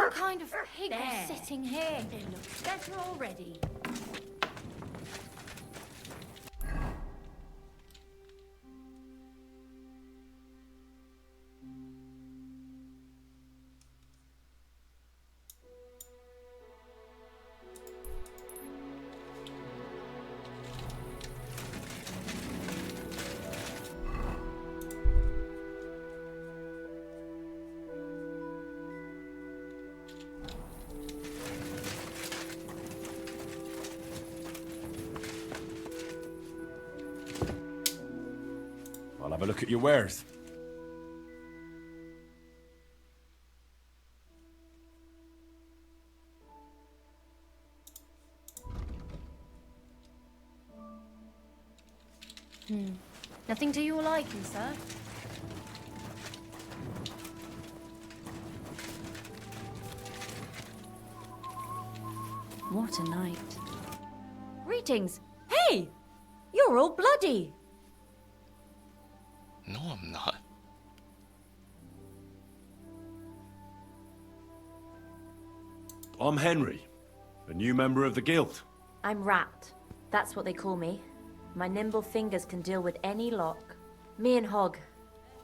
What kind of pig was sitting here? It looks better already. I'll have a look at your wares. Nothing to your liking, sir? What a night. Greetings. Hey! You're all bloody. No, I'm not. I'm Henry, a new member of the guild. I'm Rat. That's what they call me. My nimble fingers can deal with any lock. Me and Hog,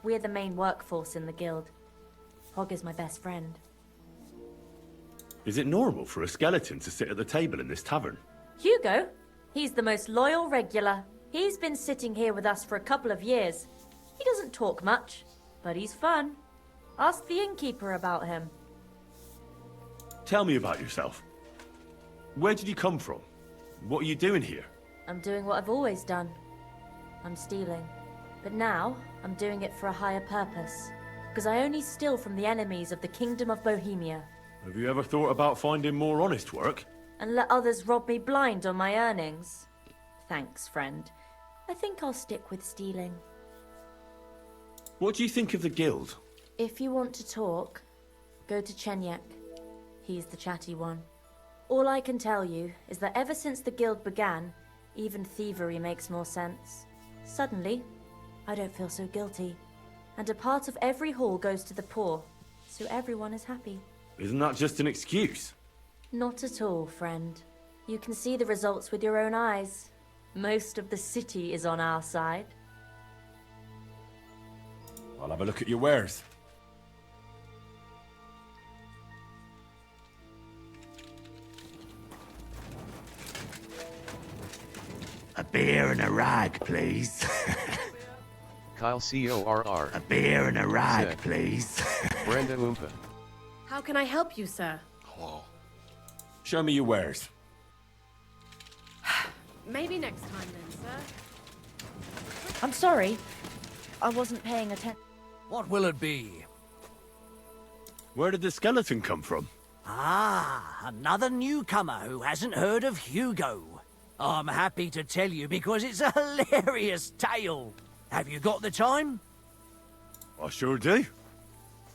we're the main workforce in the guild. Hog is my best friend. Is it normal for a skeleton to sit at the table in this tavern? Hugo? He's the most loyal regular. He's been sitting here with us for a couple of years. He doesn't talk much, but he's fun. Ask the innkeeper about him. Tell me about yourself. Where did you come from? What are you doing here? I'm doing what I've always done. I'm stealing. But now, I'm doing it for a higher purpose. Because I only steal from the enemies of the Kingdom of Bohemia. Have you ever thought about finding more honest work? And let others rob me blind on my earnings? Thanks, friend. I think I'll stick with stealing. What do you think of the guild? If you want to talk, go to Chenyak. He's the chatty one. All I can tell you is that ever since the guild began, even thievery makes more sense. Suddenly, I don't feel so guilty. And a part of every haul goes to the poor, so everyone is happy. Isn't that just an excuse? Not at all, friend. You can see the results with your own eyes. Most of the city is on our side. I'll have a look at your wares. A beer and a rag, please. Kyle CORR. A beer and a rag, Sick. please. Brenda Oompa. How can I help you, sir? Whoa. Show me your wares. Maybe next time then, sir. I'm sorry. I wasn't paying attention. What will it be? Where did the skeleton come from? Ah, another newcomer who hasn't heard of Hugo. I'm happy to tell you because it's a hilarious tale. Have you got the time? I sure do.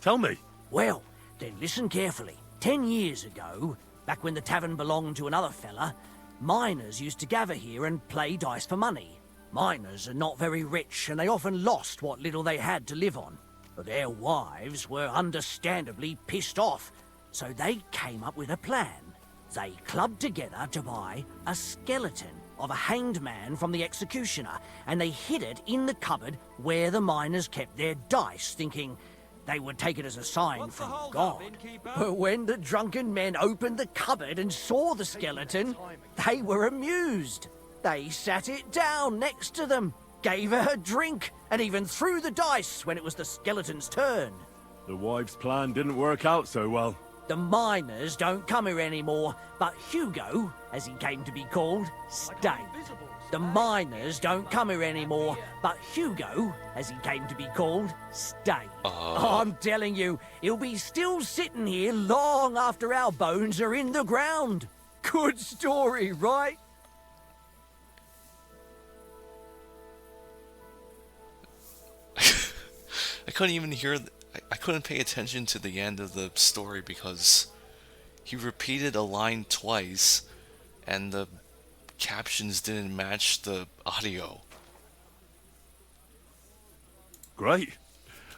Tell me. Well, then listen carefully. 10 years ago, back when the tavern belonged to another fella, miners used to gather here and play dice for money. Miners are not very rich and they often lost what little they had to live on. But their wives were understandably pissed off, so they came up with a plan. They clubbed together to buy a skeleton of a hanged man from the executioner, and they hid it in the cupboard where the miners kept their dice, thinking they would take it as a sign from God. But when the drunken men opened the cupboard and saw the skeleton, they were amused. They sat it down next to them, gave her a drink, and even threw the dice when it was the skeleton's turn. The wife's plan didn't work out so well. The miners don't come here anymore, but Hugo, as he came to be called, stayed. The miners don't come here anymore, but Hugo, as he came to be called, stayed. I'm telling you, he'll be still sitting here long after our bones are in the ground. Good story, right? I couldn't even hear. I couldn't pay attention to the end of the story because he repeated a line twice, and the captions didn't match the audio. Great.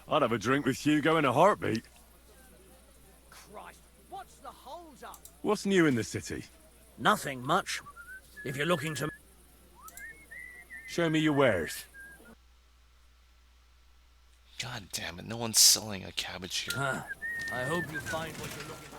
I'd have a drink with Hugo in a heartbeat. Christ, what What's new in the city? Nothing much. If you're looking to... Show me your wares. God damn it, no one's selling a cabbage here. I hope you find what you're looking for.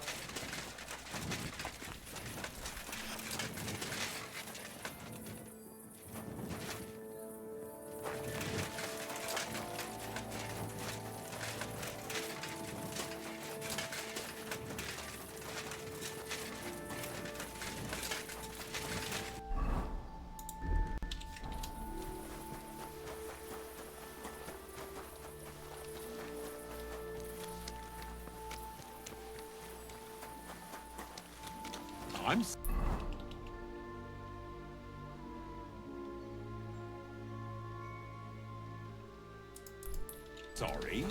I'm... sorry.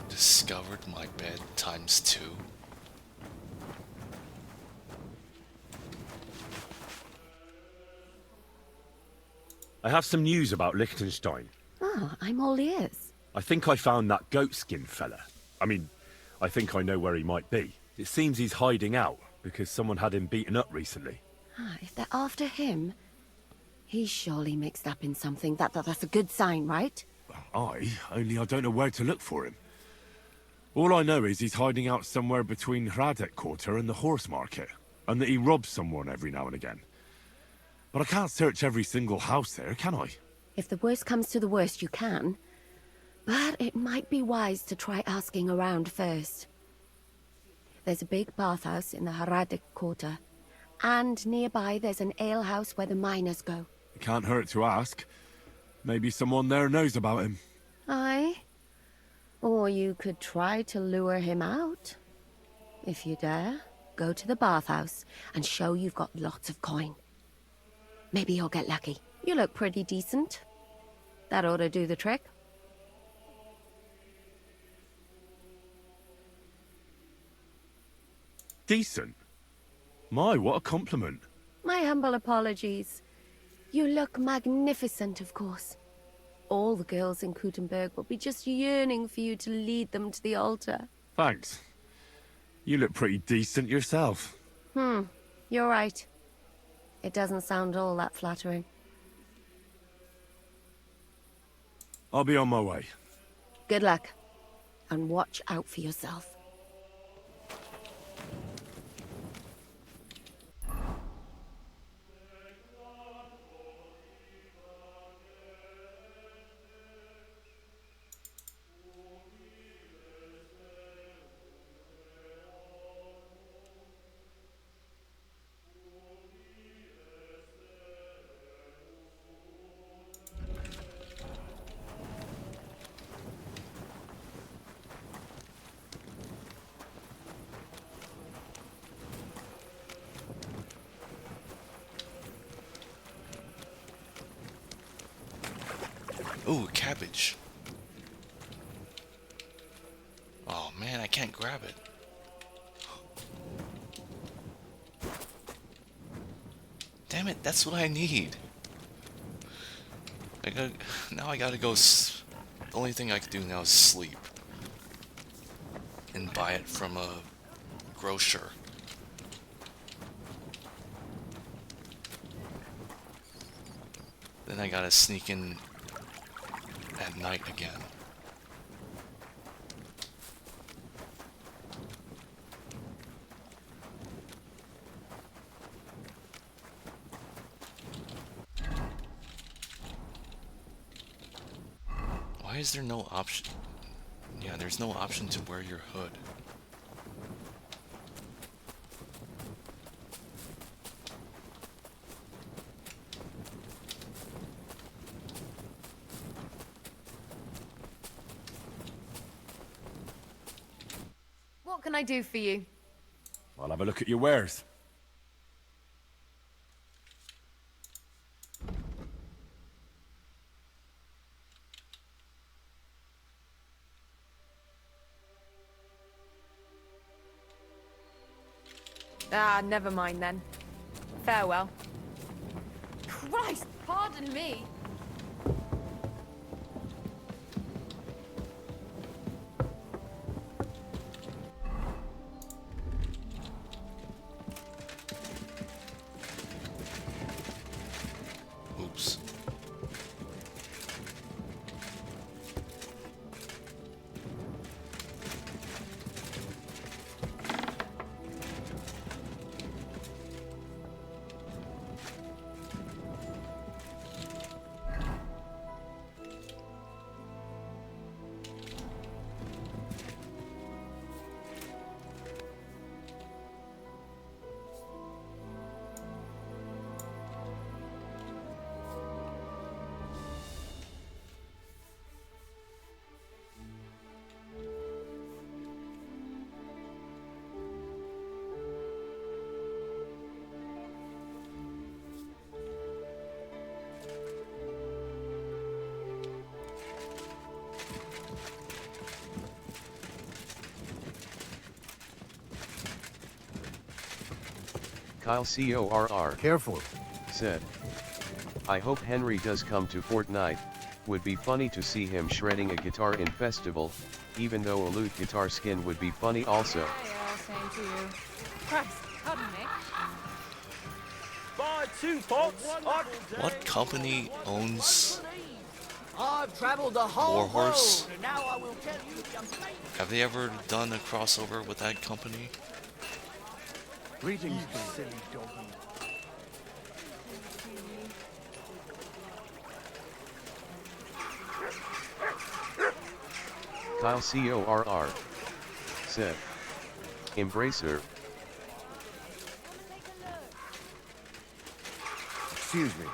Discovered my bed times 2. I have some news about Liechtenstein. Oh, I'm all ears. I think I found that goatskin fella. I think I know where he might be. It seems he's hiding out, because someone had him beaten up recently. If they're after him, he's surely mixed up in something. That's a good sign, right? Only I don't know where to look for him. All I know is he's hiding out somewhere between Hradec Quarter and the horse market, and that he robs someone every now and again. But I can't search every single house there, can I? If the worst comes to the worst, you can. But it might be wise to try asking around first. There's a big bathhouse in the Hradec Quarter, and nearby there's an alehouse where the miners go. It can't hurt to ask. Maybe someone there knows about him. Aye. Or you could try to lure him out. If you dare, go to the bathhouse and show you've got lots of coin. Maybe you'll get lucky. You look pretty decent. That ought to do the trick. Decent? My, what a compliment. My humble apologies. You look magnificent, of course. All the girls in Kuttenberg will be just yearning for you to lead them to the altar. Thanks. You look pretty decent yourself. You're right. It doesn't sound all that flattering. I'll be on my way. Good luck. And watch out for yourself. Ooh, cabbage. Oh man, I can't grab it. Damn it, that's what I need. Now I gotta go. The only thing I can do now is sleep. And buy it from a grocer. Then I gotta sneak in at night again. Why is there no option? Yeah, there's no option to wear your hood. What can I do for you? I'll have a look at your wares. Ah, never mind then. Farewell. Christ, pardon me. Oops. Kyle CORR Careful. said, I hope Henry does come to Fortnite, would be funny to see him shredding a guitar in festival, even though a lute guitar skin would be funny also. Yeah, same to you. Christ, pardon me. Buy 2 pots. What company owns I've travelled the whole Warhorse? world, and now I will tell you the amazing... Have they ever done a crossover with that company? Greetings, silly doggy. Kyle CORR said, Embracer, Excuse me.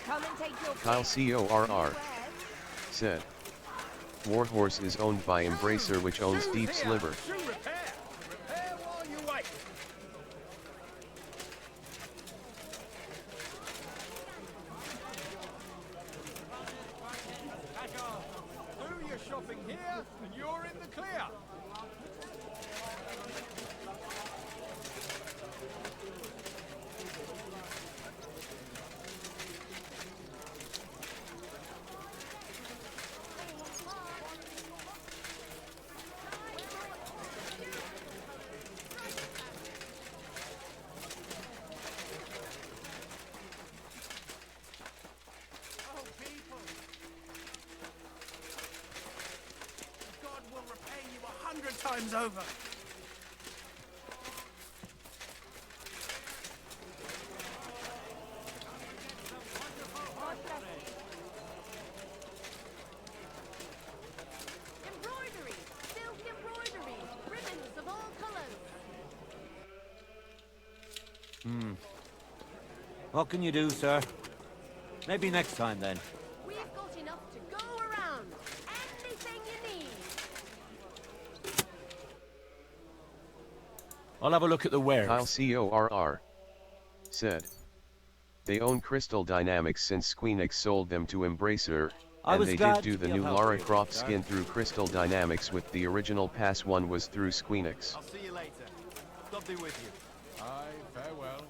Come and take your Kyle CORR said, Warhorse is owned by Embracer, which owns Deep Sliver. Repair while you wait. Do your shopping here, and you're in the clear. God will repay you 100 times over. embroidery, silk embroidery, ribbons of all colors. What can you do, sir? Maybe next time, then. We've got enough to go around. Anything you need. I'll have a look at the wares. Kyle CORR said, they own Crystal Dynamics since Squeenix sold them to Embracer, I and was they glad did do to the be new of help Lara to you, Croft sir. skin through Crystal Dynamics, with the original pass one was through Squeenix. I'll see you later. Lovely with you. Aye, farewell.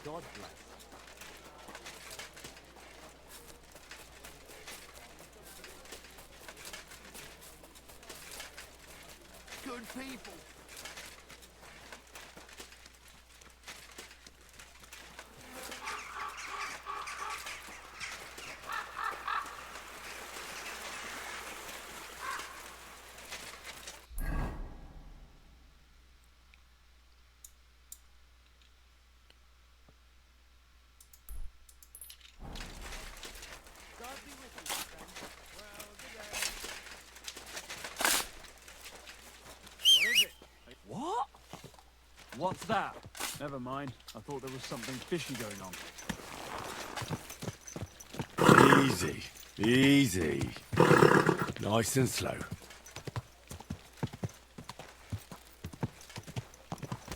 God bless. Good people. What? What's that? Never mind. I thought there was something fishy going on. Easy. Easy. Nice and slow.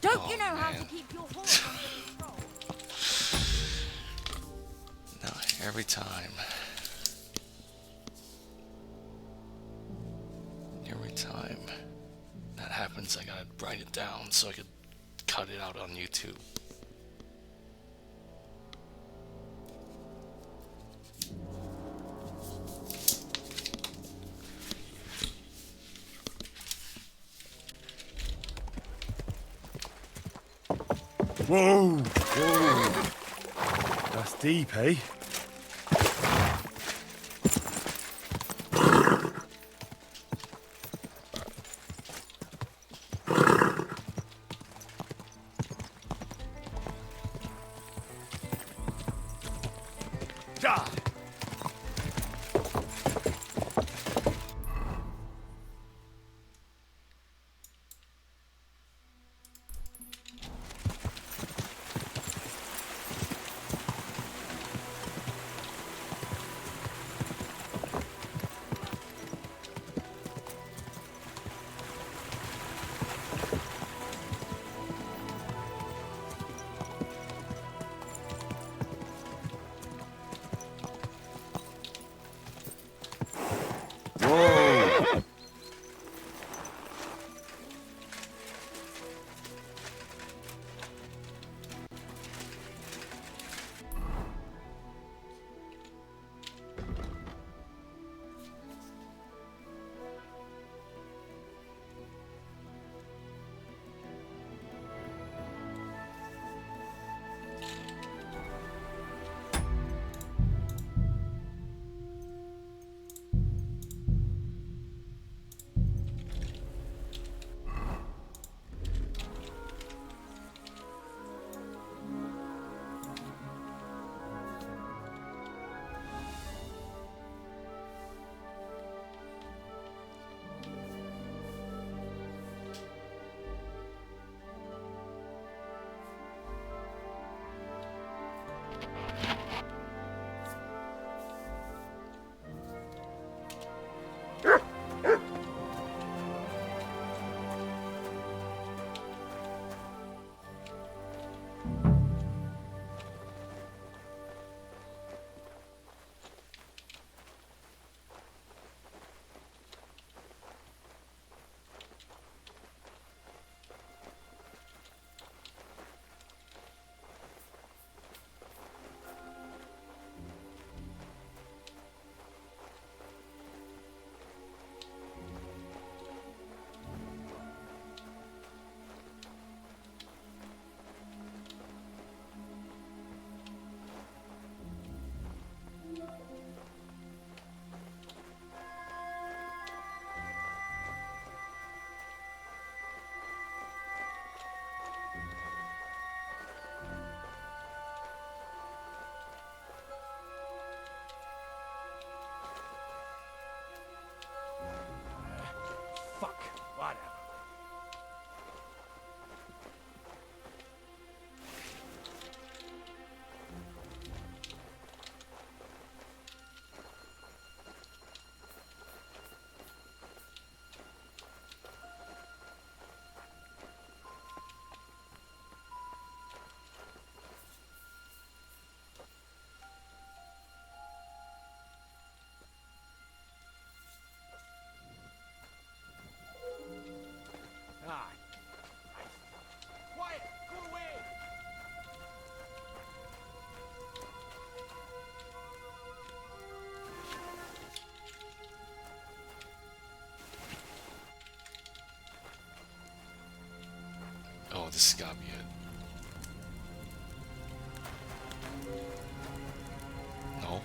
Don't you know how to keep your horse under control? No, every time. Every time that happens, I gotta write it down so I could cut it out on YouTube. Whoa! Whoa! That's deep, eh? Fuck. Whatever. Ah. Quiet! Go away! Oh, this has gotta be it. No.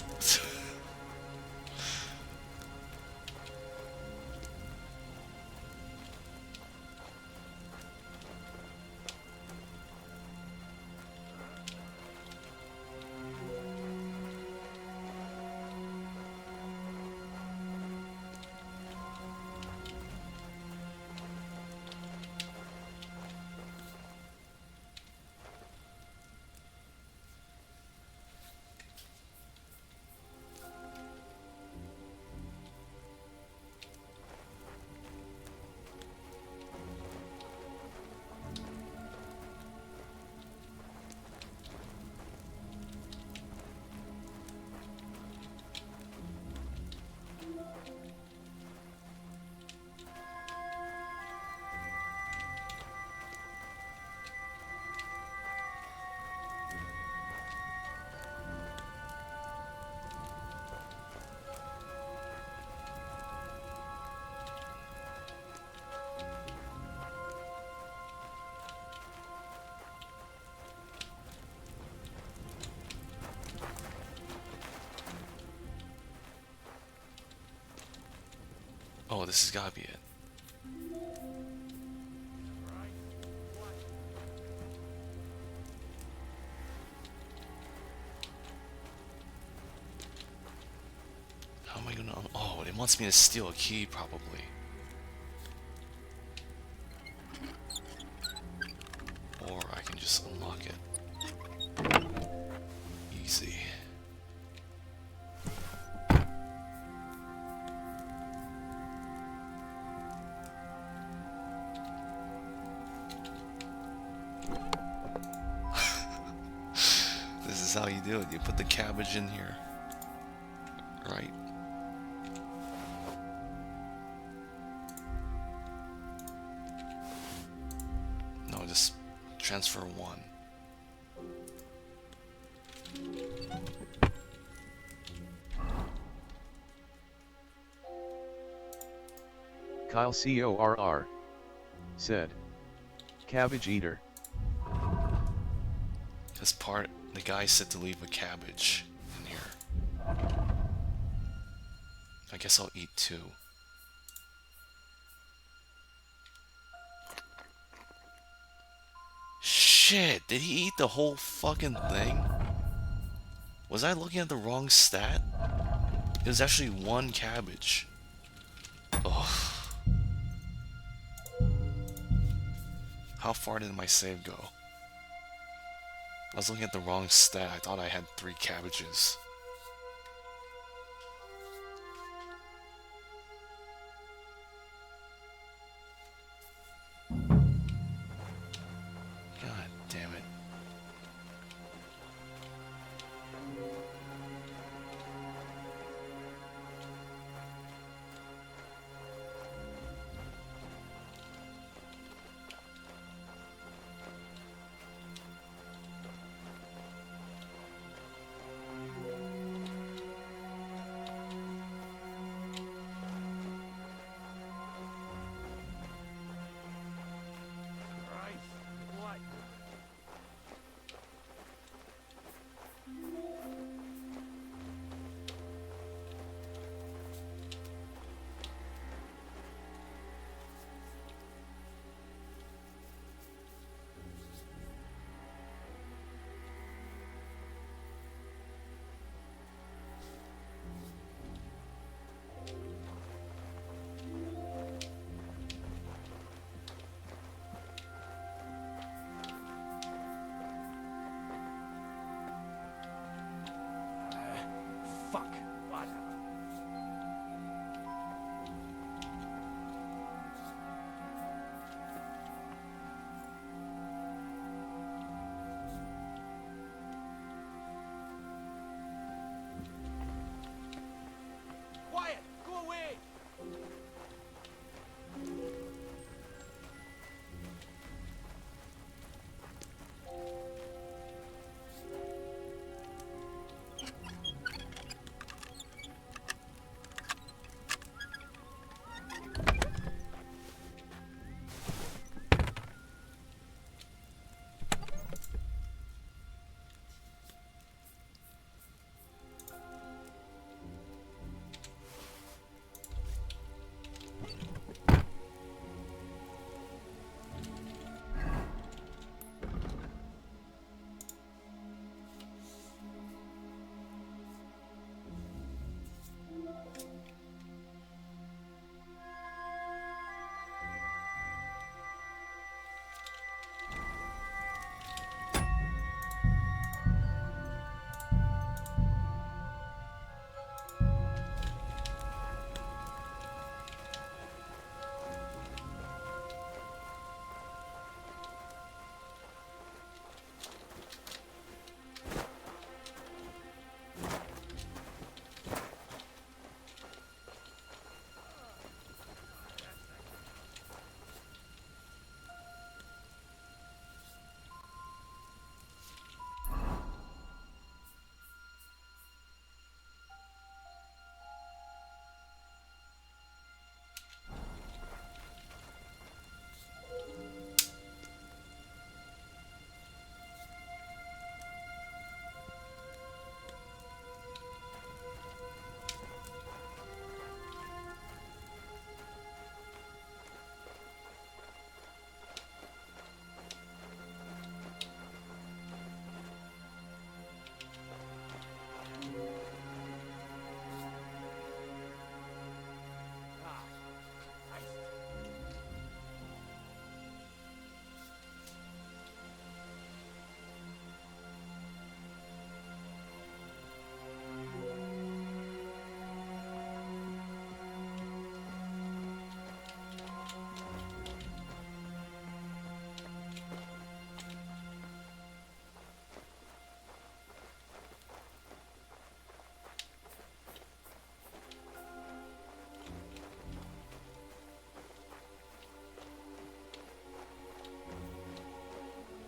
Oh, this has gotta be it. How am I gonna... Oh, it wants me to steal a key, probably. Or I can just unlock it. Easy. This is how you do it. You put the cabbage in here. Right. No, just transfer one. Kyle CORR said, "Cabbage eater." This part, the guy said to leave a cabbage in here. I guess I'll eat two. Shit, did he eat the whole fucking thing? Was I looking at the wrong stat? It was actually one cabbage. Ugh. How far did my save go? I was looking at the wrong stat. I thought I had 3 cabbages. God damn it.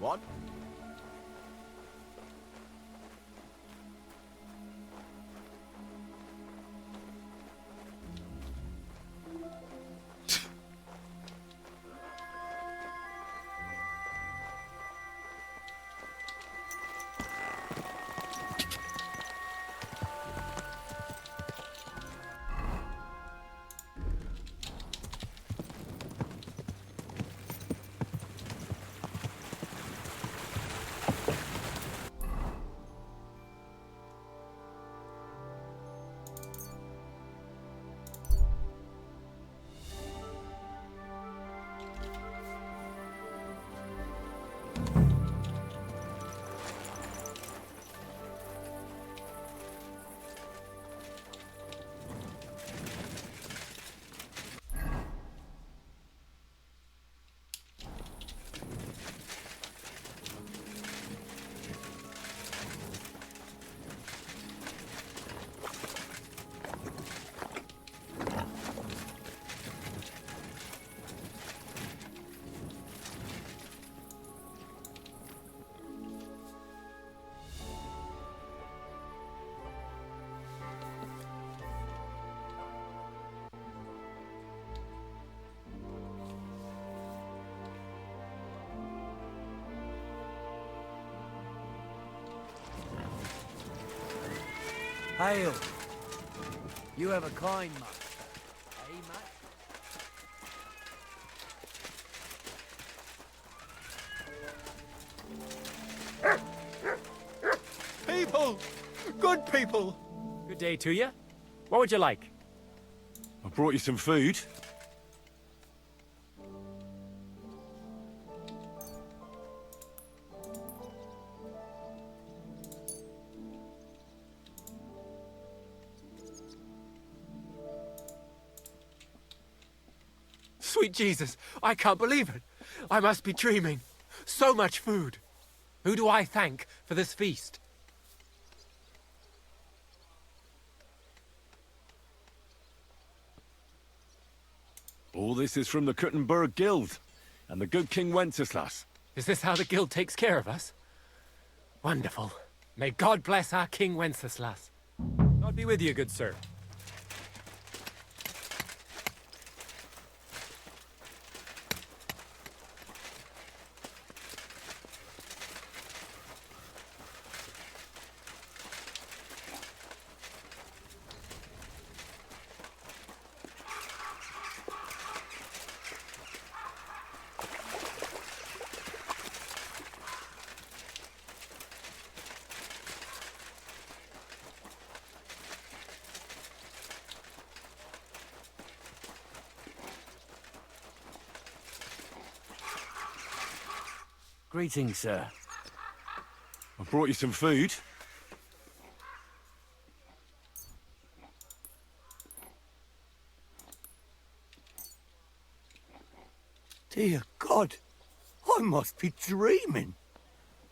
What? Hail. You have a kind master, eh, mate? People! Good people! Good day to you. What would you like? I brought you some food. Sweet Jesus, I can't believe it. I must be dreaming. So much food. Who do I thank for this feast? All this is from the Kuttenberg Guild and the good King Wenceslas. Is this how the guild takes care of us? Wonderful. May God bless our King Wenceslas. God be with you, good sir. Greetings, sir. I brought you some food. Dear God, I must be dreaming.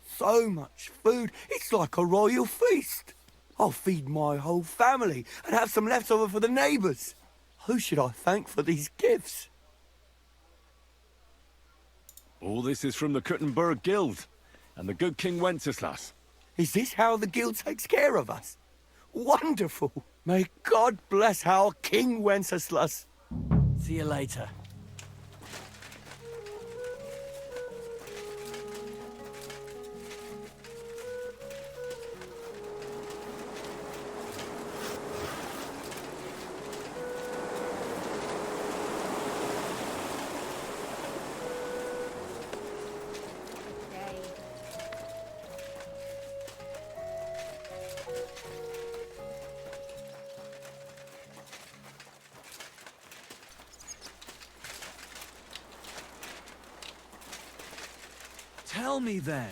So much food, it's like a royal feast. I'll feed my whole family and have some left over for the neighbours. Who should I thank for these gifts? All this is from the Kuttenberg Guild and the good King Wenceslas. Is this how the guild takes care of us? Wonderful. May God bless our King Wenceslas. See you later. Tell me then,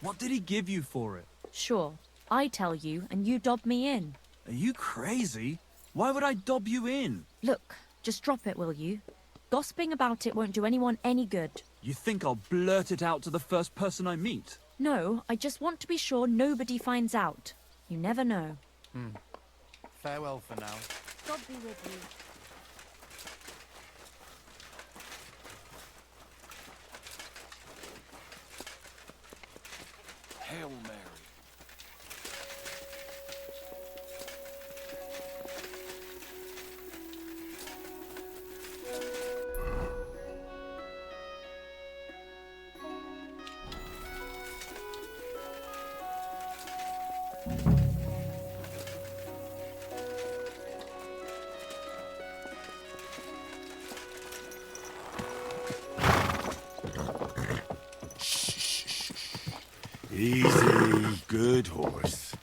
what did he give you for it? Sure, I tell you and you dob me in. Are you crazy? Why would I dob you in? Look, just drop it, will you? Gossiping about it won't do anyone any good. You think I'll blurt it out to the first person I meet? No, I just want to be sure nobody finds out. You never know. Farewell for now. God be with you. Easy, good horse.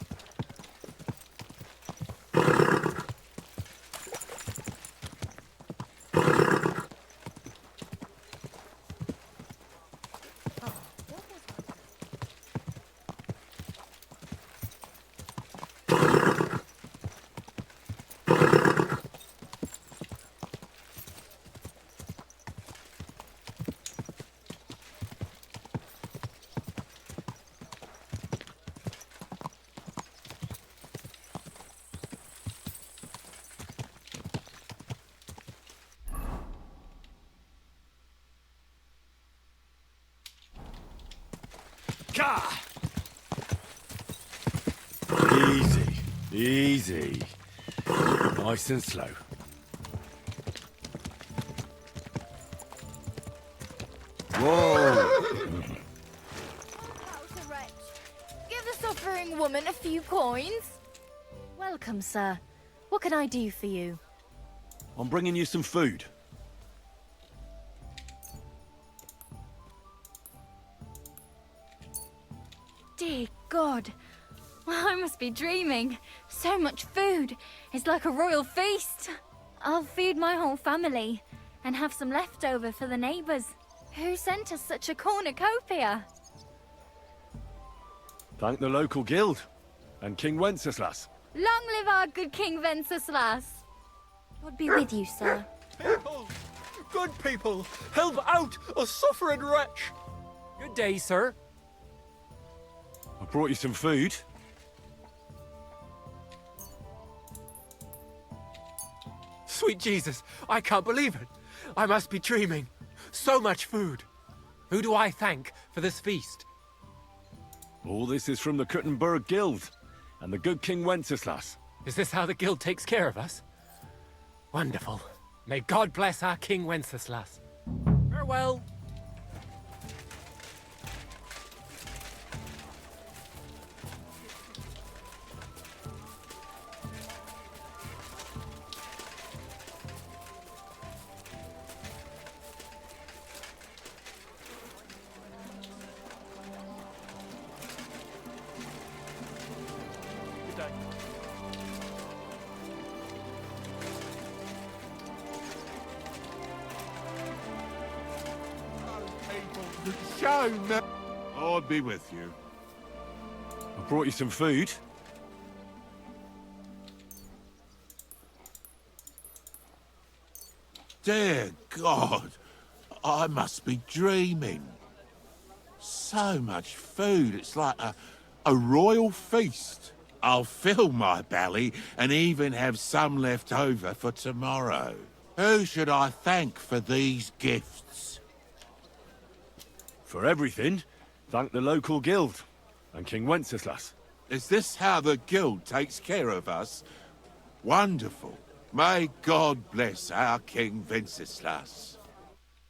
Easy, easy. Nice and slow. Whoa! How's a wretch? Give the suffering woman a few coins. Welcome, sir. What can I do for you? I'm bringing you some food. Dear God. I must be dreaming. So much food. It's like a royal feast. I'll feed my whole family and have some leftover for the neighbors. Who sent us such a cornucopia? Thank the local guild and King Wenceslas. Long live our good King Wenceslas. God be with you, sir. People! Good people! Help out a suffering wretch! Good day, sir. I brought you some food. Sweet Jesus, I can't believe it. I must be dreaming. So much food. Who do I thank for this feast? All this is from the Kuttenberg Guild and the good King Wenceslas. Is this how the guild takes care of us? Wonderful. May God bless our King Wenceslas. Farewell. I'll be with you. I brought you some food. Dear God, I must be dreaming. So much food, it's like a royal feast. I'll fill my belly and even have some left over for tomorrow. Who should I thank for these gifts? For everything, thank the local guild and King Wenceslas. Is this how the guild takes care of us? Wonderful. May God bless our King Wenceslas.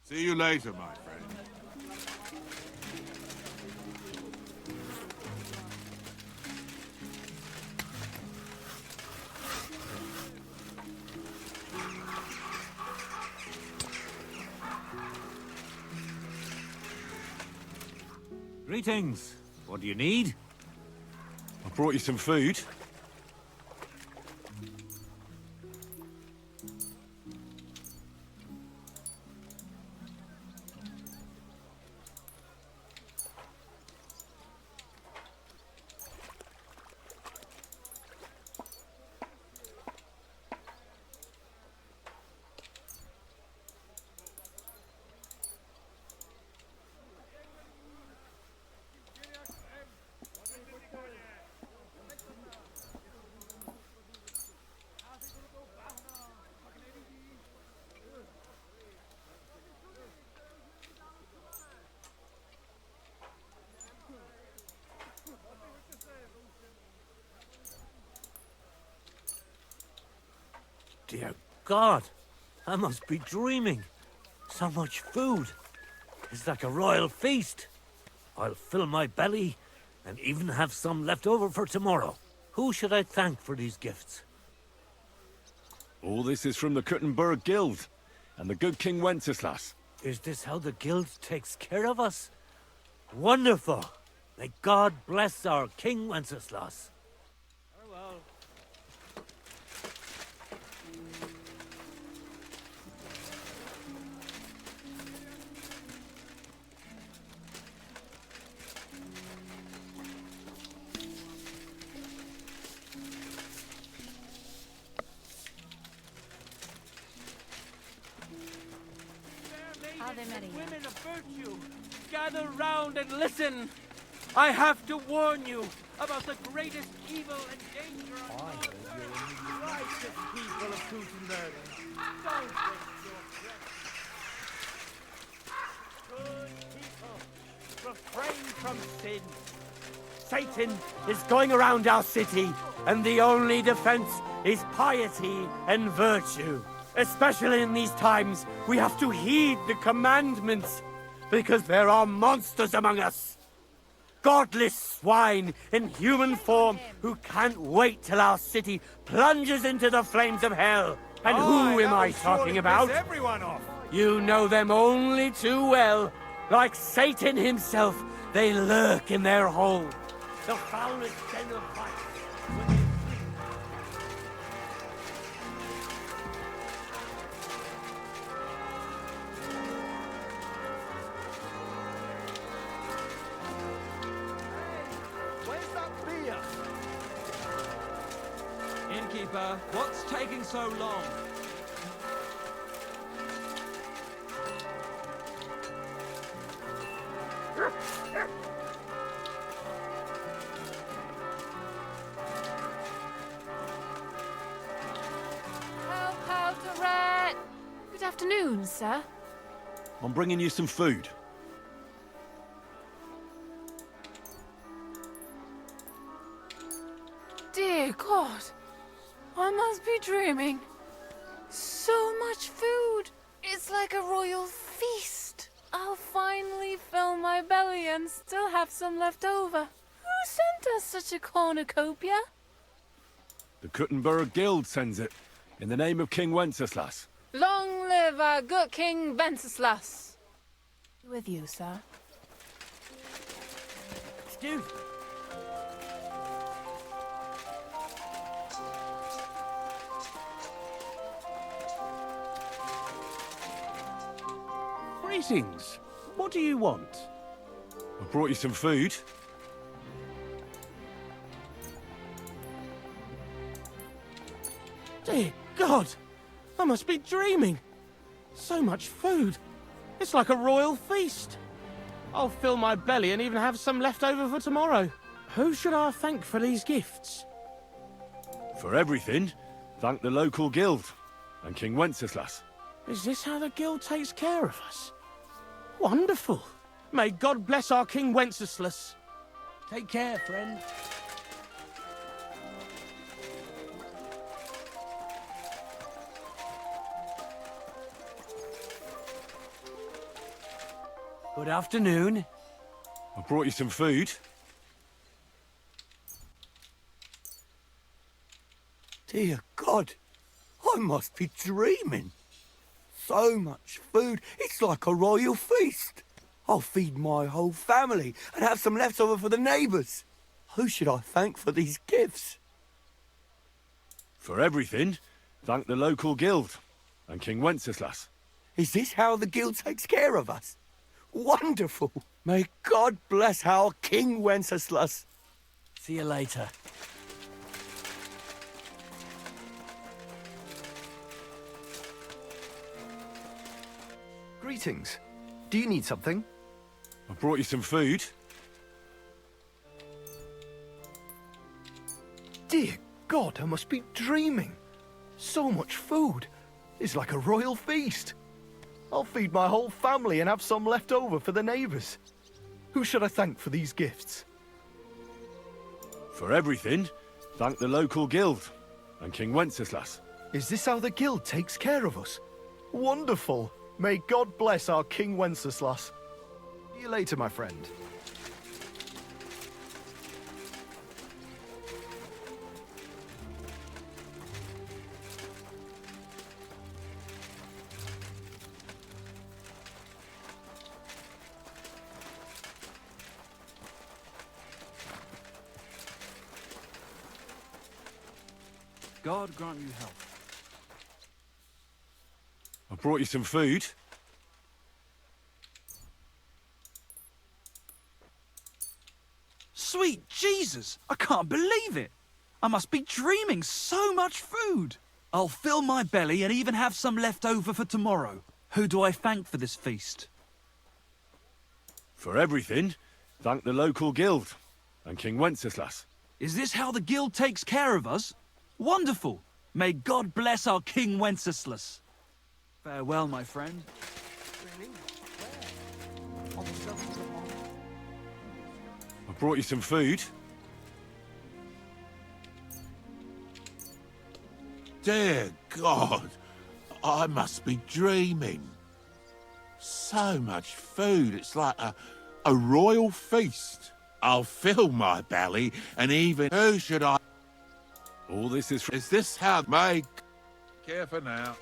See you later, my friend. Greetings. What do you need? I brought you some food. Dear God, I must be dreaming. So much food. It's like a royal feast. I'll fill my belly and even have some left over for tomorrow. Who should I thank for these gifts? All this is from the Kuttenberg Guild and the good King Wenceslas. Is this how the guild takes care of us? Wonderful. May God bless our King Wenceslas. Farewell. Are they merry? Women of virtue, gather round and listen. I have to warn you about the greatest evil and danger of all. Righteous people of Gutenberg, don't waste your breath. Good people, refrain from sin. Satan is going around our city, and the only defense is piety and virtue. Especially in these times, we have to heed the commandments, because there are monsters among us. Godless swine in human form who can't wait till our city plunges into the flames of hell. And who am I talking about? Everyone off. You know them only too well. Like Satan himself, they lurk in their hole. The foulest den of vice. Where's that beer? Innkeeper, what's taking so long? Help out a rat! Good afternoon, sir. I'm bringing you some food. Dear God, I must be dreaming. So much food. It's like a royal feast. I'll finally fill my belly and still have some left over. Who sent us such a cornucopia? The Kuttenberg Guild sends it, in the name of King Wenceslas. Long live our good King Wenceslas. With you, sir. Excuse me. Greetings. What do you want? I brought you some food. Dear God, I must be dreaming. So much food. It's like a royal feast. I'll fill my belly and even have some left over for tomorrow. Who should I thank for these gifts? For everything, thank the local guild and King Wenceslas. Is this how the guild takes care of us? Wonderful. May God bless our King Wenceslas. Take care, friend. Good afternoon. I brought you some food. Dear God, I must be dreaming. So much food, it's like a royal feast. I'll feed my whole family and have some left over for the neighbours. Who should I thank for these gifts? For everything, thank the local guild and King Wenceslas. Is this how the guild takes care of us? Wonderful. May God bless our King Wenceslas. See you later. Greetings. Do you need something? I brought you some food. Dear God, I must be dreaming. So much food. It's like a royal feast. I'll feed my whole family and have some left over for the neighbours. Who should I thank for these gifts? For everything, thank the local guild and King Wenceslas. Is this how the guild takes care of us? Wonderful. May God bless our King Wenceslas. See you later, my friend. God grant you health. I brought you some food. Sweet Jesus! I can't believe it! I must be dreaming. So much food! I'll fill my belly and even have some left over for tomorrow. Who do I thank for this feast? For everything, thank the local guild and King Wenceslas. Is this how the guild takes care of us? Wonderful! May God bless our King Wenceslas. Farewell, my friend. I brought you some food. Dear God, I must be dreaming. So much food, it's like a royal feast. I'll fill my belly, and even who should I... All this is... Is this how my... Careful now.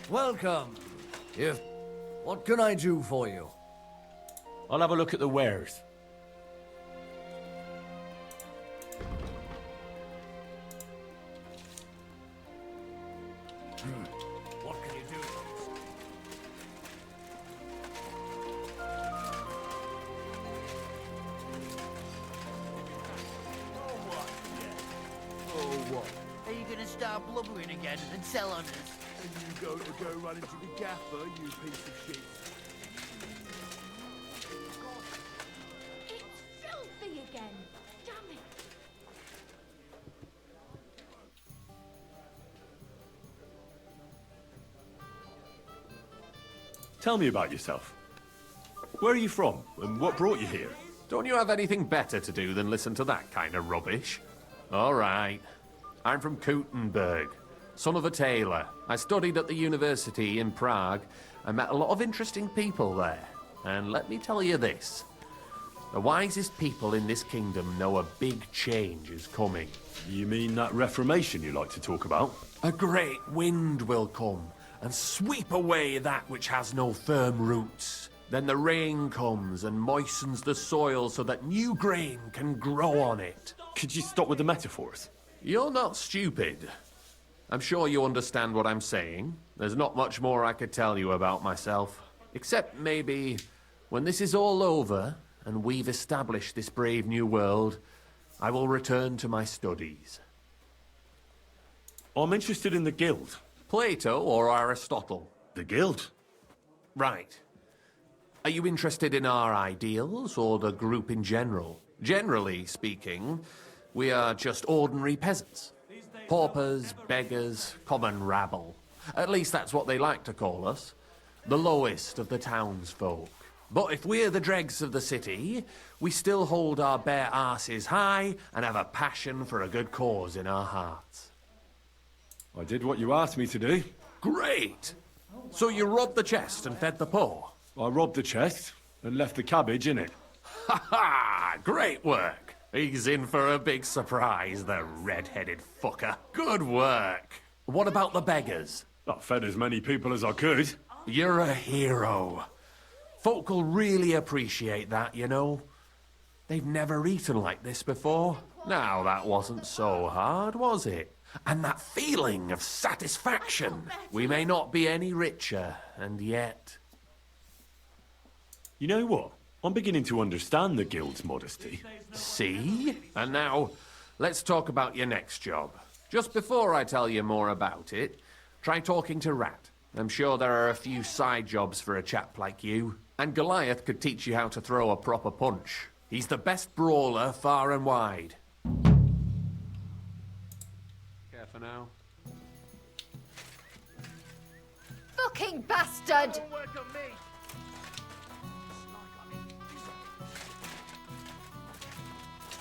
Welcome. What can I do for you? I'll have a look at the wares. What can you do? Oh, what? Are you gonna start blubbering again and tell on us? And you go run into the gaffer, you piece of shit. It's filthy again. Damn it. Tell me about yourself. Where are you from, and what brought you here? Don't you have anything better to do than listen to that kind of rubbish? All right. I'm from Kuttenberg, son of a tailor. I studied at the university in Prague. I met a lot of interesting people there. And let me tell you this. The wisest people in this kingdom know a big change is coming. You mean that reformation you like to talk about? A great wind will come and sweep away that which has no firm roots. Then the rain comes and moistens the soil so that new grain can grow on it. Could you stop with the metaphors? You're not stupid. I'm sure you understand what I'm saying. There's not much more I could tell you about myself. Except maybe when this is all over and we've established this brave new world, I will return to my studies. I'm interested in the guild. Plato or Aristotle? The guild. Right. Are you interested in our ideals or the group in general? Generally speaking, we are just ordinary peasants. Paupers, beggars, common rabble. At least that's what they like to call us. The lowest of the townsfolk. But if we're the dregs of the city, we still hold our bare arses high and have a passion for a good cause in our hearts. I did what you asked me to do. Great! So you robbed the chest and fed the poor? I robbed the chest and left the cabbage in it. Ha ha! Great work! He's in for a big surprise, the red-headed fucker. Good work! What about the beggars? I fed as many people as I could. You're a hero. Folk will really appreciate that, you know. They've never eaten like this before. Now, that wasn't so hard, was it? And that feeling of satisfaction. We may not be any richer, and yet... You know what? I'm beginning to understand the guild's modesty. See? And now, let's talk about your next job. Just before I tell you more about it, Try talking to Rat. I'm sure there are a few side jobs for a chap like you. And Goliath could teach you how to throw a proper punch. He's the best brawler far and wide. Care for now? Fucking bastard!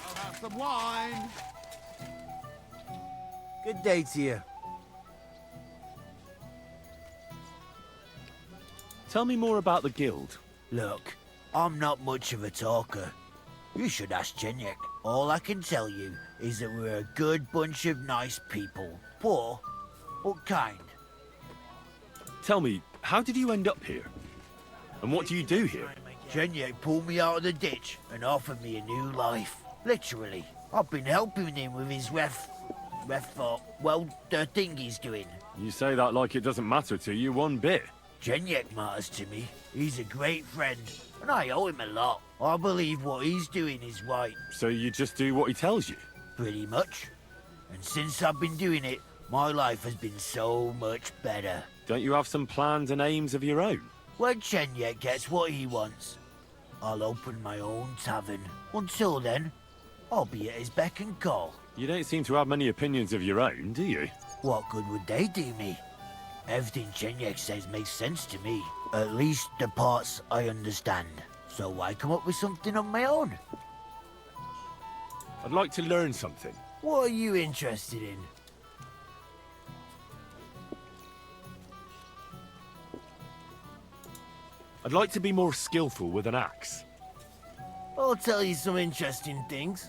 I'll have some wine. Good day to you. Tell me more about the guild. Look, I'm not much of a talker. You should ask Chenyek. All I can tell you is that we're a good bunch of nice people. Poor, but kind. Tell me, how did you end up here? And what do you do here? Chenyek pulled me out of the ditch and offered me a new life. Literally. I've been helping him with his the thing he's doing. You say that like it doesn't matter to you one bit. Chenyek matters to me. He's a great friend, and I owe him a lot. I believe what he's doing is right. So you just do what he tells you? Pretty much. And since I've been doing it, my life has been so much better. Don't you have some plans and aims of your own? When Chenyek gets what he wants, I'll open my own tavern. Until then, I'll be at his beck and call. You don't seem to have many opinions of your own, do you? What good would they do me? Everything Chenyek says makes sense to me. At least the parts I understand. So why come up with something on my own? I'd like to learn something. What are you interested in? I'd like to be more skillful with an axe. I'll tell you some interesting things.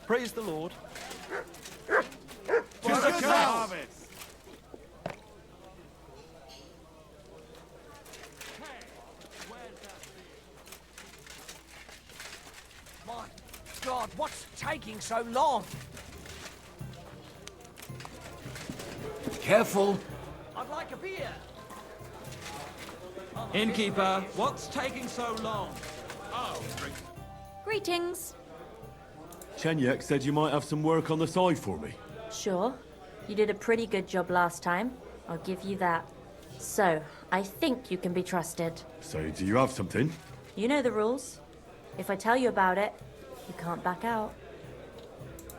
Praise the Lord. Just a cow. My God, what's taking so long? Careful. I'd like a beer. Innkeeper, what's taking so long? Oh, drink. Greetings. Chenyek said you might have some work on the side for me. Sure. You did a pretty good job last time. I'll give you that. So, I think you can be trusted. So do you have something? You know the rules. If I tell you about it, you can't back out.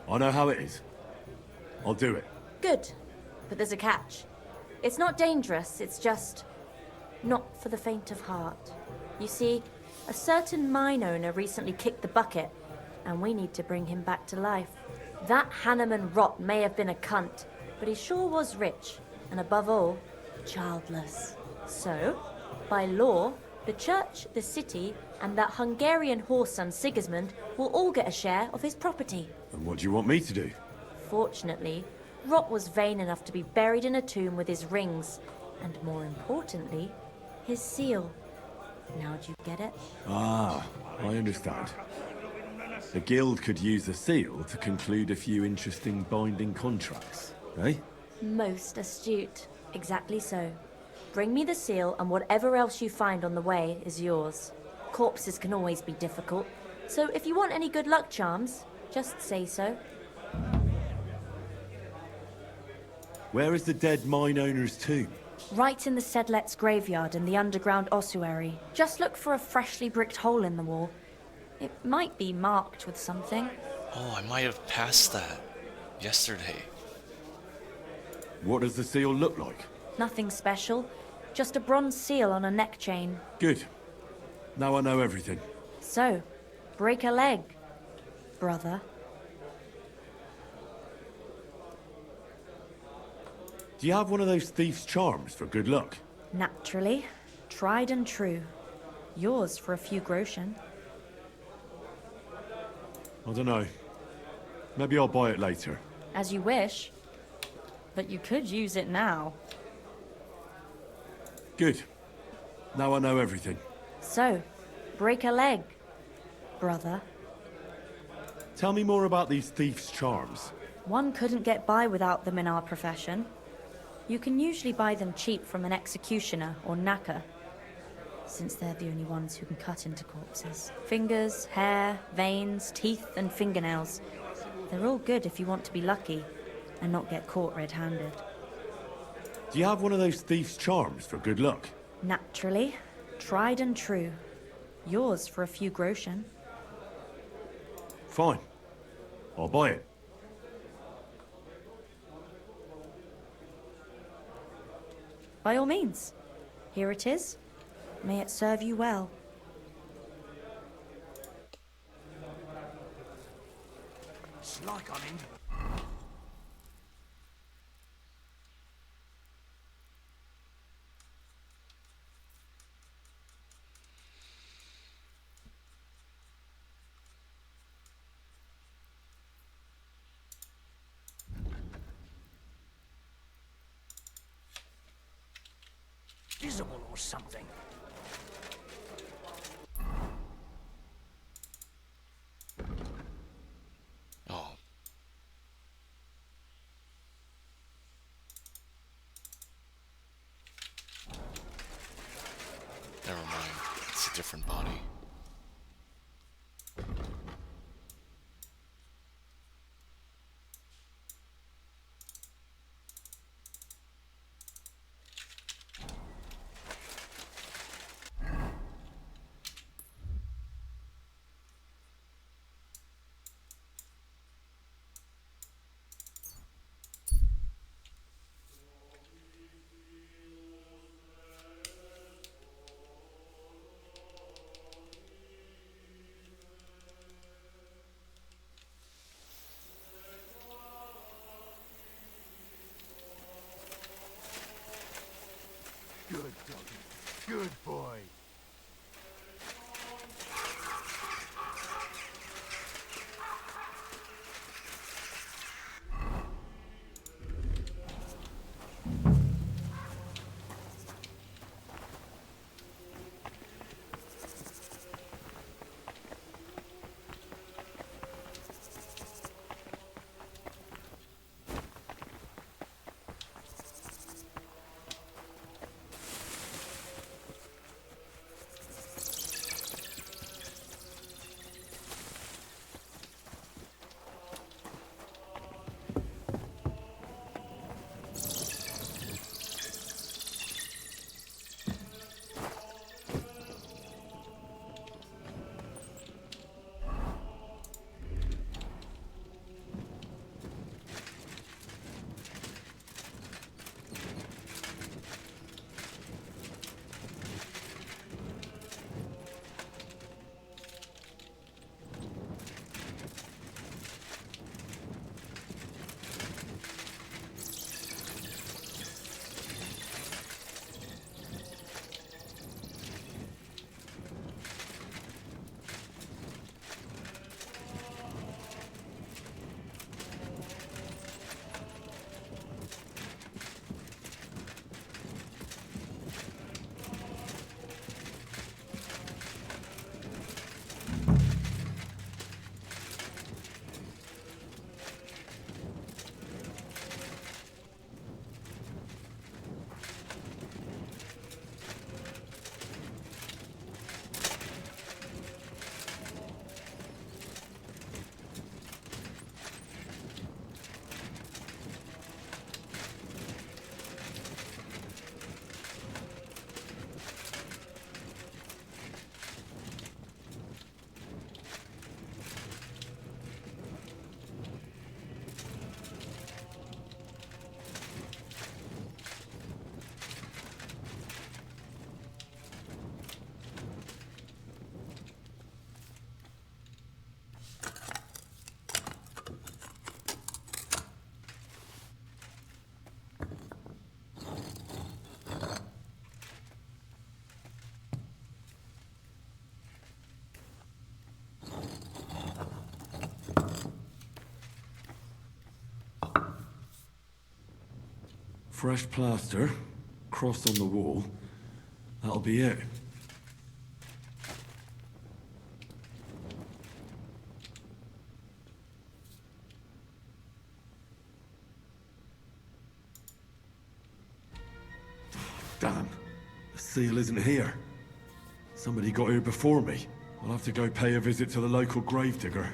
I know how it is. I'll do it. Good. But there's a catch. It's not dangerous, it's just not for the faint of heart. You see, a certain mine owner recently kicked the bucket, and we need to bring him back to life. That Hanneman rot may have been a cunt, but he sure was rich, and above all, childless. So, by law, the church, the city, and that Hungarian horse son Sigismund will all get a share of his property. And what do you want me to do? Fortunately, Rot was vain enough to be buried in a tomb with his rings, and more importantly, his seal. Now do you get it? Ah, I understand. The guild could use the seal to conclude a few interesting binding contracts, eh? Most astute. Exactly so. Bring me the seal, and whatever else you find on the way is yours. Corpses can always be difficult, so if you want any good luck charms, just say so. Where is the dead mine owner's tomb? Right in the Sedlet's graveyard in the underground ossuary. Just look for a freshly bricked hole in the wall. It might be marked with something. Oh, I might have passed that yesterday. What does the seal look like? Nothing special. Just a bronze seal on a neck chain. Good. Now I know everything. So, break a leg, brother. Do you have one of those thief's charms for good luck? Naturally. Tried and true. Yours for a few groschen. I don't know. Maybe I'll buy it later. As you wish. But you could use it now. Good. Now I know everything. So, break a leg, brother. Tell me more about these thief's charms. One couldn't get by without them in our profession. You can usually buy them cheap from an executioner or knacker. since they're the only ones who can cut into corpses. Fingers, hair, veins, teeth, and fingernails. They're all good if you want to be lucky and not get caught red-handed. Do you have one of those thief's charms for good luck? Naturally. Tried and true. Yours for a few groschen. Fine. I'll buy it. By all means. Here it is. May it serve you well. It's like I'm in... Visible or something. Oh. Never mind. It's a different body. Good doggy. Good boy. Fresh plaster, cross on the wall. That'll be it. Damn, the seal isn't here. Somebody got here before me. I'll have to go pay a visit to the local gravedigger.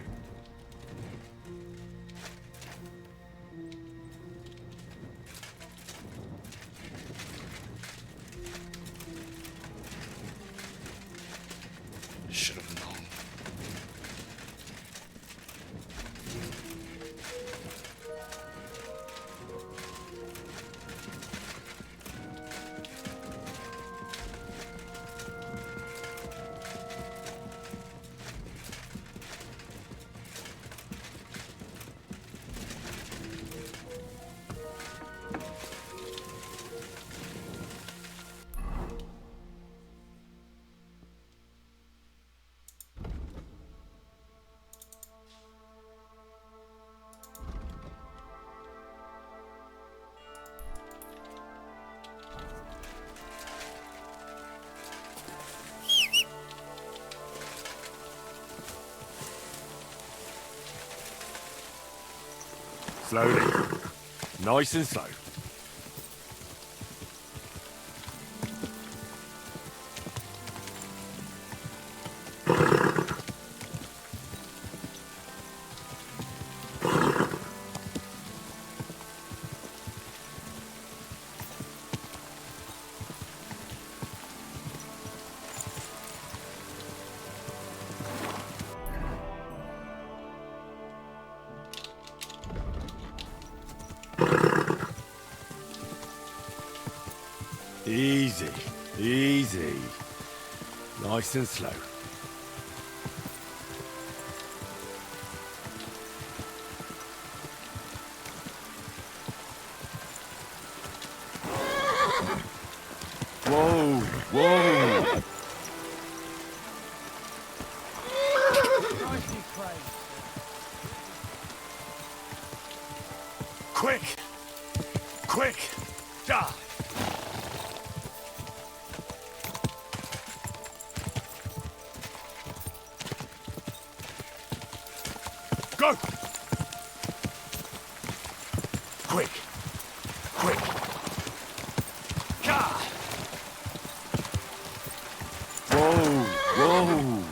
Should have known. Slowly. Nice and slow. Easy, easy. Nice and slow. Whoa, whoa. Quick! Quick! Die! Go! Quick! Quick! Gah! Whoa! Whoa!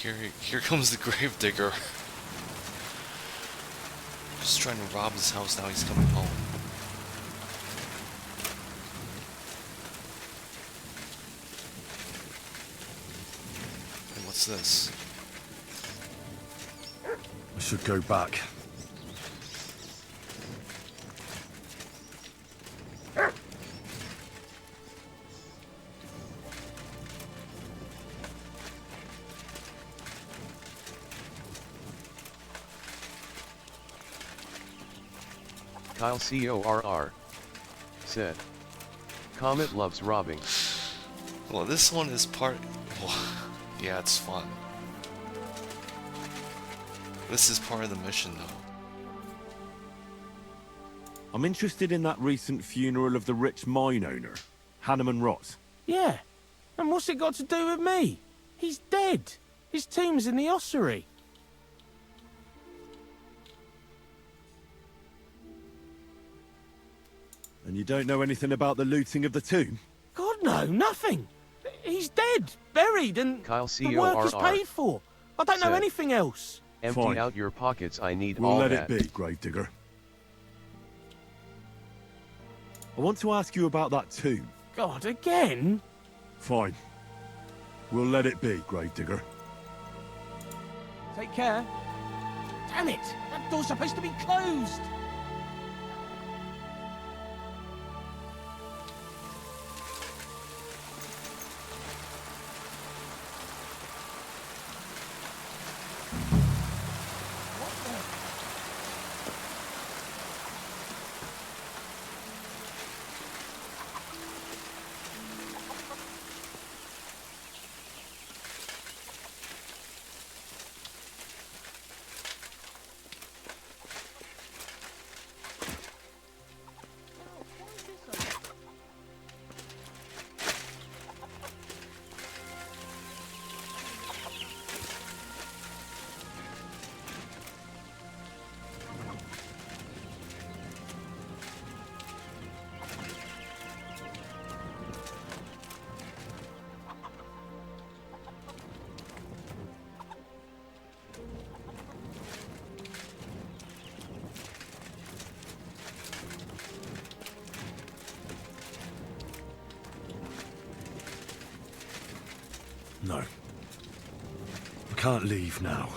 Here comes the gravedigger. Just trying to rob his house, now he's coming home. And what's this? I should go back. Kyle CORR said, Comet loves robbing. Well, this one is part... Well, yeah, it's fun. This is part of the mission, though. I'm interested in that recent funeral of the rich mine owner, Hanneman Ross. Yeah. And what's it got to do with me? He's dead. His tomb's in the ossuary. And you don't know anything about the looting of the tomb? God, no, nothing. He's dead, buried, and Kyle the work is paid for. I don't know said, anything else. Empty Fine. out your pockets, I need We'll all let that. it be, Gravedigger. I want to ask you about that tomb. God, again? Fine. We'll let it be, Gravedigger. Take care. Damn it! That door's supposed to be closed! No. I can't leave now.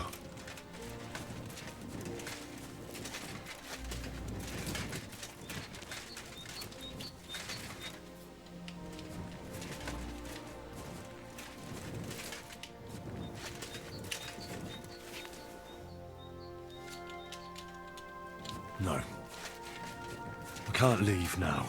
No. I can't leave now.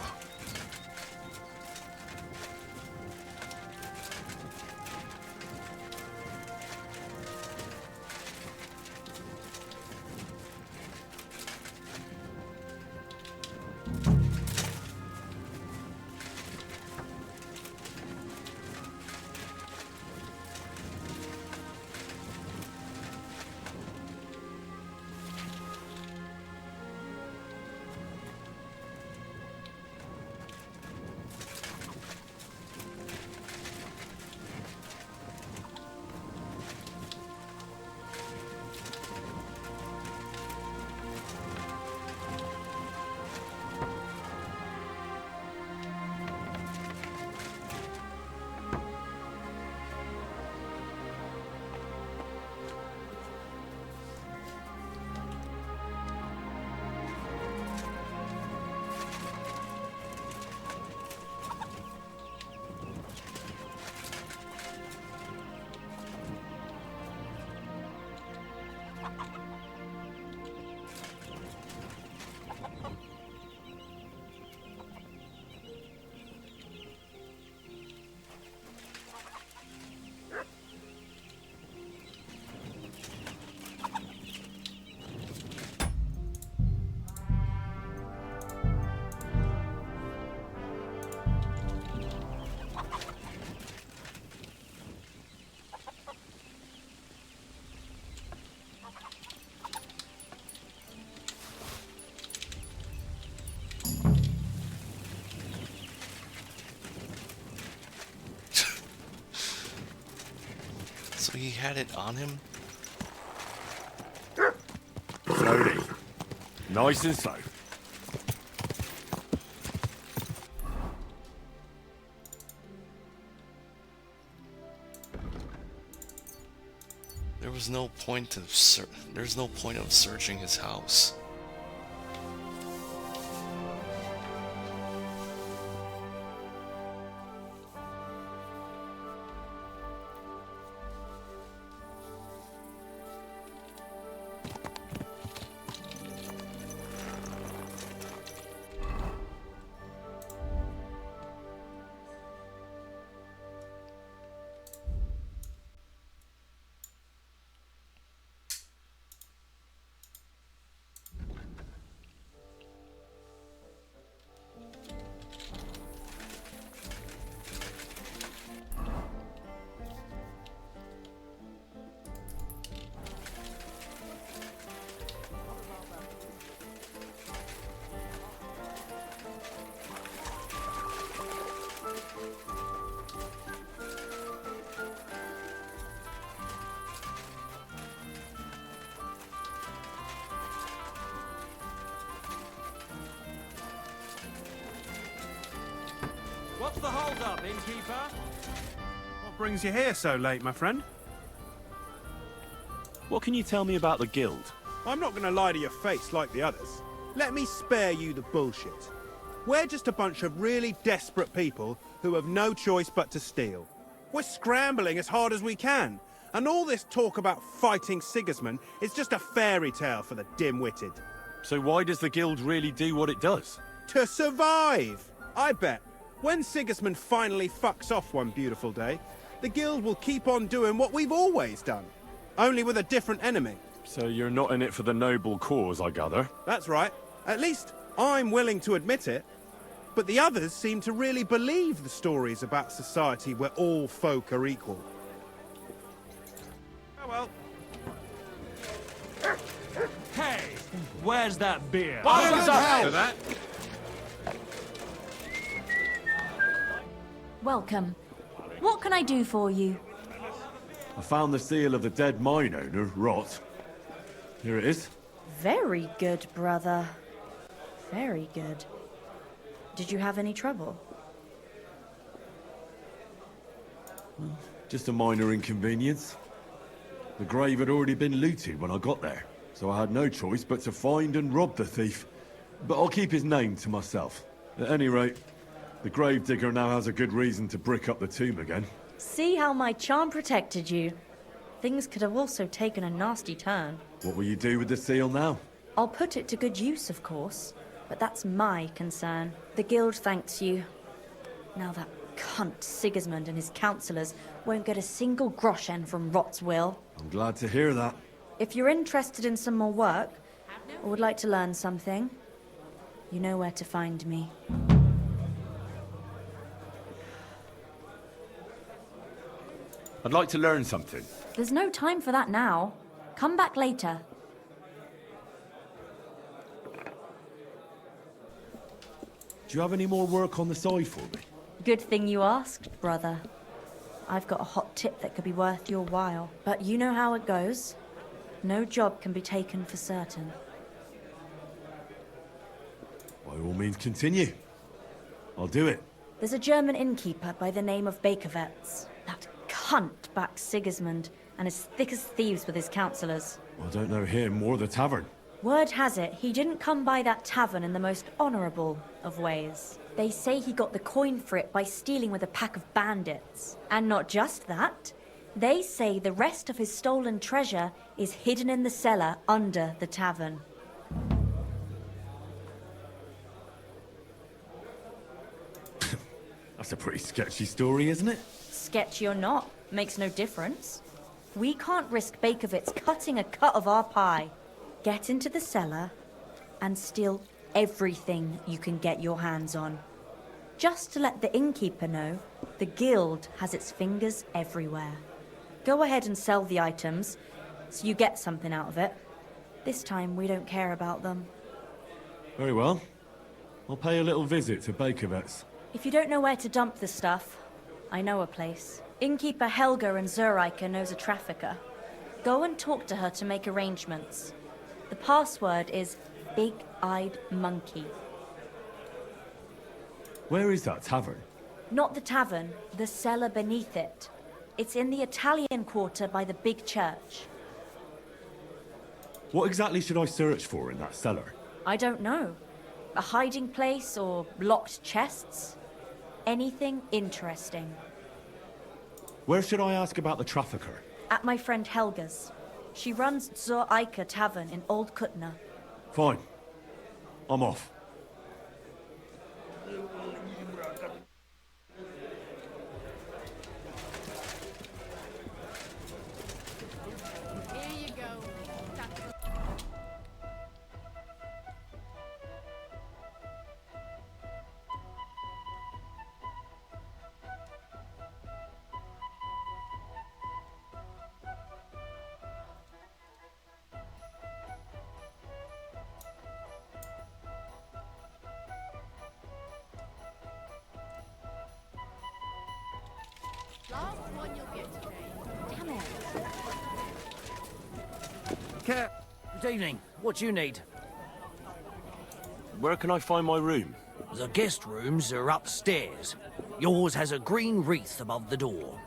he had it on him? Slowly. Nice and slow. There's no point of searching his house. What's the hold-up, innkeeper? What brings you here so late, my friend? What can you tell me about the guild? I'm not going to lie to your face like the others. Let me spare you the bullshit. We're just a bunch of really desperate people who have no choice but to steal. We're scrambling as hard as we can, and all this talk about fighting Sigismund is just a fairy tale for the dim-witted. So why does the guild really do what it does? To survive! I bet. When Sigismund finally fucks off one beautiful day, the guild will keep on doing what we've always done, only with a different enemy. So you're not in it for the noble cause, I gather? That's right. At least I'm willing to admit it. But the others seem to really believe the stories about society where all folk are equal. Oh well. Hey, where's that beer? Bottoms up to that. Welcome. What can I do for you? I found the seal of the dead mine owner, Rot. Here it is. Very good, brother. Very good. Did you have any trouble? Just a minor inconvenience. The grave had already been looted when I got there, so I had no choice but to find and rob the thief. But I'll keep his name to myself. At any rate, the gravedigger now has a good reason to brick up the tomb again. See how my charm protected you. Things could have also taken a nasty turn. What will you do with the seal now? I'll put it to good use, of course, but that's my concern. The guild thanks you. Now that cunt Sigismund and his councillors won't get a single groschen from Rot's will. I'm glad to hear that. If you're interested in some more work, or would like to learn something, you know where to find me. I'd like to learn something. There's no time for that now. Come back later. Do you have any more work on the side for me? Good thing you asked, brother. I've got a hot tip that could be worth your while. But you know how it goes. No job can be taken for certain. By all means, continue. I'll do it. There's a German innkeeper by the name of Bakervetz. That cunt backs Sigismund and is thick as thieves with his councillors. I don't know him or the tavern. Word has it, he didn't come by that tavern in the most honourable of ways. They say he got the coin for it by stealing with a pack of bandits. And not just that, they say the rest of his stolen treasure is hidden in the cellar under the tavern. That's a pretty sketchy story, isn't it? Sketchy or not, makes no difference. We can't risk Bakervitz cutting a cut of our pie. Get into the cellar and steal everything you can get your hands on. Just to let the innkeeper know, the guild has its fingers everywhere. Go ahead and sell the items, so you get something out of it. This time we don't care about them. Very well. I'll pay a little visit to Bakervetz. If you don't know where to dump the stuff, I know a place. Innkeeper Helga and Zurika knows a trafficker. Go and talk to her to make arrangements. The password is Big-Eyed Monkey. Where is that tavern? Not the tavern, the cellar beneath it. It's in the Italian quarter by the big church. What exactly should I search for in that cellar? I don't know. A hiding place or locked chests? Anything interesting. Where should I ask about the trafficker? At my friend Helga's. She runs Zur Eiker Tavern in Old Kutna. Fine. I'm off. Here you go. Last one you'll get today. Damn it. Good evening. What do you need? Where can I find my room? The guest rooms are upstairs. Yours has a green wreath above the door.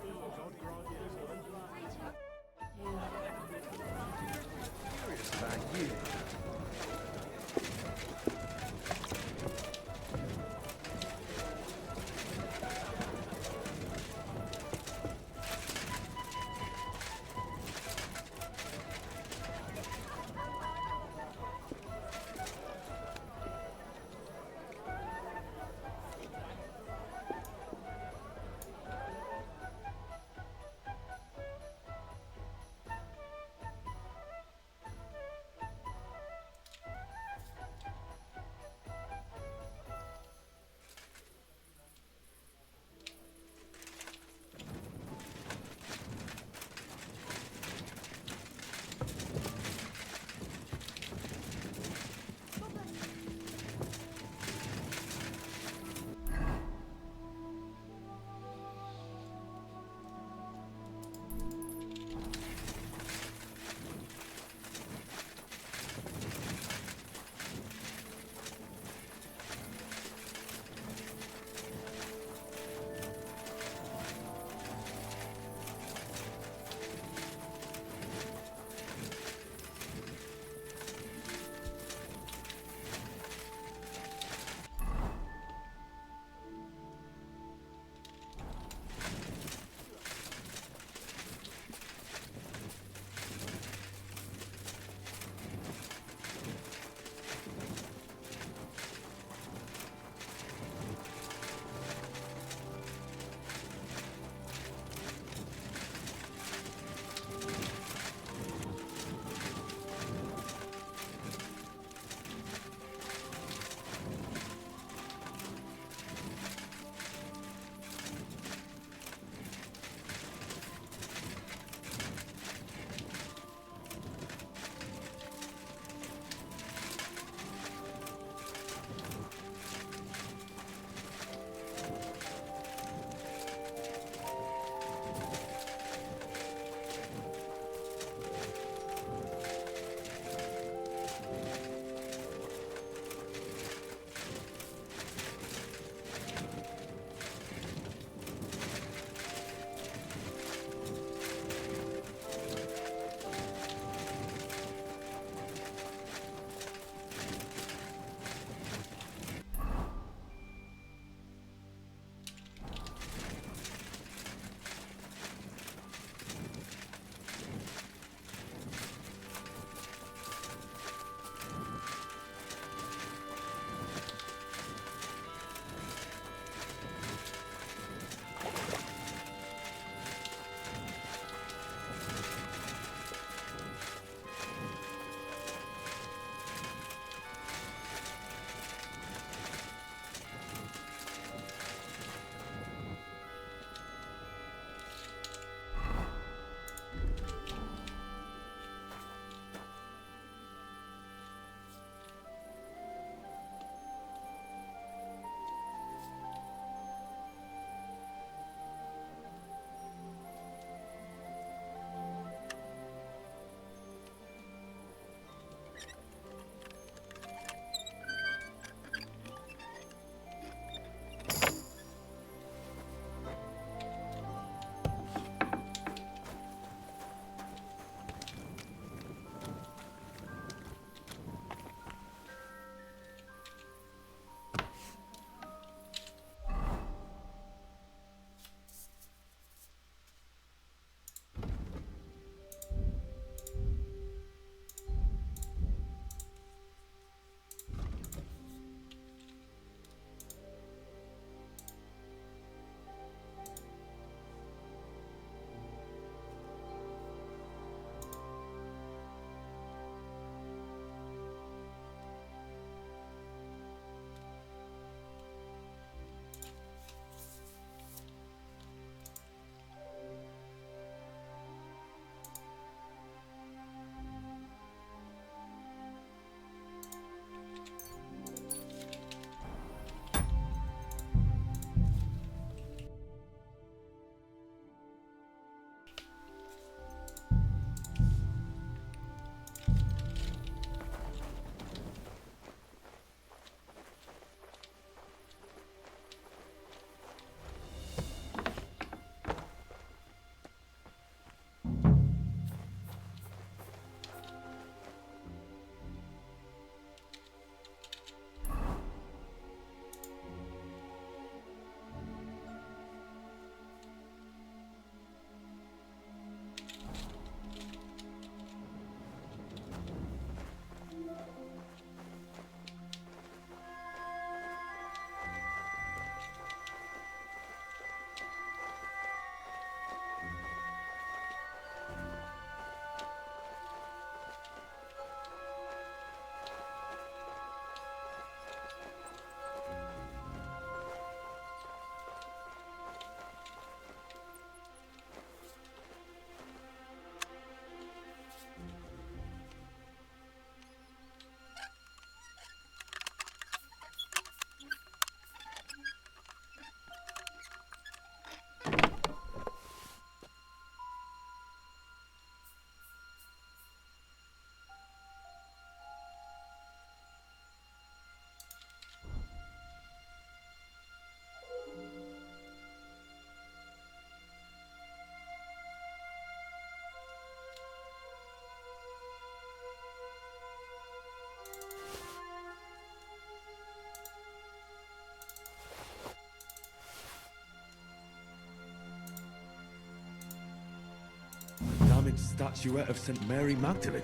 damaged statuette of St. Mary Magdalene.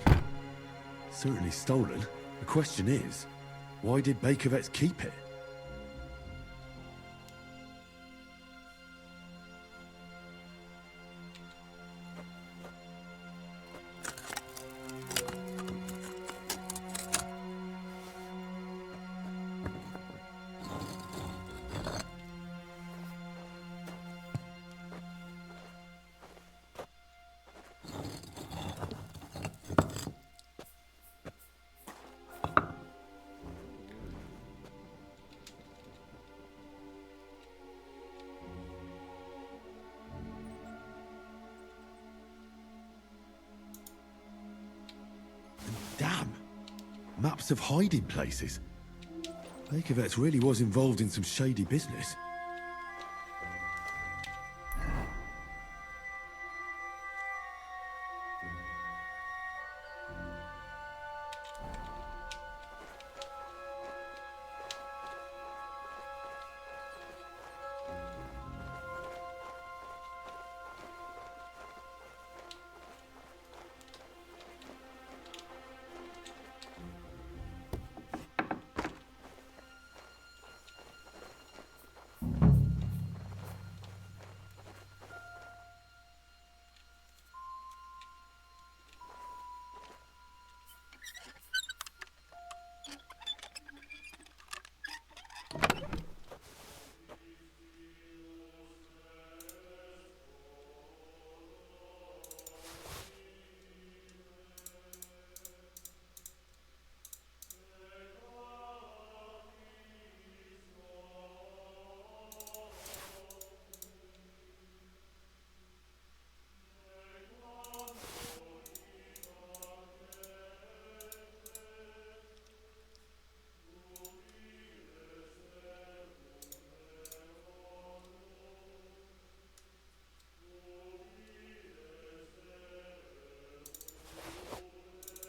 Certainly stolen. The question is, why did Bakovets keep it? Damn! Maps of hiding places. Bakovets really was involved in some shady business.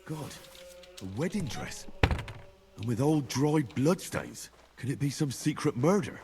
God, a wedding dress. And with old dried bloodstains. Could it be some secret murder?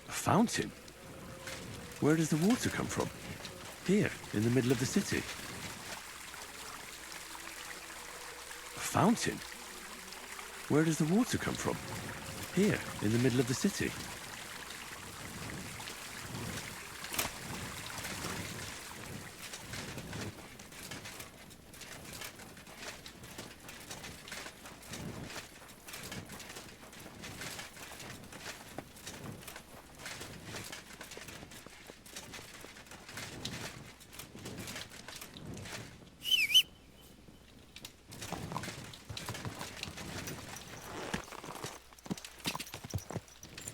Fountain? Where does the water come from? Here, in the middle of the city. A fountain? Where does the water come from? Here, in the middle of the city.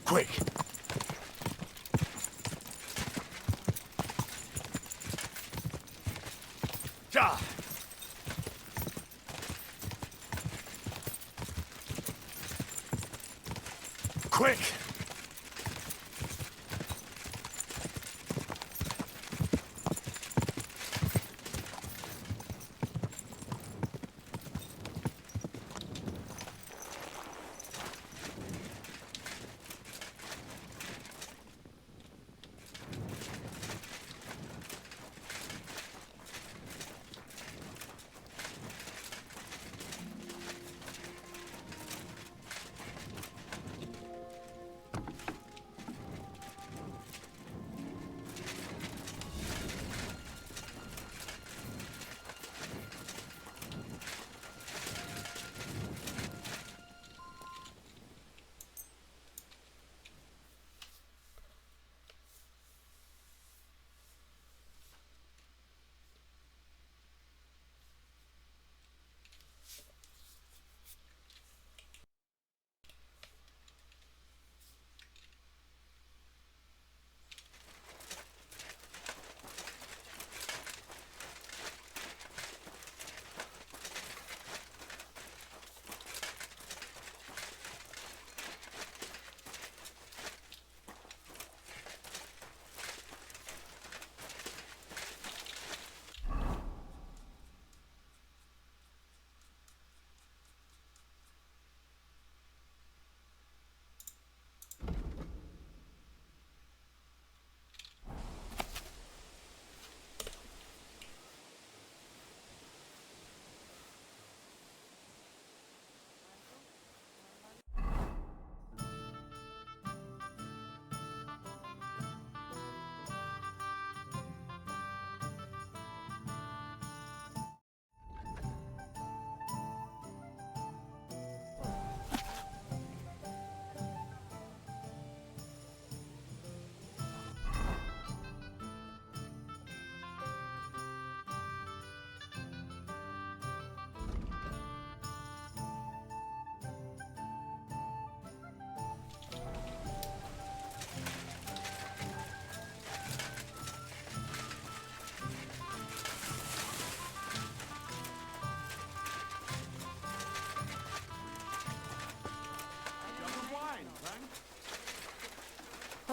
Quick! Ja! Quick!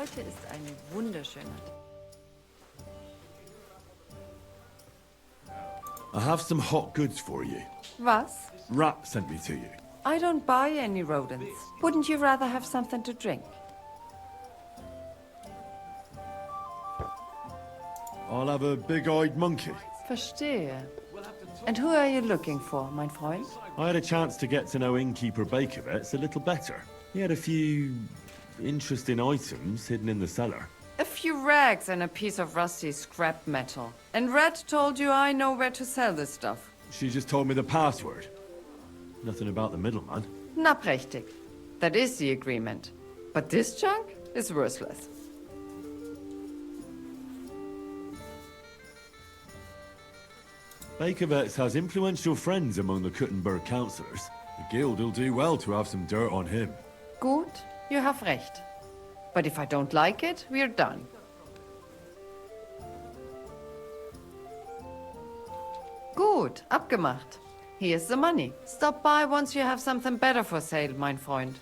Heute ist ein wunderschöner Tag. I have some hot goods for you. Was? Rat sent me to you. I don't buy any rodents. Wouldn't you rather have something to drink? I'll have a big-eyed monkey. Verstehe. And who are you looking for, mein Freund? I had a chance to get to know innkeeper Bakovets a little better. He had a few interesting items hidden in the cellar. A few rags and a piece of rusty scrap metal. And Red told you I know where to sell this stuff. She just told me the password. Nothing about the middleman. Na prächtig. That is the agreement. But this junk is worthless. Bakovets has influential friends among the Kuttenberg councillors. The guild will do well to have some dirt on him. Gut, you have recht. But if I don't like it, we're done. Gut, abgemacht. Here's the money. Stop by once you have something better for sale, mein Freund.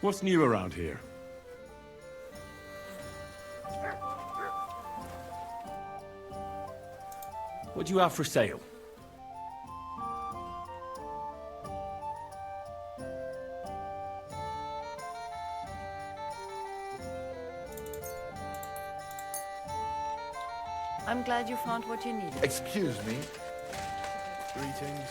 What's new around here? What do you have for sale? I'm glad you found what you needed. Excuse me. Greetings.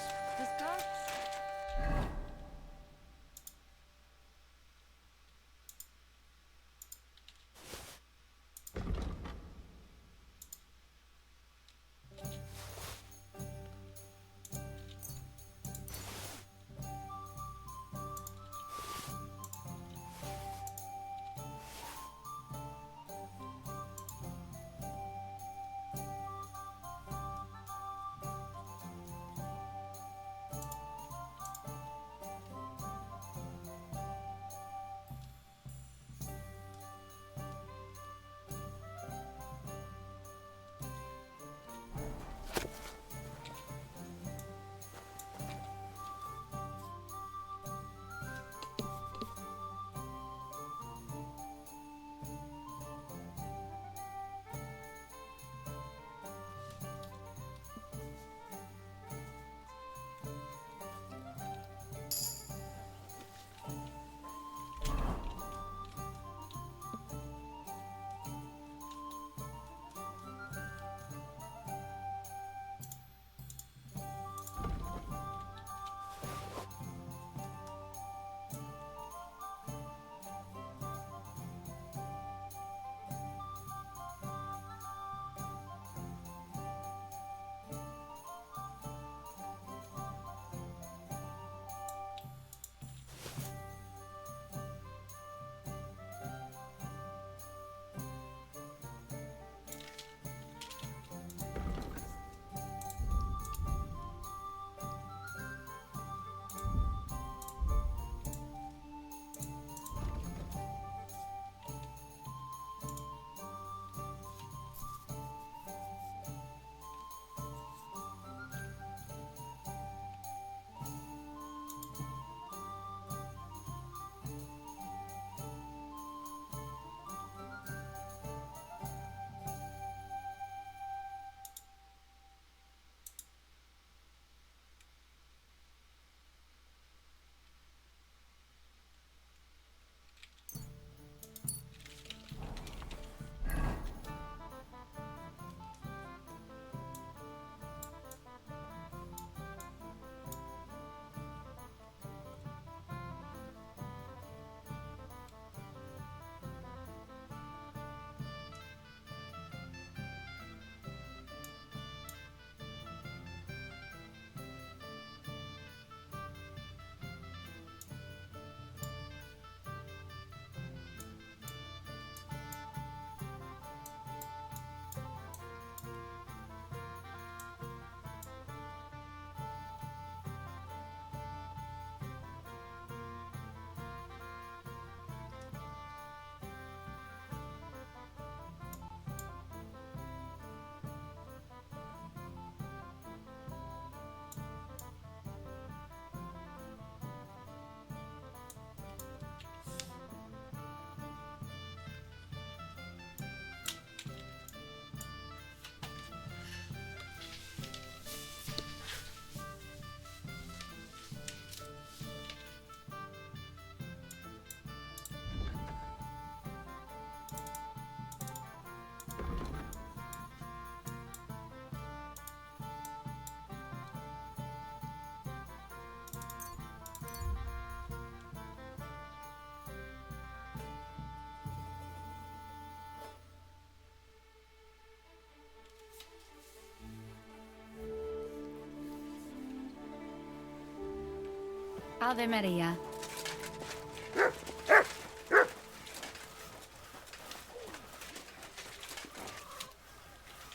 Ave Maria.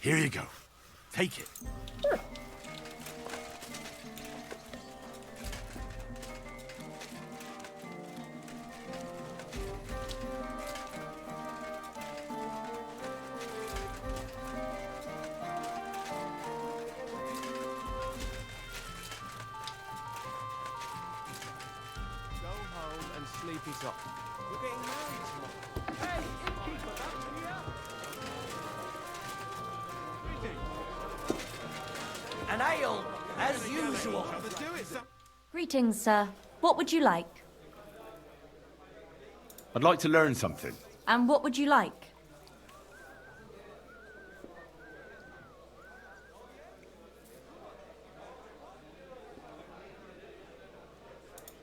Here you go. Take it. Sleepy's up. We're getting married tomorrow. Hey, innkeeper, back to An ale, as usual. Greetings, sir. What would you like? I'd like to learn something. And what would you like?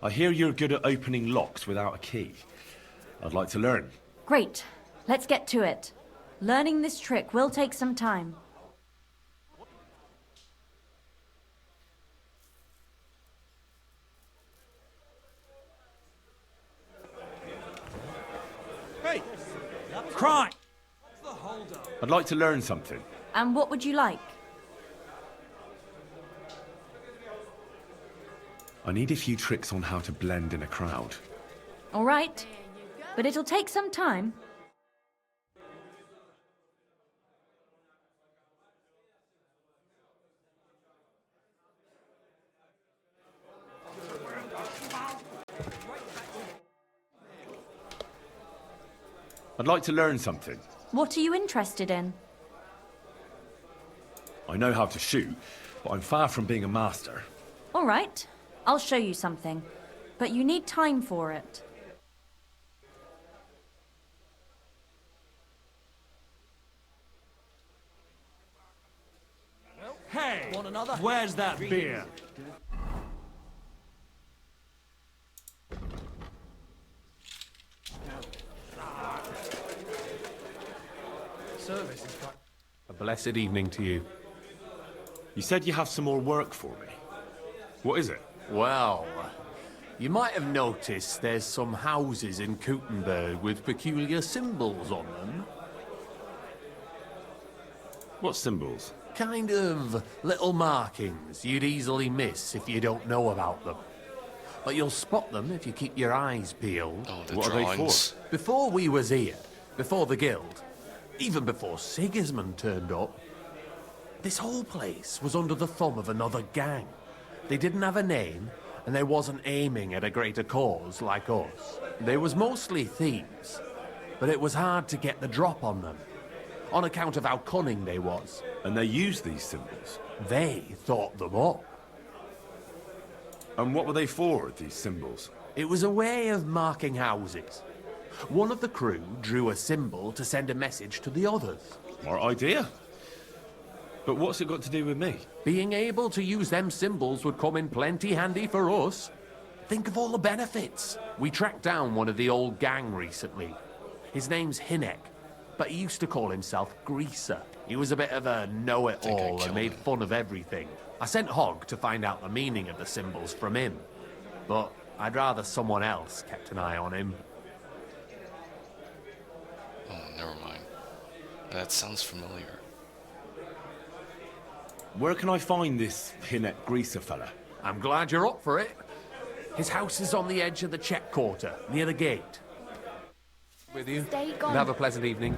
I hear you're good at opening locks without a key. I'd like to learn. Great. Let's get to it. Learning this trick will take some time. Hey! Crime! I'd like to learn something. And what would you like? I need a few tricks on how to blend in a crowd. All right. But it'll take some time. I'd like to learn something. What are you interested in? I know how to shoot, but I'm far from being a master. All right. I'll show you something. But you need time for it. Hey! Want another? Where's that beer? Service is quite... A blessed evening to you. You said you have some more work for me. What is it? Well, you might have noticed there's some houses in Kuttenberg with peculiar symbols on them. What symbols? Kind of little markings you'd easily miss if you don't know about them. But you'll spot them if you keep your eyes peeled. Oh, the What drawings. are they for? Before we was here, before the guild, even before Sigismund turned up, this whole place was under the thumb of another gang. They didn't have a name, and they wasn't aiming at a greater cause like us. They was mostly thieves, but it was hard to get the drop on them, on account of how cunning they was. And they used these symbols? They thought them up. And what were they for, these symbols? It was a way of marking houses. One of the crew drew a symbol to send a message to the others. Smart idea. But what's it got to do with me? Being able to use them symbols would come in plenty handy for us. Think of all the benefits. We tracked down one of the old gang recently. His name's Hinek, but he used to call himself Greaser. He was a bit of a know-it-all and made fun of everything. I sent Hogg to find out the meaning of the symbols from him, but I'd rather someone else kept an eye on him. Oh, never mind. That sounds familiar. Where can I find this Hinek Greaser fella? I'm glad you're up for it. His house is on the edge of the check quarter, near the gate. With you. Stay gone. And have a pleasant evening.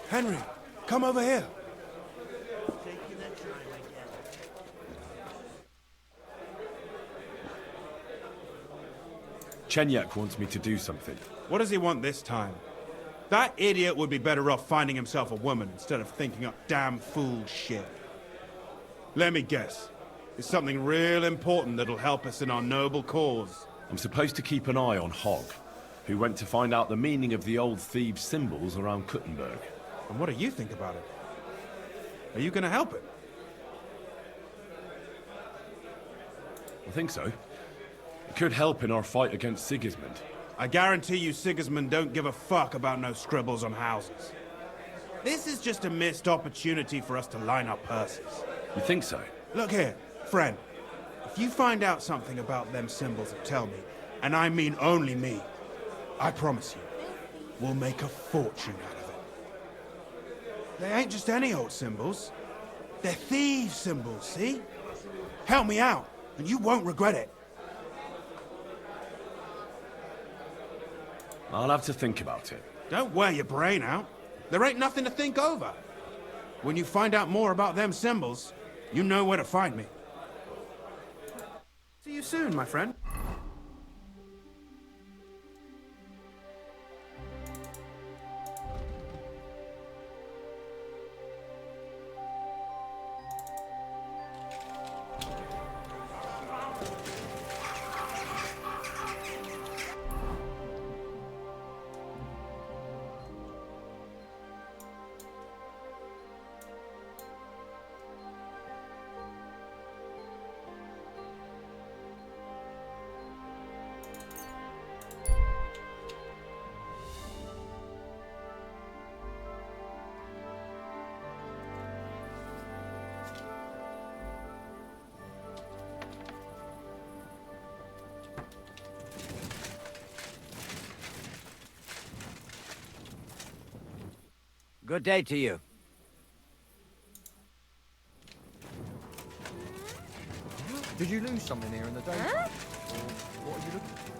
Henry, come over here. Chenyek wants me to do something. What does he want this time? That idiot would be better off finding himself a woman instead of thinking up damn fool shit. Let me guess. It's something real important that'll help us in our noble cause. I'm supposed to keep an eye on Hogg, who went to find out the meaning of the old thieves' symbols around Kuttenberg. And what do you think about it? Are you gonna help it? I think so. It could help in our fight against Sigismund. I guarantee you Sigismund don't give a fuck about no scribbles on houses. This is just a missed opportunity for us to line our purses. You think so? Look here, Friend, if you find out something about them symbols, tell me. And I mean only me. I promise you, we'll make a fortune out of it. They ain't just any old symbols. They're thieves' symbols, see? Help me out, and you won't regret it. I'll have to think about it. Don't wear your brain out. There ain't nothing to think over. When you find out more about them symbols, you know where to find me. See you soon, my friend. Good day to you. Did you lose something here in the day? Huh? What are you looking for?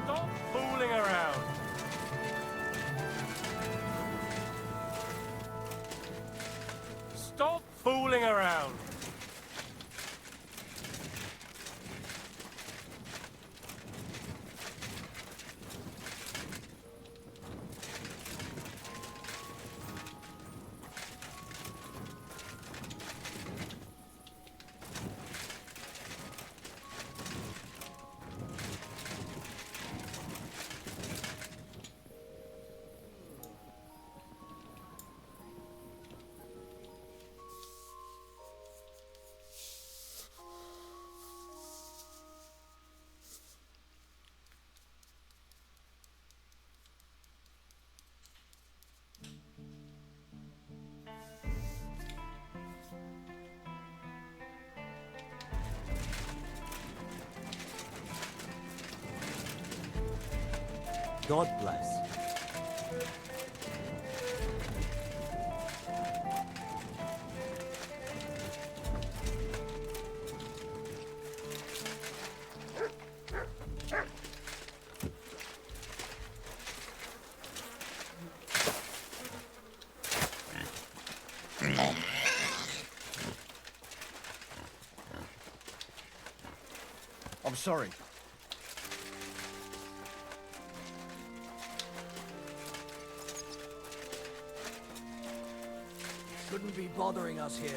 Stop fooling around. Stop fooling around. God bless. I'm sorry. Shouldn't be bothering us here.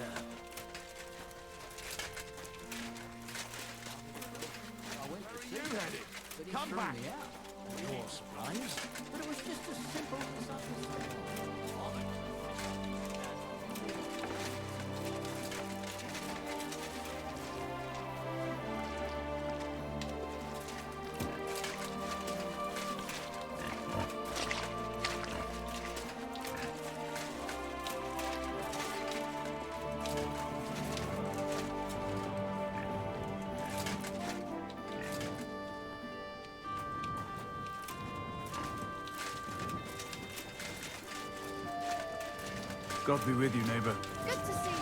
Where are you headed? Come back. Your supplies? But it was just as simple as that. God be with you, neighbor. Good to see you.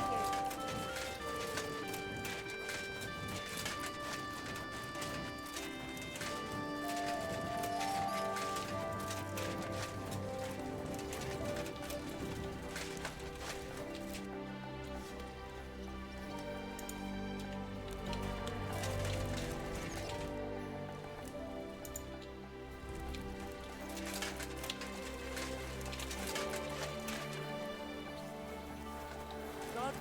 God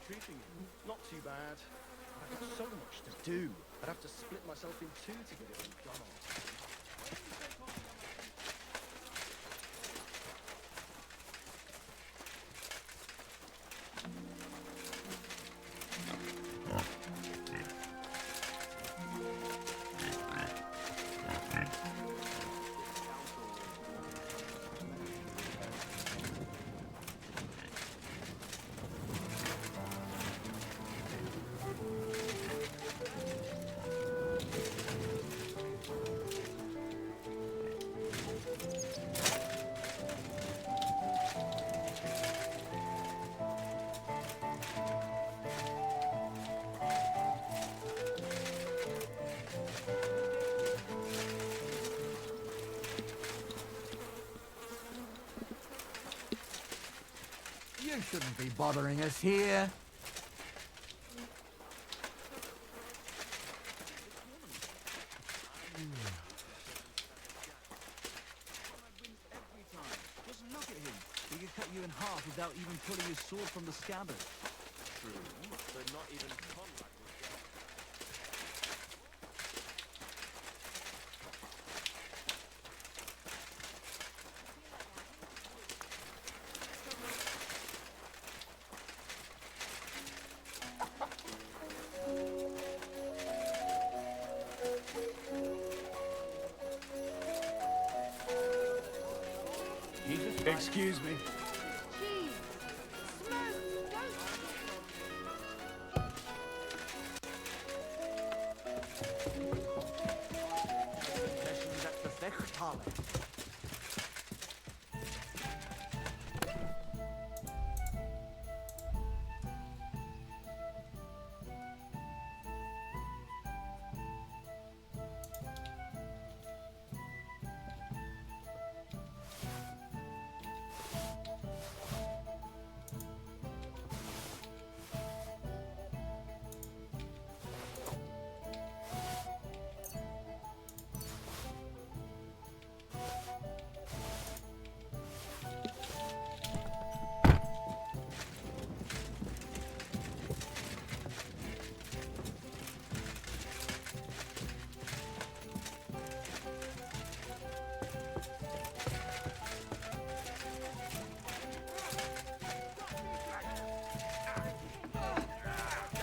treating you? Not too bad. I've got so much to do. I'd have to split myself in two to get it all done on time. You shouldn't be bothering us here. Just look at him. He could cut you in half without even pulling his sword from the scabbard. True, but not even Conrad would Excuse me. Sessions at the Vechthalle.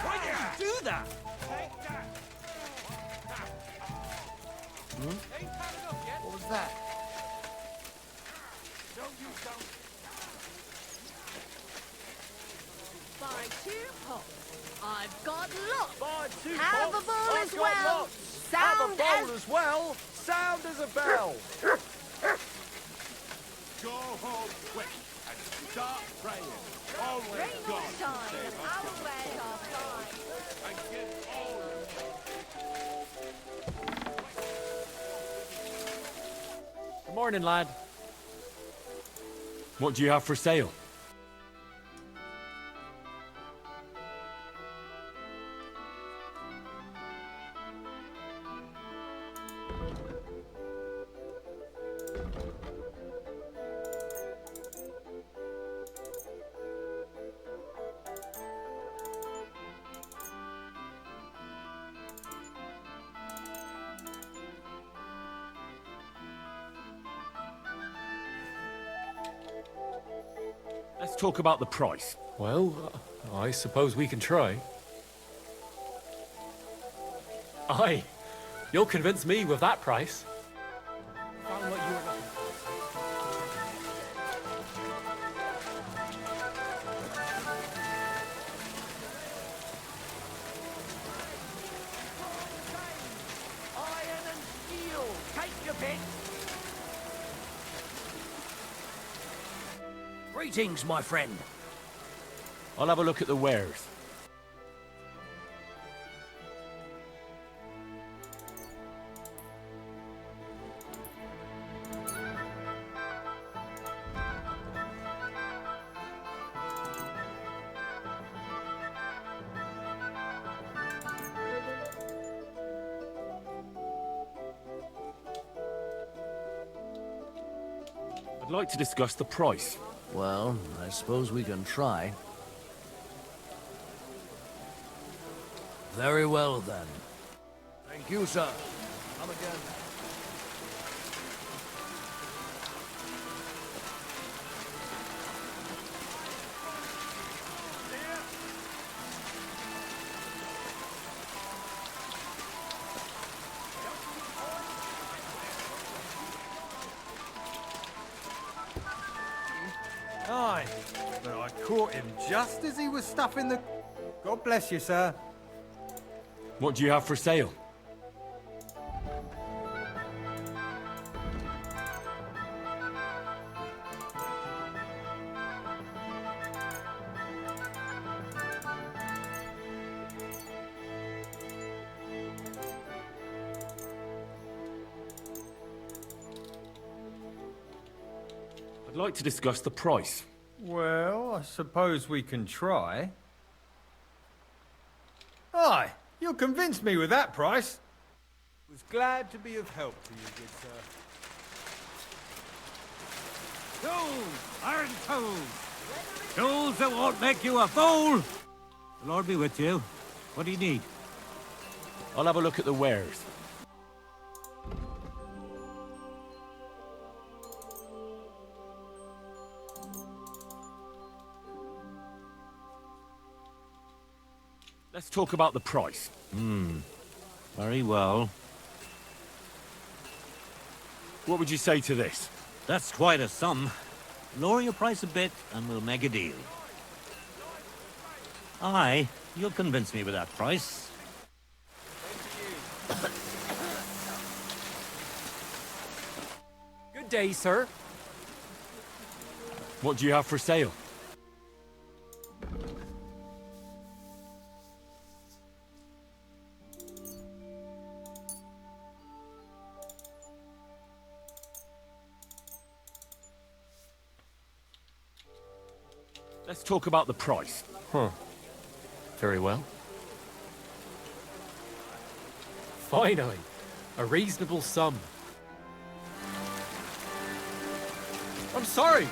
Why did you do that? What was that? Buy 2 pots. I've got lots. Buy 2 Have pots. a bowl I've as got well. lots. Have a Sound bowl as well. Sound as a bell. Go home quick and start praying. Only Rain or God shine, can save us our from wares are fine. and give all Good morning, lad. What do you have for sale? Let's talk about the price. Well, I suppose we can try. Aye, you'll convince me with that price. Found what you were looking for. Iron and steel. Take your pick. Greetings, my friend. I'll have a look at the wares. I'd like to discuss the price. Well, I suppose we can try. Very well, then. Thank you, sir. Come again. Aye, but I caught him just as he was stuffing the... God bless you, sir. What do you have for sale? I'd like to discuss the price. Well, I suppose we can try. Aye, you'll convince me with that price. Was glad to be of help to you, good sir. Tools! Iron tools! Tools that won't make you a fool! The Lord be with you. What do you need? I'll have a look at the wares. Let's talk about the price. Very well. What would you say to this? That's quite a sum. Lower your price a bit and we'll make a deal. Aye, you'll convince me with that price. Good day, sir. What do you have for sale? Let's talk about the price. Huh. Very well. Finally, a reasonable sum. I'm sorry.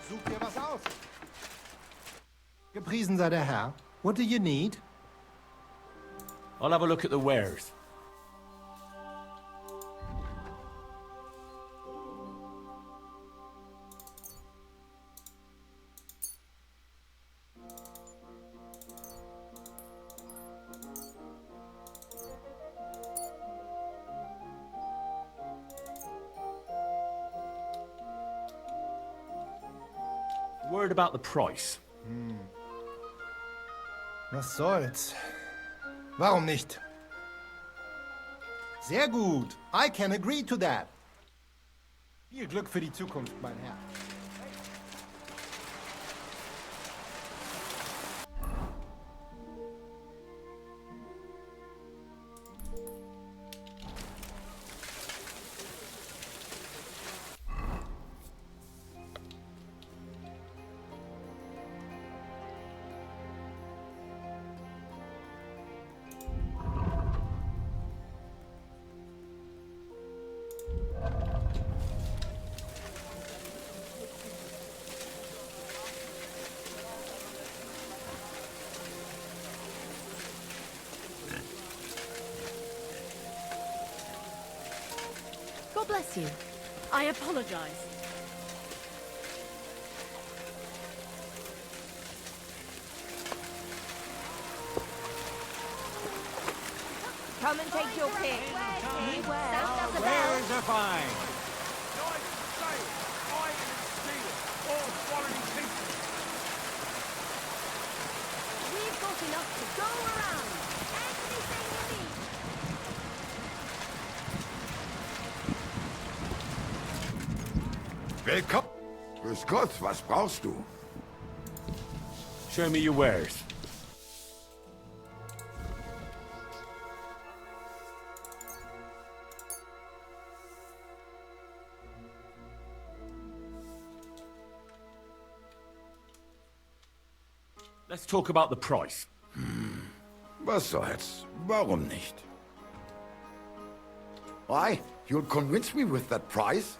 Such dir was aus. Gepriesen sei der Herr. What do you need? I'll have a look at the wares. Word about the price. Was soll's? Warum nicht? Sehr gut. I can agree to that. Viel Glück für die Zukunft, mein Herr. God bless you. I apologize. Come and take your pick. Where is the fine? We've got enough to go around. Anything you need. Willkommen. Grüß Gott, was brauchst du? Show me your wares. Let's talk about the price. Was soll's? Warum nicht? Why? You'll convince me with that price?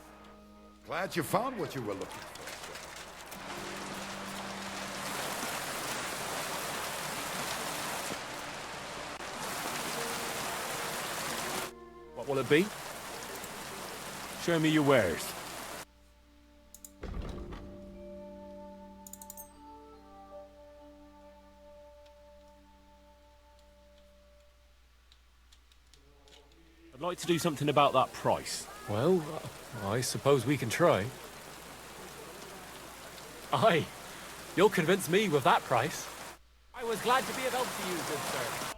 Glad you found what you were looking for. What will it be? Show me your wares. I'd like to do something about that price. Well, I suppose we can try. Aye, you'll convince me with that price. I was glad to be of help to you, good sir.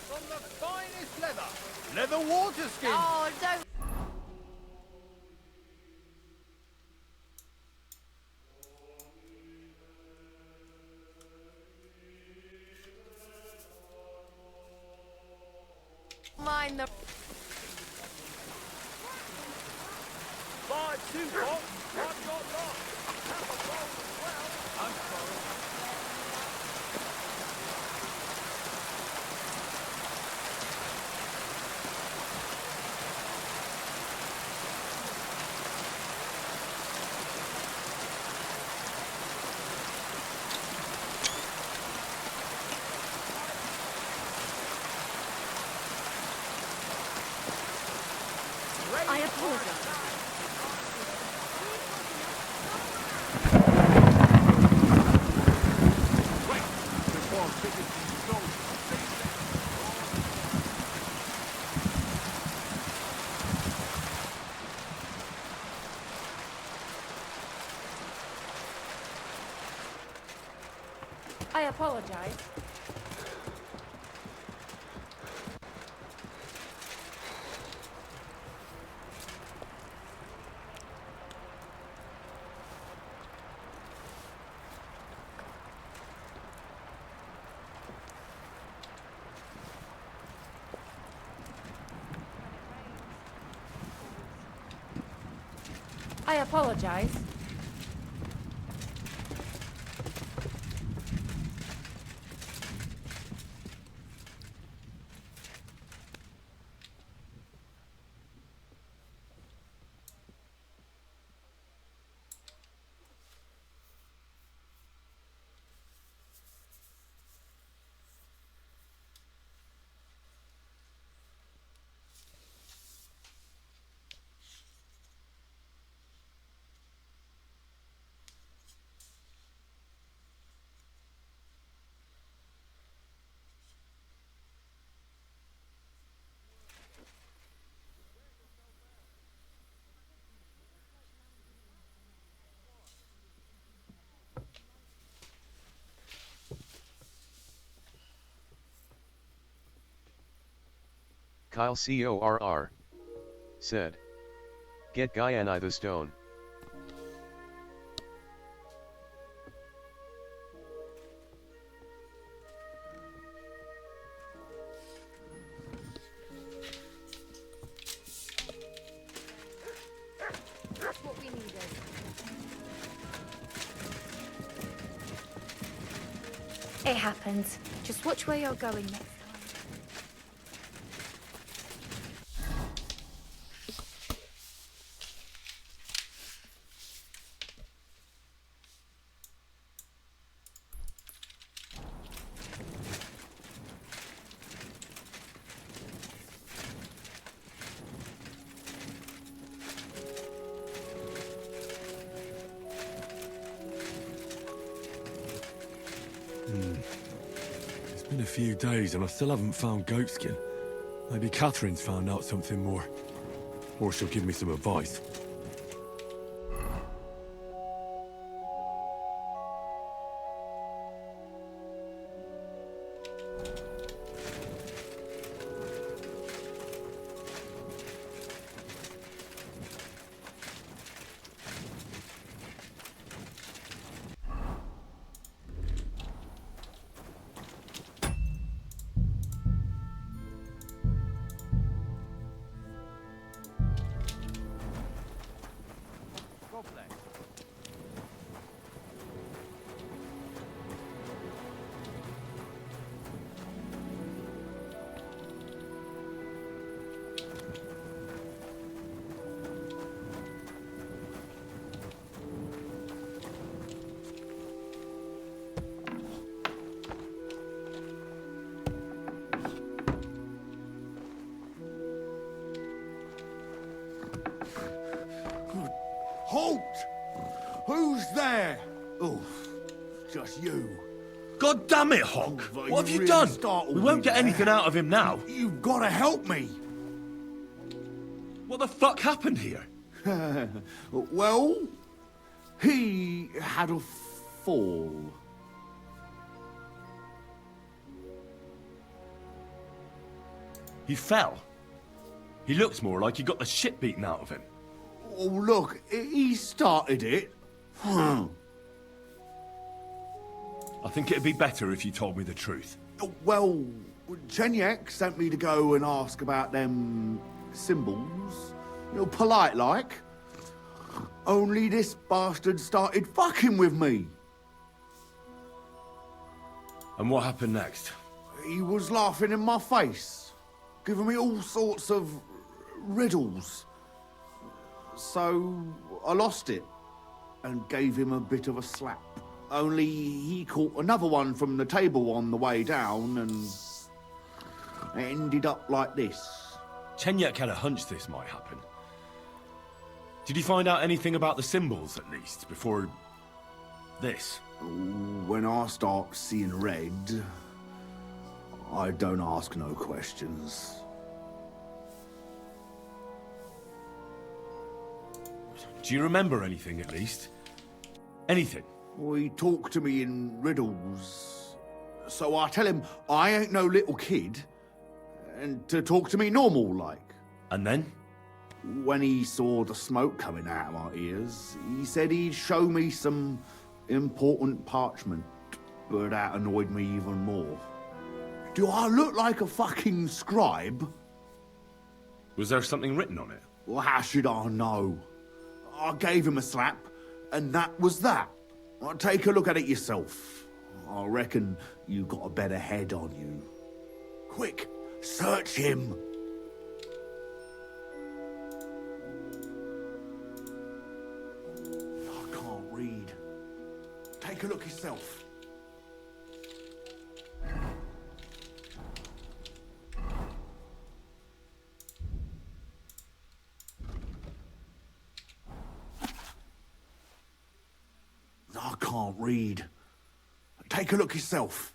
From the finest leather. Leather water skin. Oh, don't. Mind the. Buy 2 pots. I've got lots. Have a bowl as well. I'm sorry. I apologize. I apologize. I apologize. Kyle CORR said. Get Guyani the stone. That's what we needed. It happens. Just watch where you're going next time. It's been a few days and I still haven't found goatskin. Maybe Catherine's found out something more. Or she'll give me some advice. Halt! Who's there? Oh, just you. God damn it, Hawk! What have you done? We won't get anything out of him now. You've got to help me. What the fuck happened here? Well, he had a fall. He fell. He looks more like he got the shit beaten out of him. Oh, look, he started it. I think it'd be better if you told me the truth. Well, Chenyak sent me to go and ask about them symbols. Polite like. Only this bastard started fucking with me. And what happened next? He was laughing in my face, giving me all sorts of riddles. So I lost it and gave him a bit of a slap. Only he caught another one from the table on the way down and it ended up like this. Chenyak had a hunch this might happen. Did you find out anything about the symbols, at least, before this? When I start seeing red, I don't ask no questions. Do you remember anything, at least? Anything? He talked to me in riddles. So I tell him I ain't no little kid, and to talk to me normal like. And then? When he saw the smoke coming out of my ears, he said he'd show me some important parchment, but that annoyed me even more. Do I look like a fucking scribe? Was there something written on it? Well, how should I know? I gave him a slap, and that was that. Take a look at it yourself. I reckon you got a better head on you. Quick, search him. I can't read. Take a look yourself. I can't read. Take a look yourself.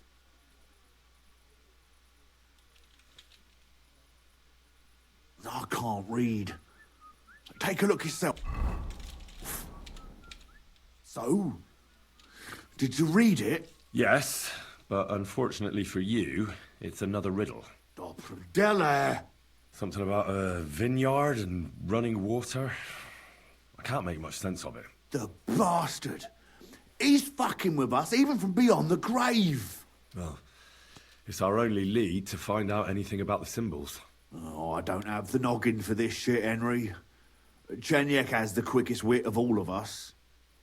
I can't read. Take a look yourself. So, did you read it? Yes, but unfortunately for you, it's another riddle. Della! Something about a vineyard and running water. I can't make much sense of it. The bastard! He's fucking with us, even from beyond the grave. Well, it's our only lead to find out anything about the symbols. Oh, I don't have the noggin for this shit, Henry. Chenyak has the quickest wit of all of us.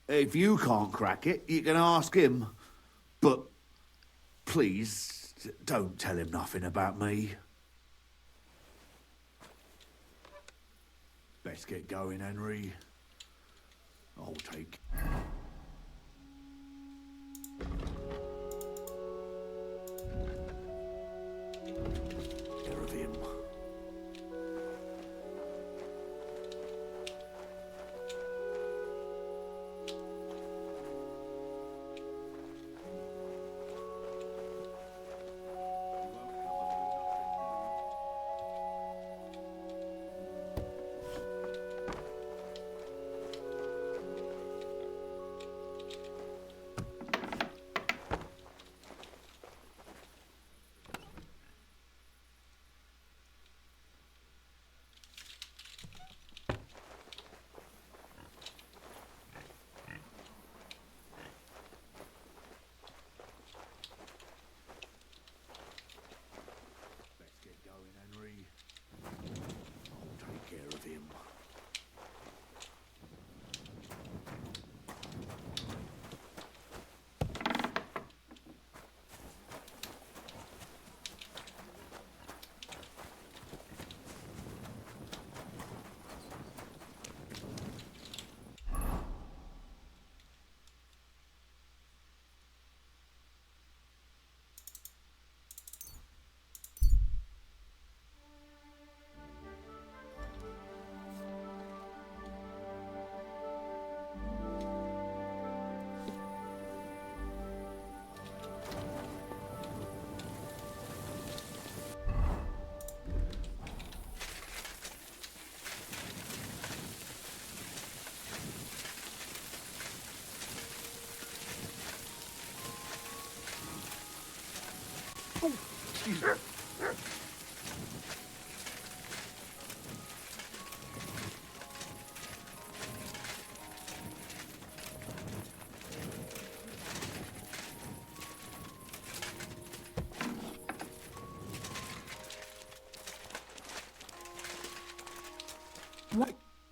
If you can't crack it, you can ask him. But please, don't tell him nothing about me. Best get going, Henry. I'll take... care of him.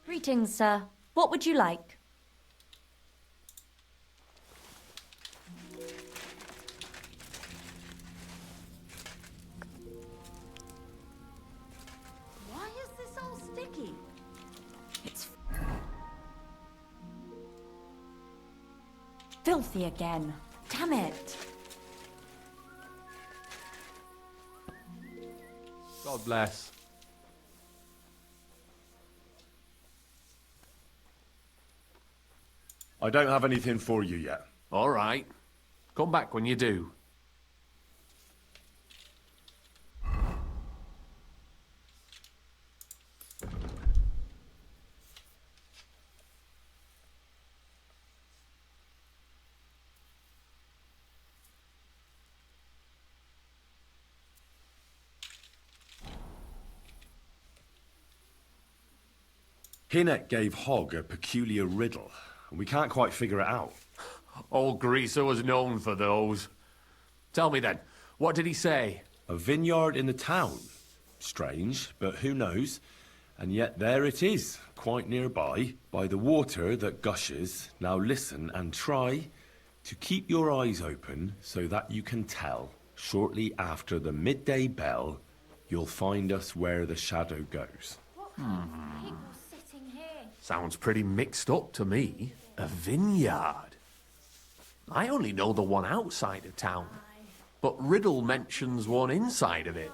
Greetings, sir. What would you like? Why is this all sticky? It's filthy again. Damn it. God bless. I don't have anything for you yet. All right. Come back when you do. Hinnock gave Hogg a peculiar riddle, and we can't quite figure it out. Old Greaser was known for those. Tell me then, what did he say? A vineyard in the town. Strange, but who knows? And yet there it is, quite nearby, by the water that gushes. Now listen and try to keep your eyes open so that you can tell. Shortly after the midday bell, you'll find us where the shadow goes. Sounds pretty mixed up to me. A vineyard. I only know the one outside of town, but Riddle mentions one inside of it.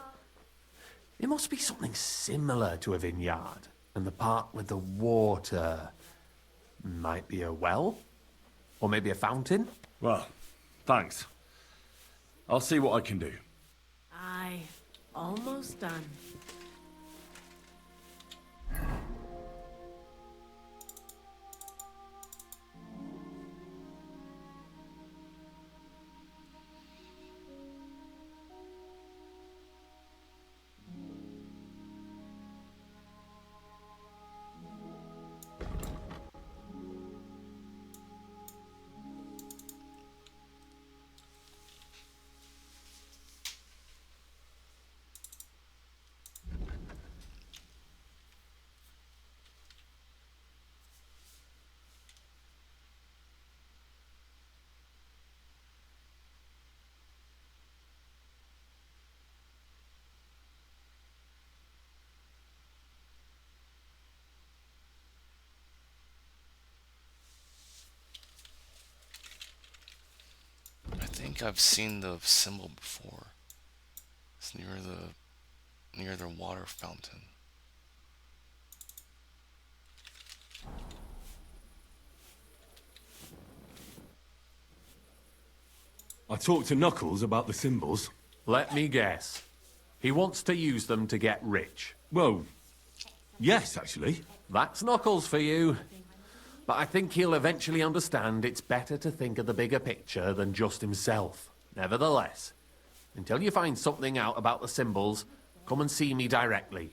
It must be something similar to a vineyard, and the part with the water might be a well, or maybe a fountain. Well, thanks. I'll see what I can do. Aye, almost done. I think I've seen the symbol before. It's near the water fountain. I talked to Knuckles about the symbols. Let me guess. He wants to use them to get rich. Well, yes, actually. That's Knuckles for you. But I think he'll eventually understand it's better to think of the bigger picture than just himself. Nevertheless, until you find something out about the symbols, come and see me directly.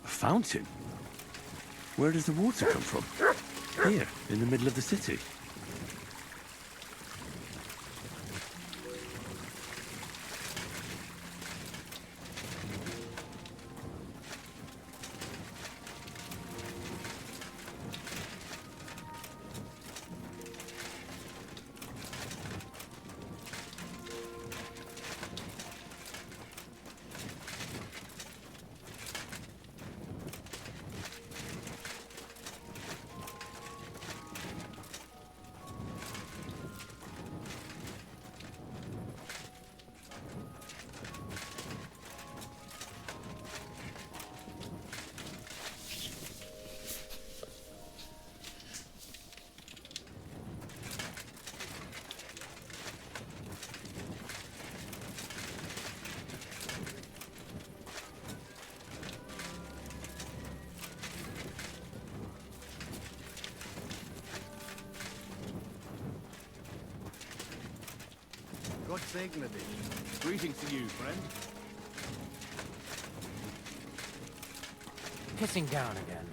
Fountain? Where does the water come from? Here, in the middle of the city. Gott segne dich. Greetings to you, friend. Pissing down again.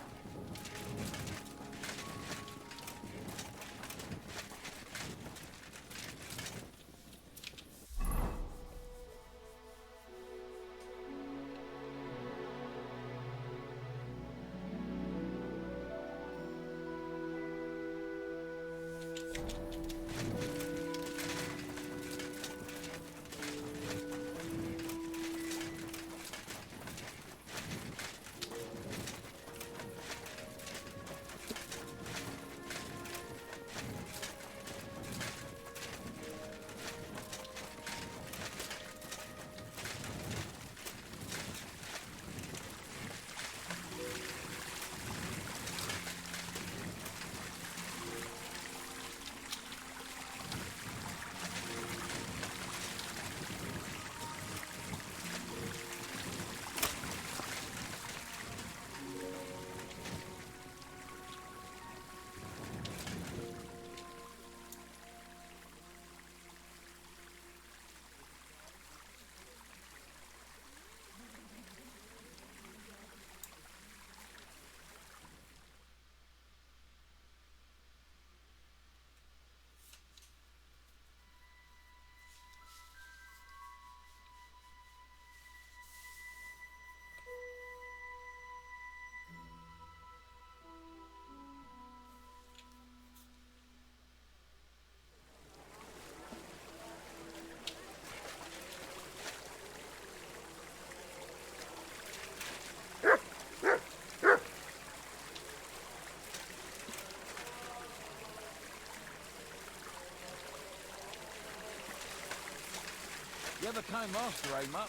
You're the kind master, eh, Mutt?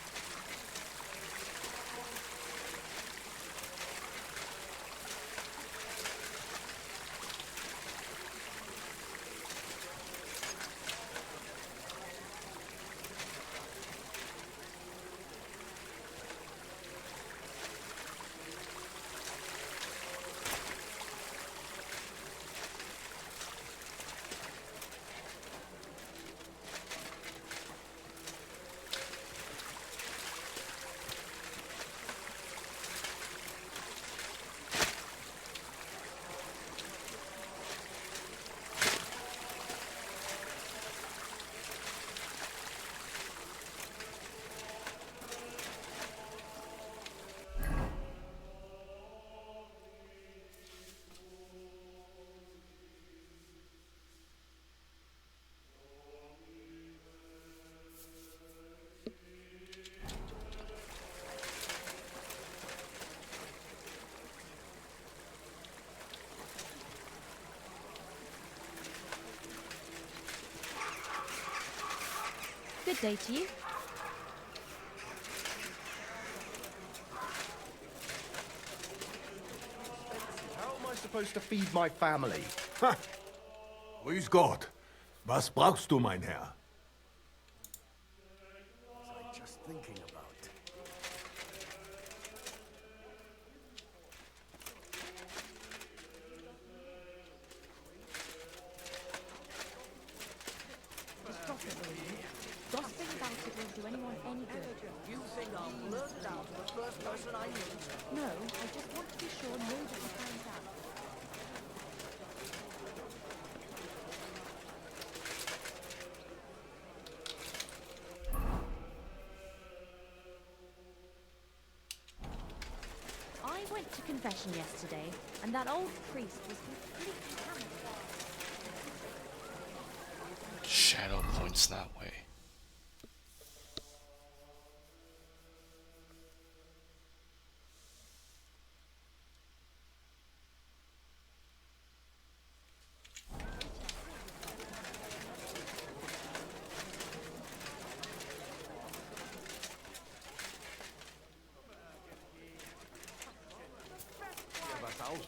Good day to you. How am I supposed to feed my family? Ha! Grüß Gott. Was brauchst du, mein Herr? Was I just thinking about? Gossiping about it won't do anyone any good. You think I'll blurt it out to the first person I meet? No, I just want to be sure nobody finds out. I went to confession yesterday, and that old priest was completely hammered. Shadow points that way. Was aus?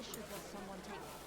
suspicious of someone taking...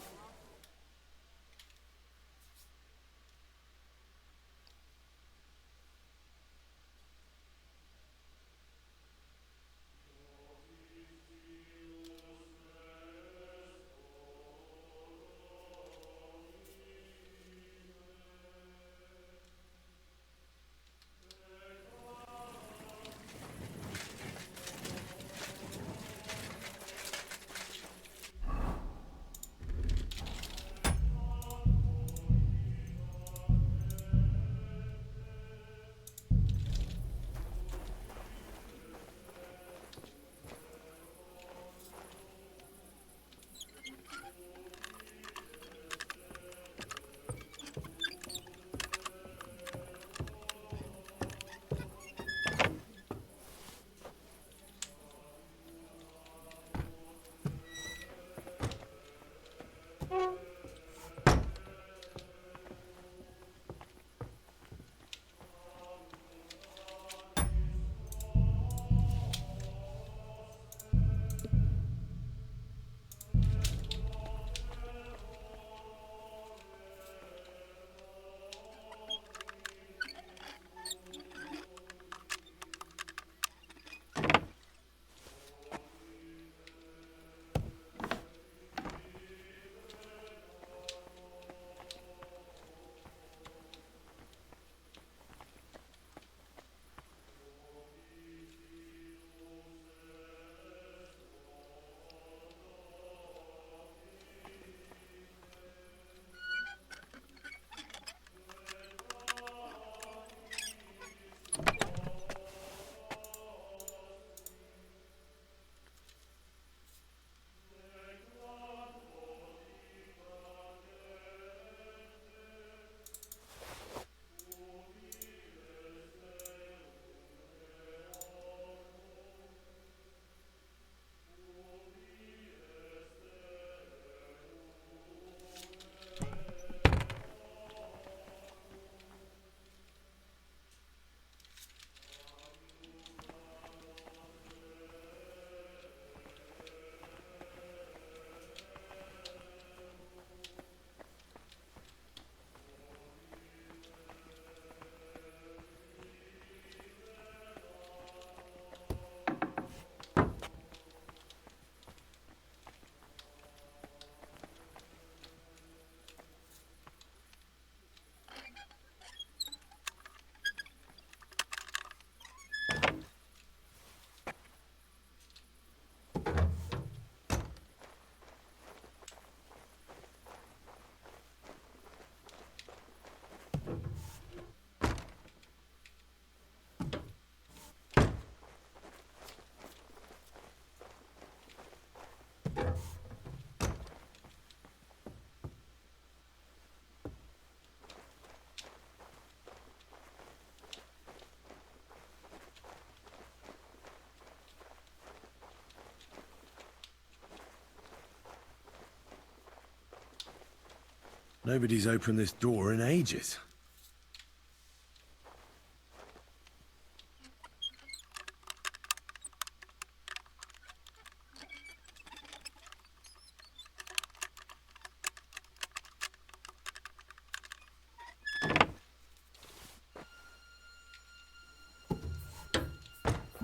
Nobody's opened this door in ages.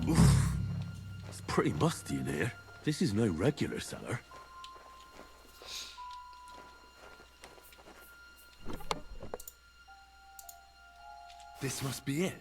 Oof. It's pretty musty in here. This is no regular cellar. This must be it.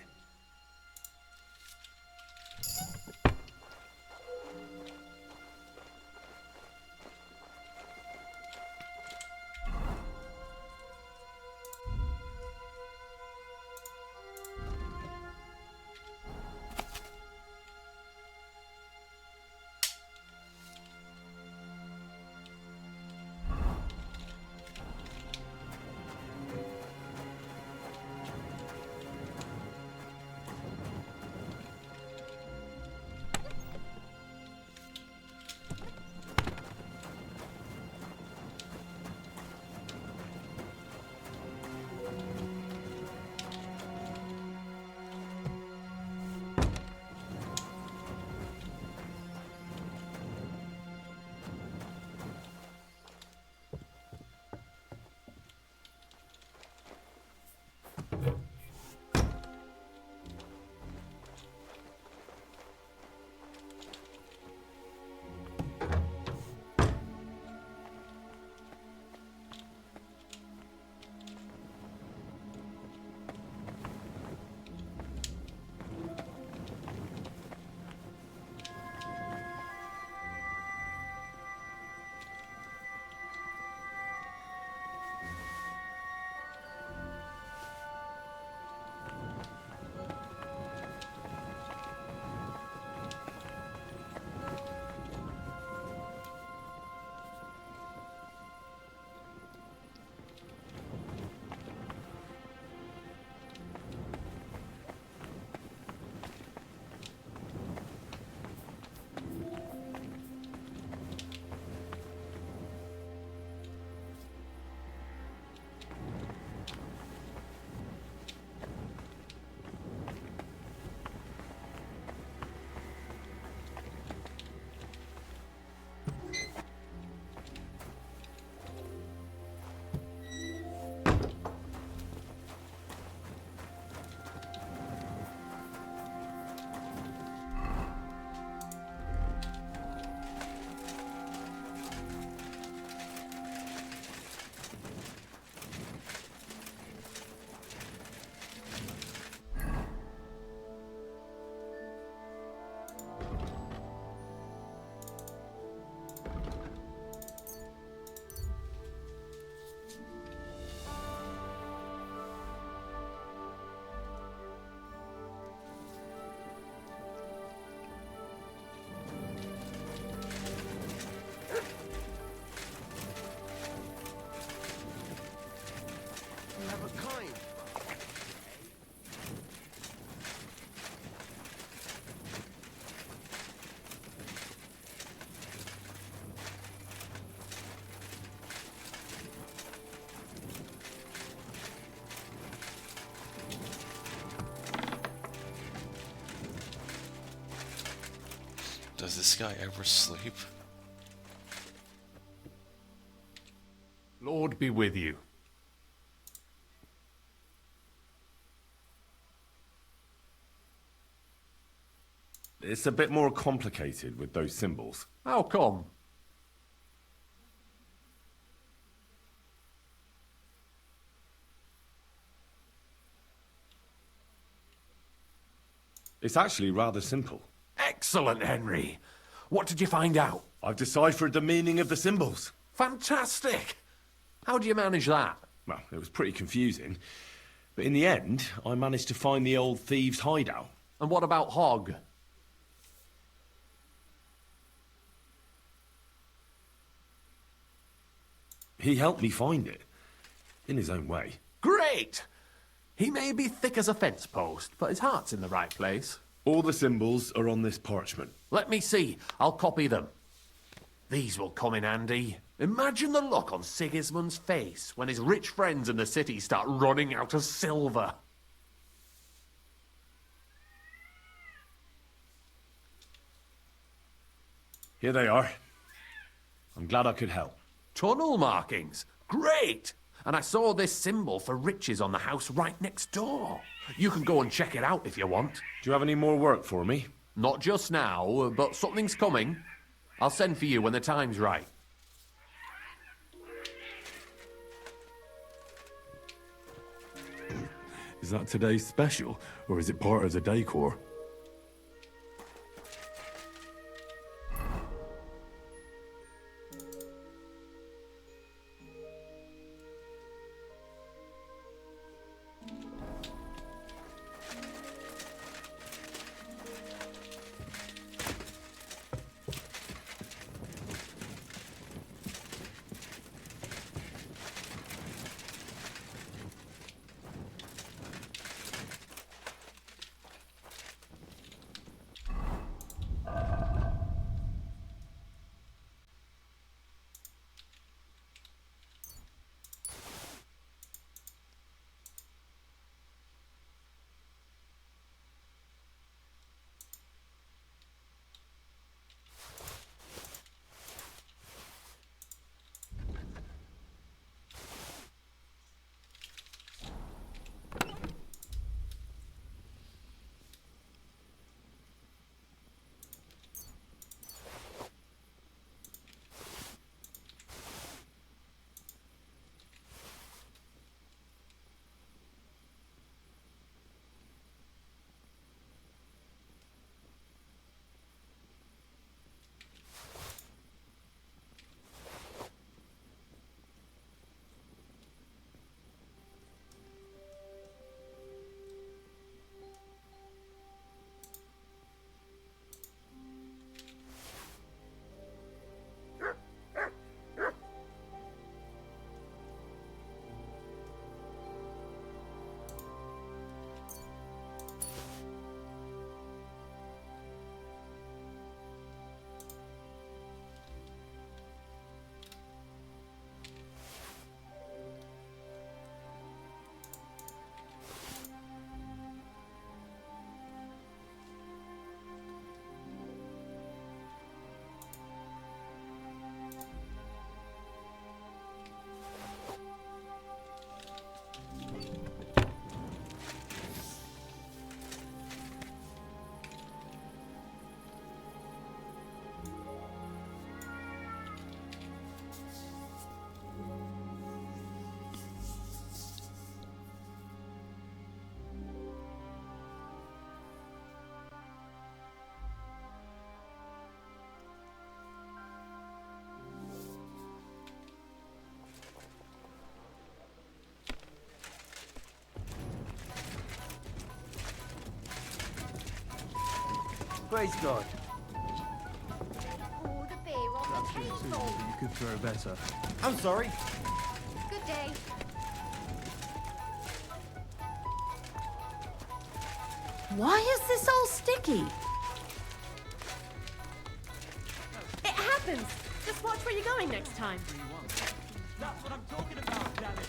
this guy ever sleep? Lord be with you. It's a bit more complicated with those symbols. How come? It's actually rather simple. Excellent, Henry. What did you find out? I've deciphered the meaning of the symbols. Fantastic. How do you manage that? Well, it was pretty confusing. But in the end, I managed to find the old thieves' hideout. And what about Hogg? He helped me find it. In his own way. Great! He may be thick as a fence post, but his heart's in the right place. All the symbols are on this parchment. Let me see. I'll copy them. These will come in handy. Imagine the look on Sigismund's face when his rich friends in the city start running out of silver. Here they are. I'm glad I could help. Tunnel markings. Great! And I saw this symbol for riches on the house right next door. You can go and check it out if you want. Do you have any more work for me? Not just now, but something's coming. I'll send for you when the time's right. Is that today's special, or is it part of the decor? Praise God. Oh, the beer on the table. You could throw better. I'm sorry. Good day. Why is this all sticky? It happens. Just watch where you're going next time. That's what I'm talking about, damn it.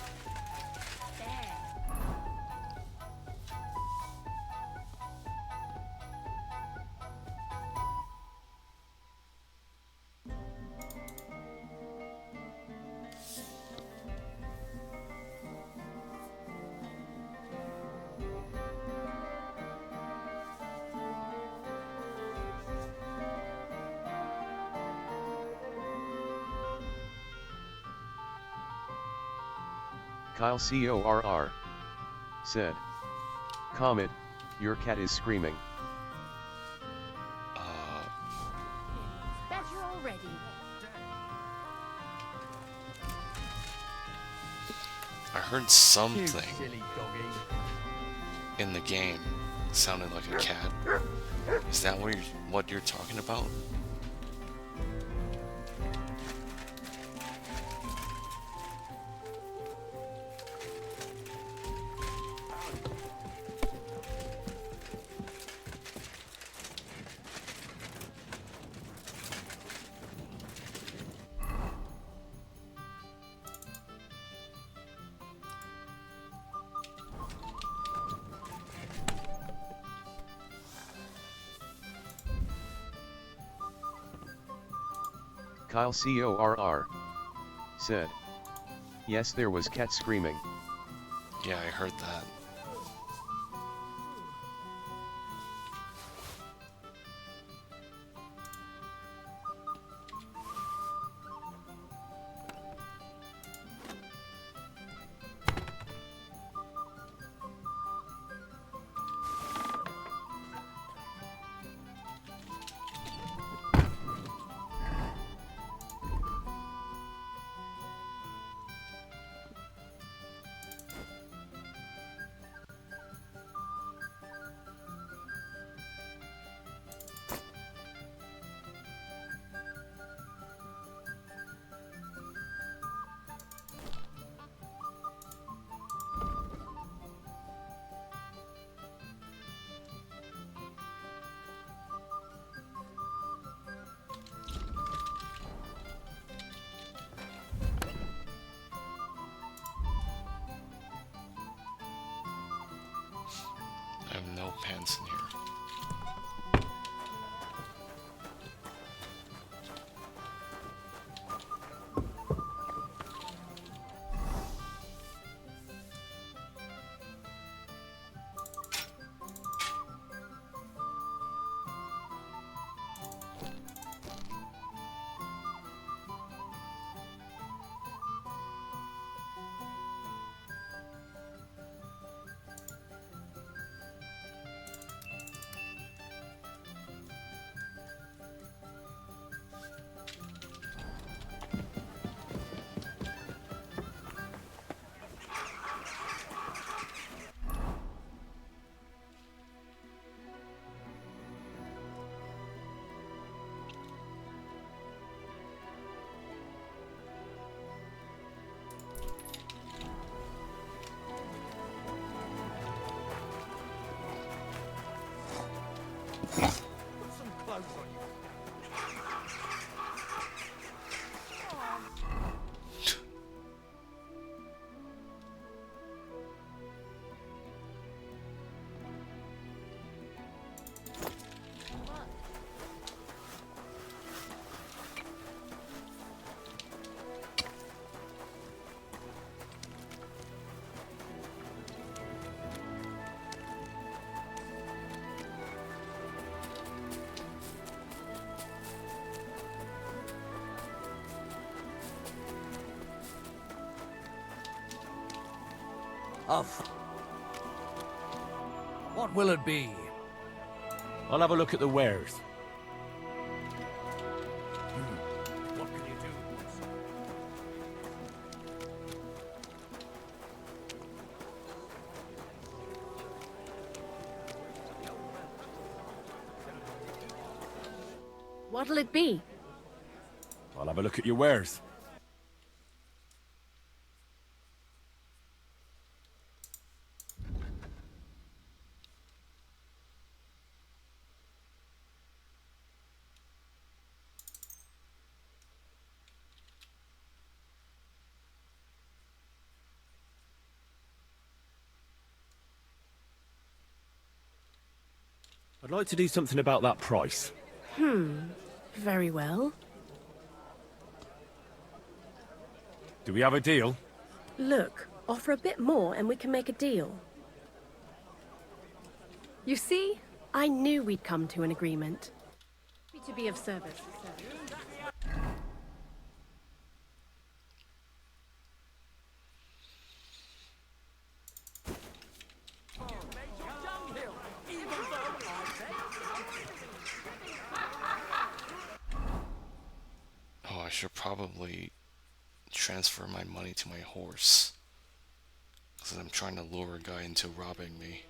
Kyle CORR said, Comet, your cat is screaming. Better already. I heard something in the game sounded like a cat. Is that what you're talking about? Kyle CORR said, yes, there was cat screaming. Yeah, I heard that. I have no pants in here. What will it be? I'll have a look at the wares. What can you do? What'll it be? I'll have a look at your wares. I'd like to do something about that price. Very well. Do we have a deal? Look, offer a bit more and we can make a deal. You see, I knew we'd come to an agreement. Happy to be of service. should probably transfer my money to my horse. Because I'm trying to lure a guy into robbing me.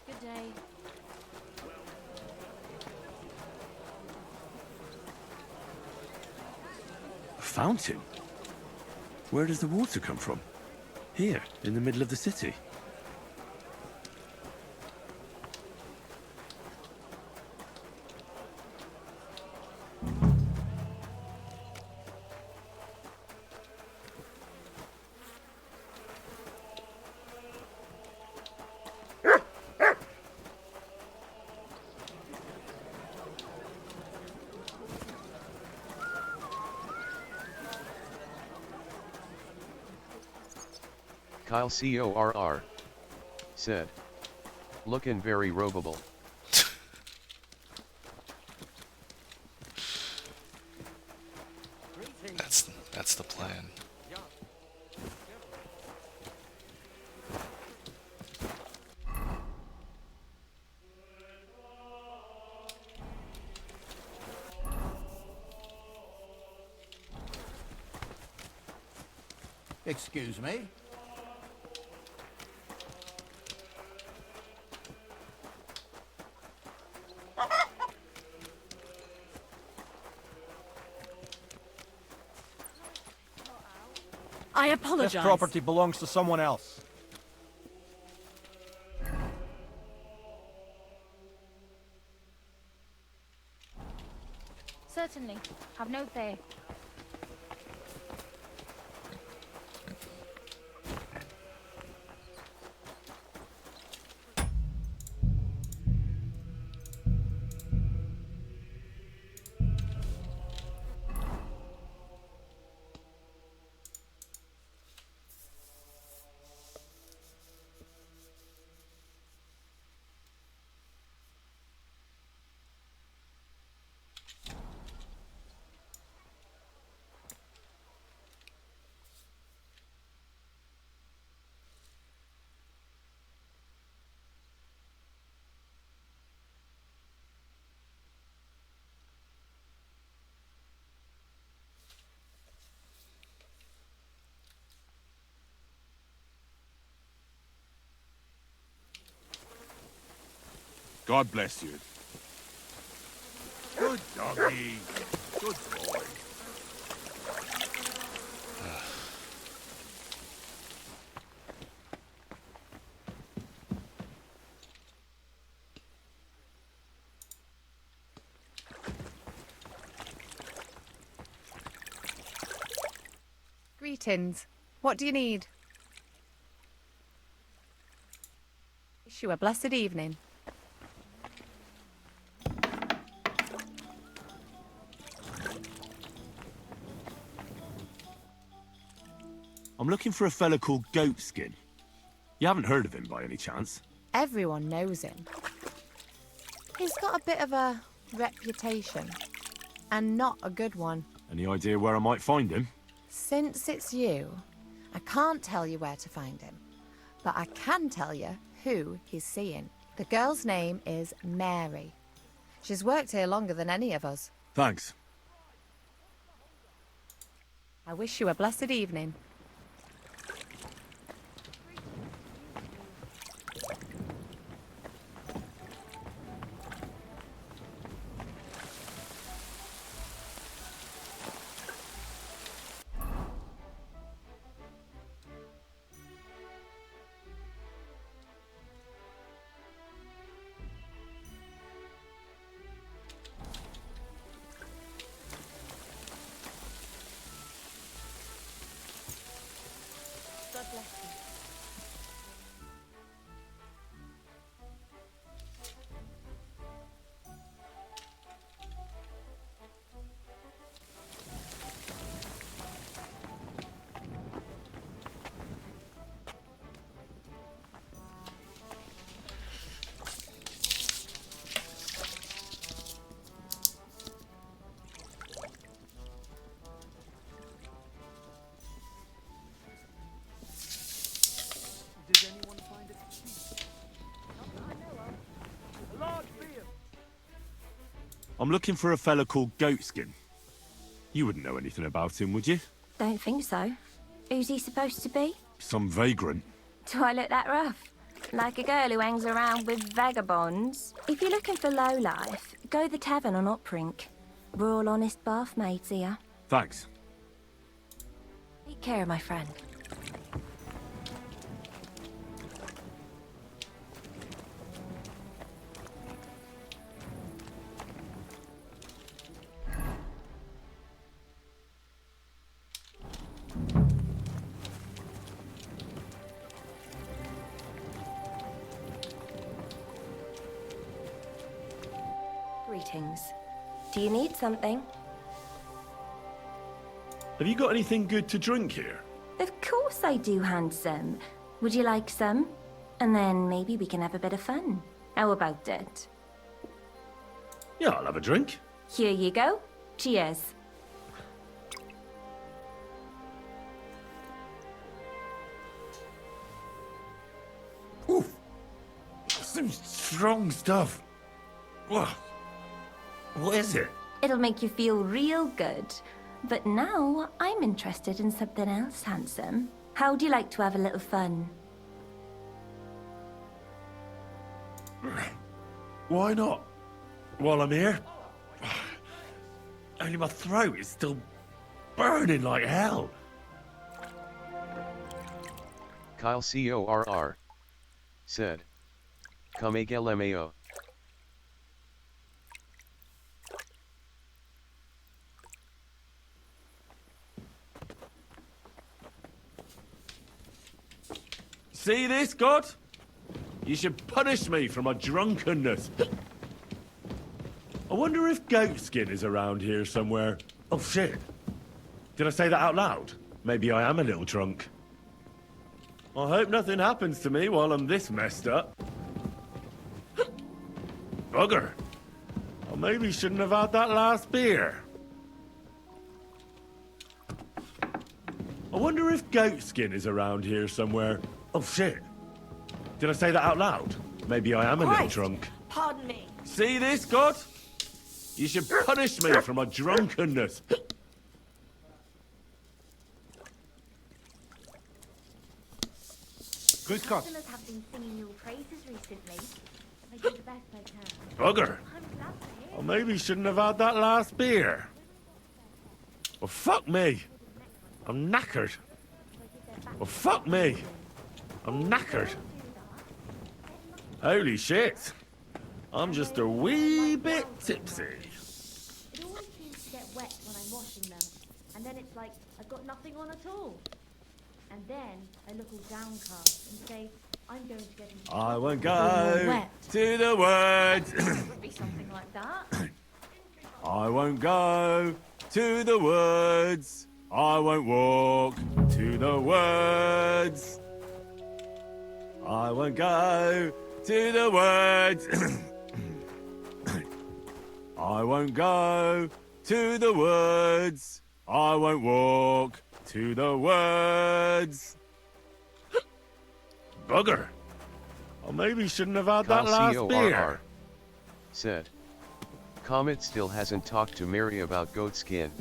Good day. A fountain? Where does the water come from? Here, in the middle of the city. Kyle CORR said, "Lookin' very ropeable." That's the plan. Excuse me? I apologize. This property belongs to someone else. Certainly. Have no fear. God bless you. Good doggy. Good boy. Greetings. What do you need? Wish you a blessed evening. I'm looking for a fella called Goatskin. You haven't heard of him by any chance? Everyone knows him. He's got a bit of a reputation, and not a good one. Any idea where I might find him? Since it's you, I can't tell you where to find him, but I can tell you who he's seeing. The girl's name is Mary. She's worked here longer than any of us. Thanks. I wish you a blessed evening. I'm looking for a fella called Goatskin. You wouldn't know anything about him, would you? Don't think so. Who's he supposed to be? Some vagrant. Do I look that rough? Like a girl who hangs around with vagabonds? If you're looking for low life, go the tavern on Uprink. We're all honest bath maids here. Thanks. Take care, my friend. Greetings. Do you need something? Have you got anything good to drink here? Of course I do, handsome. Would you like some? And then maybe we can have a bit of fun. How about it? Yeah, I'll have a drink. Here you go. Cheers. Some strong stuff. Whoa. What is it? It'll make you feel real good. But now I'm interested in something else, handsome. How'd you like to have a little fun? Why not? While I'm here? Only my throat is still burning like hell. Kyle CORR said, Come LMAO. See this, God? You should punish me for my drunkenness. I wonder if Goatskin is around here somewhere. Oh, shit. Did I say that out loud? Maybe I am a little drunk. I hope nothing happens to me while I'm this messed up. Bugger. I maybe shouldn't have had that last beer. I wonder if Goatskin is around here somewhere. Oh, shit. Did I say that out loud? Maybe I am a little drunk. Pardon me. See this, God? You should punish me for my drunkenness. Grüß Gott. Customers have been singing your praises recently. I do the best I can. Bugger. I maybe shouldn't have had that last beer. Well, fuck me. I'm knackered. Well, fuck me. I'm knackered. Holy shit. I'm just a wee bit tipsy. It always seems to get wet when I'm washing them. And then it's like I've got nothing on at all. And then I look all downcast and say, I'm going to get into I won't trouble. go Wet. to the woods. It would be something like that. I won't go to the woods. I won't walk to the woods. I won't go to the woods. I won't go to the woods. I won't walk to the woods. Bugger. I maybe shouldn't have had that last beer. Said, Comet still hasn't talked to Mary about Goatskin.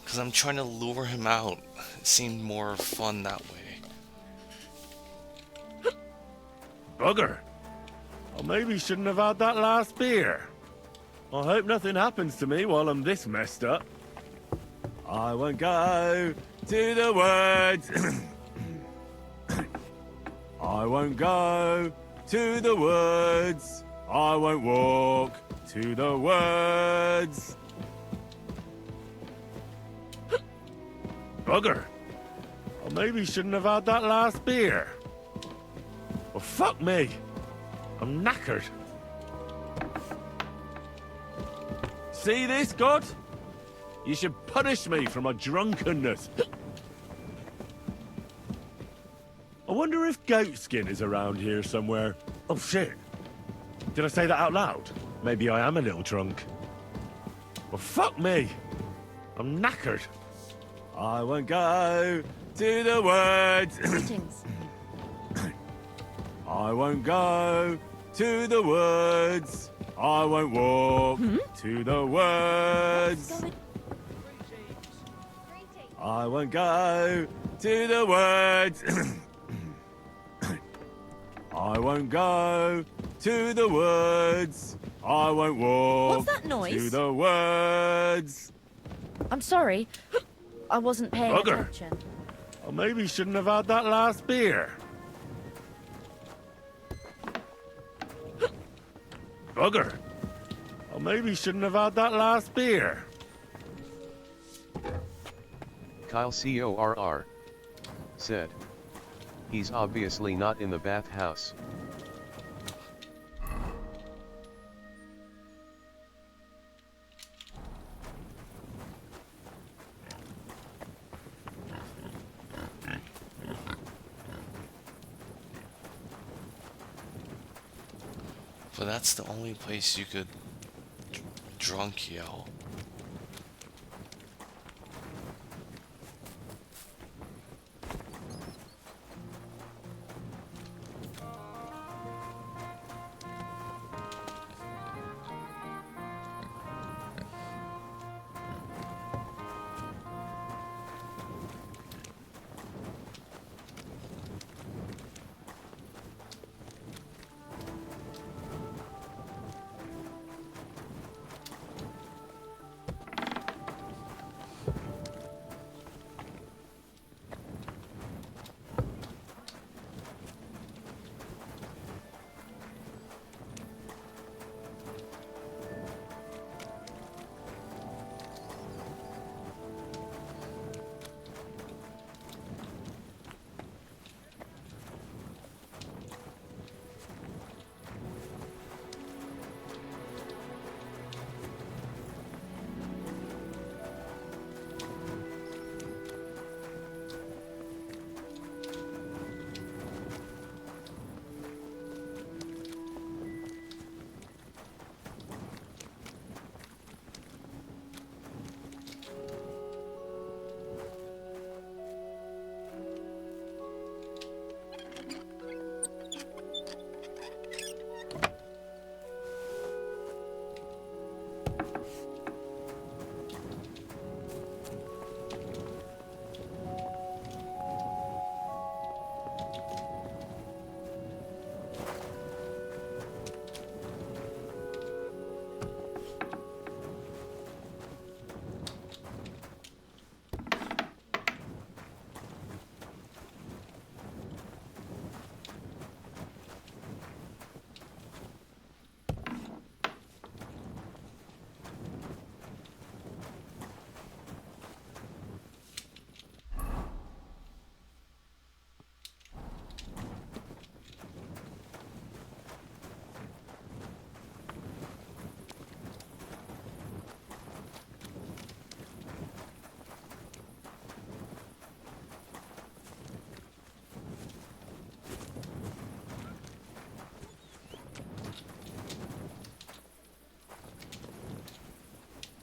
Because I'm trying to lure him out. It seemed more fun that way. Bugger. I maybe shouldn't have had that last beer. I hope nothing happens to me while I'm this messed up. I won't go to the woods. I won't go to the woods. I won't walk to the woods. Bugger. I maybe shouldn't have had that last beer. Well, fuck me. I'm knackered. See this, God? You should punish me for my drunkenness. I wonder if Goatskin is around here somewhere. Oh, shit. Did I say that out loud? Maybe I am a little drunk. Well, fuck me. I'm knackered. I won't go to the woods. Greetings. I won't go to the woods. I won't walk to the woods. I won't go to the woods. I won't go to the woods. I won't walk What's that noise? to the woods. I'm sorry. I wasn't paying Bugger. attention. I maybe shouldn't have had that last beer. Bugger. I maybe shouldn't have had that last beer. Kyle CORR said. He's obviously not in the bathhouse. But that's the only place you could drunk yell.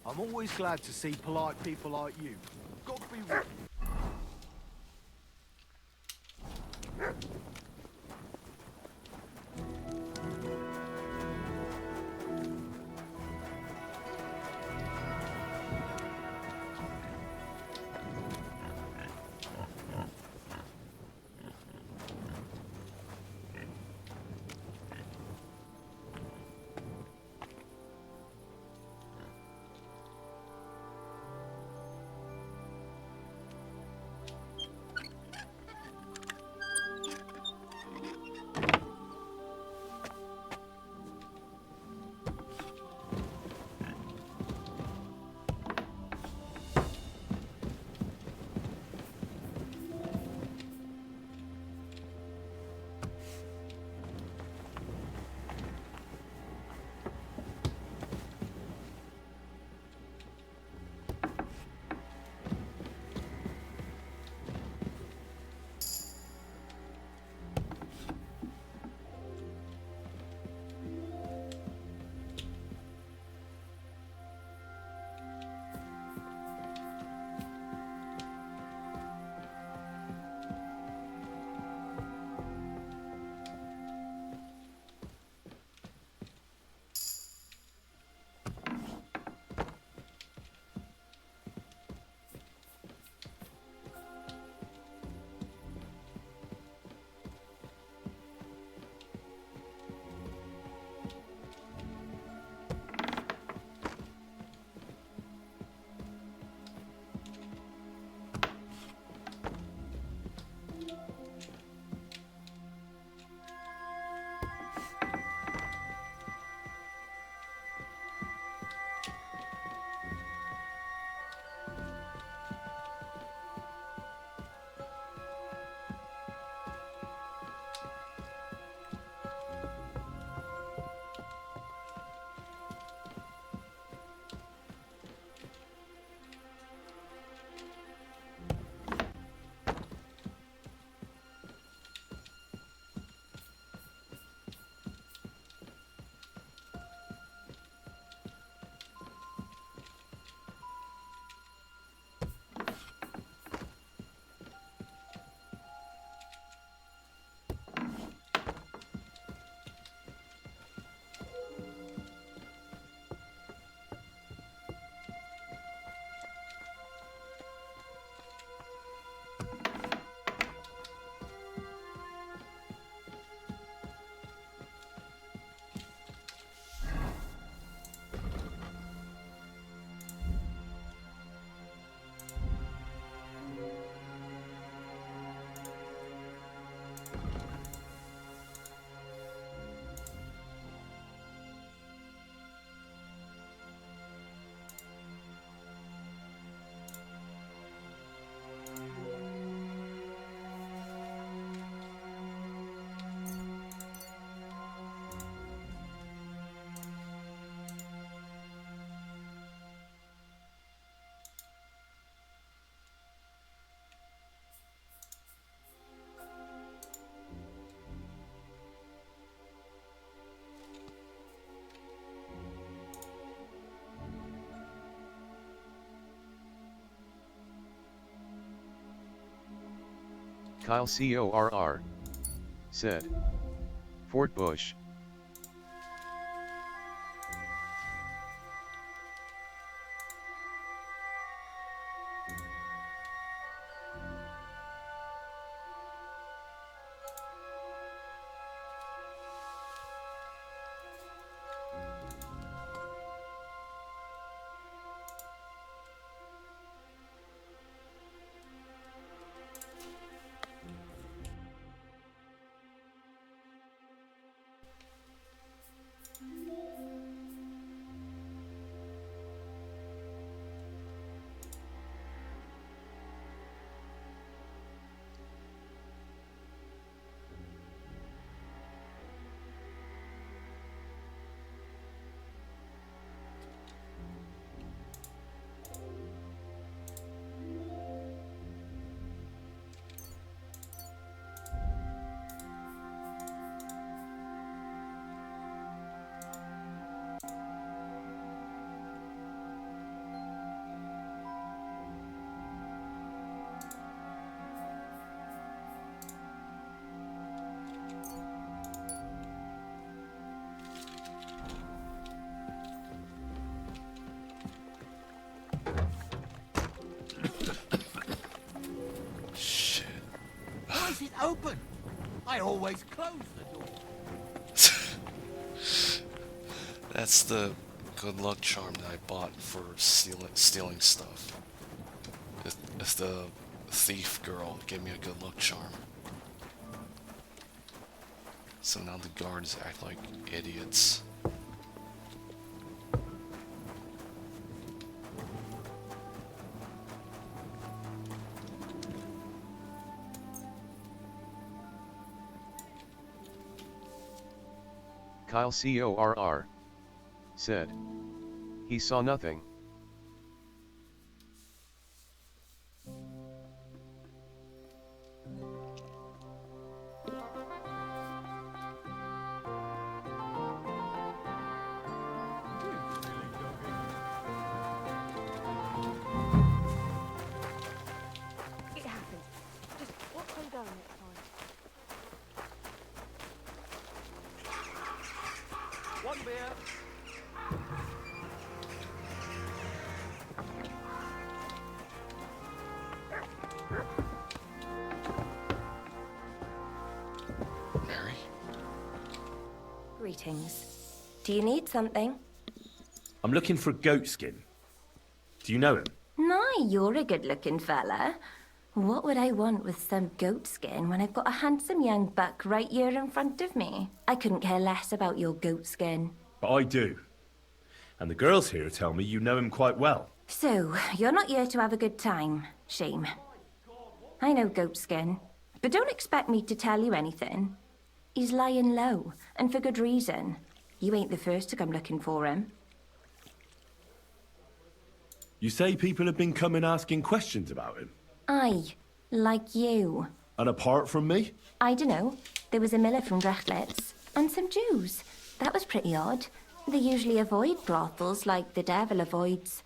I'm always glad to see polite people like you. God be with you. Kyle CORR said, Fort Bush. Why is it open? I always close the door. That's the good luck charm that I bought for stealing stuff. It's the thief girl gave me a good luck charm. So now the guards act like idiots. Kyle CORR said, he saw nothing. It happens. Just watch them go next time. One beer. Mary? Greetings. Do you need something? I'm looking for goat skin. Do you know him? No, you're a good-looking fella. What would I want with some goat skin when I've got a handsome young buck right here in front of me? I couldn't care less about your goat skin. But I do. And the girls here tell me you know him quite well. So, you're not here to have a good time. Shame. I know goat skin, but don't expect me to tell you anything. He's lying low, and for good reason. You ain't the first to come looking for him. You say people have been coming asking questions about him? Aye, like you. And apart from me? I dunno. There was a miller from Drachlitz, and some Jews. That was pretty odd. They usually avoid brothels like the devil avoids,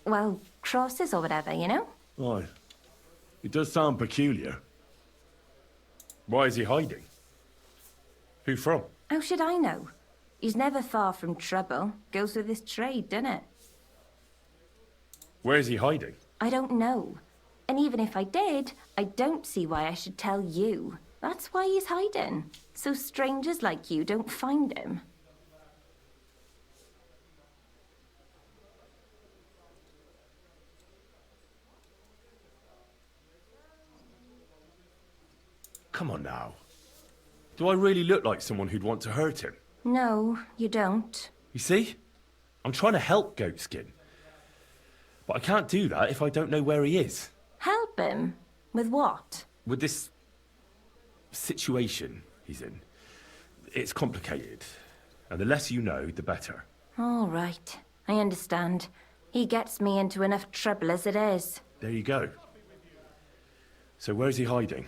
well, crosses or whatever, you know? Aye. It does sound peculiar. Why is he hiding? Who from? How should I know? He's never far from trouble. Goes with his trade, doesn't it? Where is he hiding? I don't know. And even if I did, I don't see why I should tell you. That's why he's hiding. So strangers like you don't find him. Come on now. Do I really look like someone who'd want to hurt him? No, you don't. You see? I'm trying to help Goatskin. But I can't do that if I don't know where he is. Help him? With what? With this situation he's in. It's complicated. And the less you know, the better. All right. I understand. He gets me into enough trouble as it is. There you go. So where's he hiding?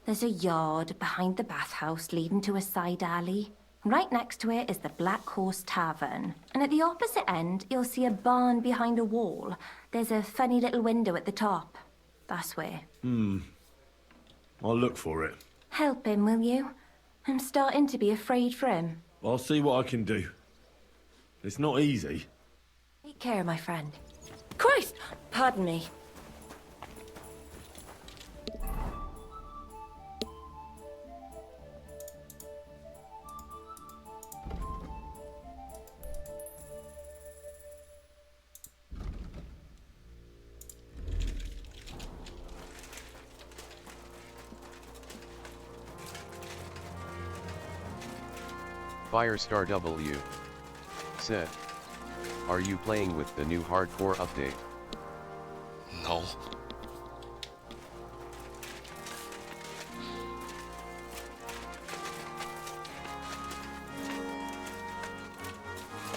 There's a yard behind the bathhouse leading to a side alley. Right next to it is the Black Horse Tavern. And at the opposite end, you'll see a barn behind a wall. There's a funny little window at the top. That's where. I'll look for it. Help him, will you? I'm starting to be afraid for him. I'll see what I can do. It's not easy. Take care, my friend. Christ! Pardon me. Firestar W said, "Are you playing with the new hardcore update?" No.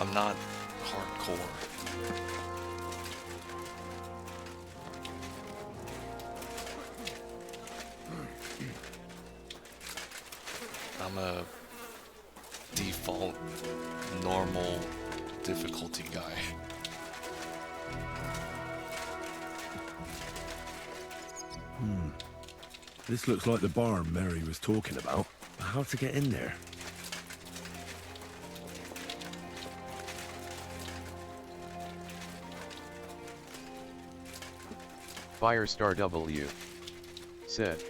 I'm not hardcore. I'm a default normal difficulty guy. This looks like the barn Mary was talking about. How to get in there? Firestar W said,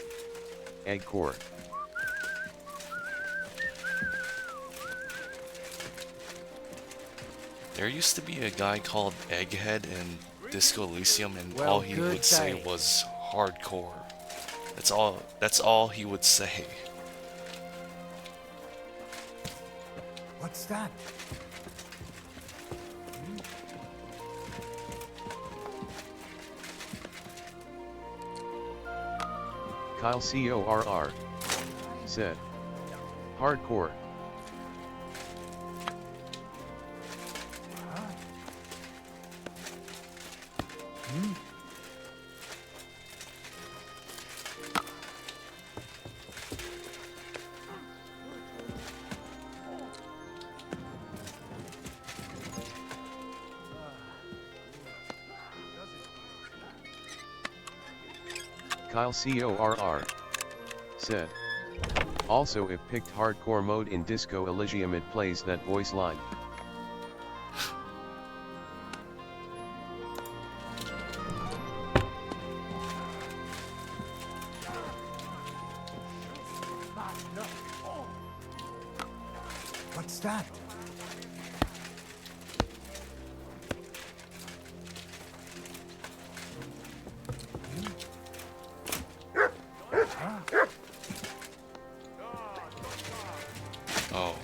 "Egg core." There used to be a guy called Egghead in Disco Elysium, and Well, all he good would say day. was hardcore. That's all he would say. What's that? Kyle CORR said, "Hardcore." Kyle CORR said, "Also if picked hardcore mode in Disco Elysium it plays that voice line." What's that? Oh.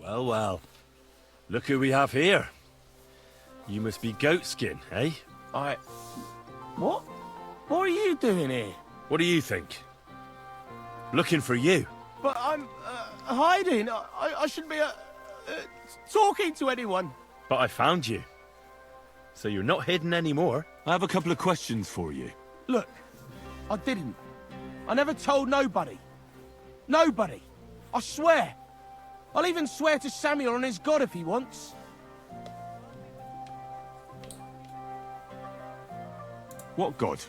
Well, well. Look who we have here. You must be Goatskin, eh? What? What are you doing here? What do you think? Looking for you. But I'm hiding. I shouldn't be talking to anyone. But I found you. So you're not hidden anymore. I have a couple of questions for you. Look, I didn't. I never told nobody. Nobody. I swear. I'll even swear to Samuel and his God if he wants. What god?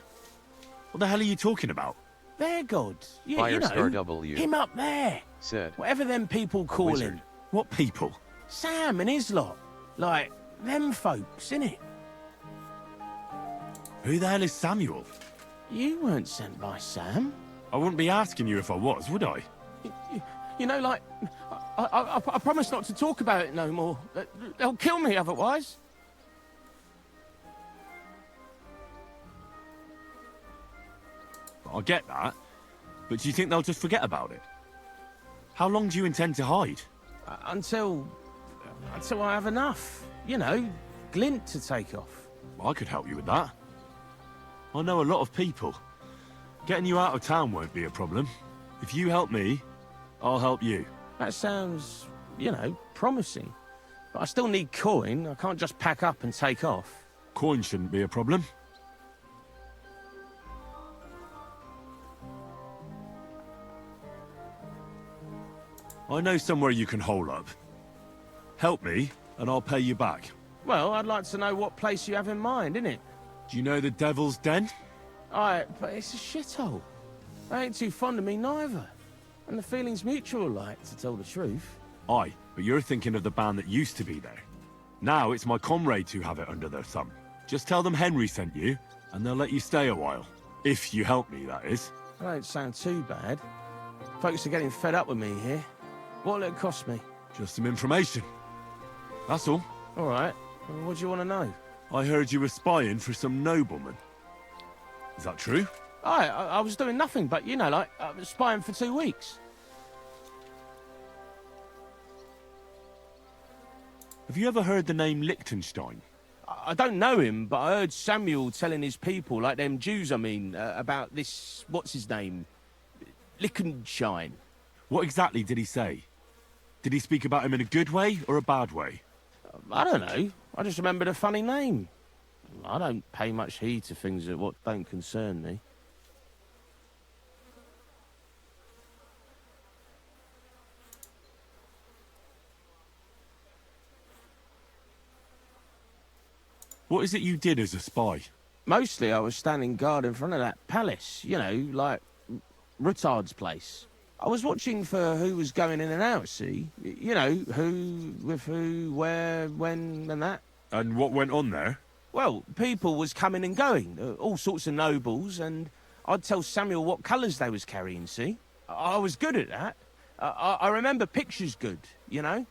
What the hell are you talking about? Their God. You know, Firestar W. him up there. Said. Whatever them people call wizard. him. What people? Sam and his lot. Like, them folks, innit? Who the hell is Samuel? You weren't sent by Sam. I wouldn't be asking you if I was, would I? You know, like, I promise not to talk about it no more. They'll kill me otherwise. I get that, but do you think they'll just forget about it? How long do you intend to hide? Until I have enough. You know, glint to take off. I could help you with that. I know a lot of people. Getting you out of town won't be a problem. If you help me, I'll help you. That sounds, you know, promising. But I still need coin. I can't just pack up and take off. Coin shouldn't be a problem. I know somewhere you can hole up. Help me, and I'll pay you back. Well, I'd like to know what place you have in mind, innit? Do you know the Devil's Den? Aye, but it's a shithole. They ain't too fond of me neither. And the feeling's mutual, like, to tell the truth. Aye, but you're thinking of the band that used to be there. Now it's my comrades who have it under their thumb. Just tell them Henry sent you, and they'll let you stay a while. If you help me, that is. That don't sound too bad. Folks are getting fed up with me here. What'll it cost me? Just some information. That's all. All right. Well, what do you want to know? I heard you were spying for some nobleman. Is that true? Aye, I was doing nothing but, you know, like, I was spying for 2 weeks. Have you ever heard the name Liechtenstein? I don't know him, but I heard Samuel telling his people, like them Jews, I mean, about this, what's his name? Liechtenstein. What exactly did he say? Did he speak about him in a good way or a bad way? I don't know. I just remembered a funny name. I don't pay much heed to things that what don't concern me. What is it you did as a spy? Mostly I was standing guard in front of that palace, you know, like Rutard's place. I was watching for who was going in and out, see? You know, who, with who, where, when, and that. And what went on there? Well, people was coming and going, all sorts of nobles, and I'd tell Samuel what colours they was carrying, see? I was good at that. I remember pictures good, you know?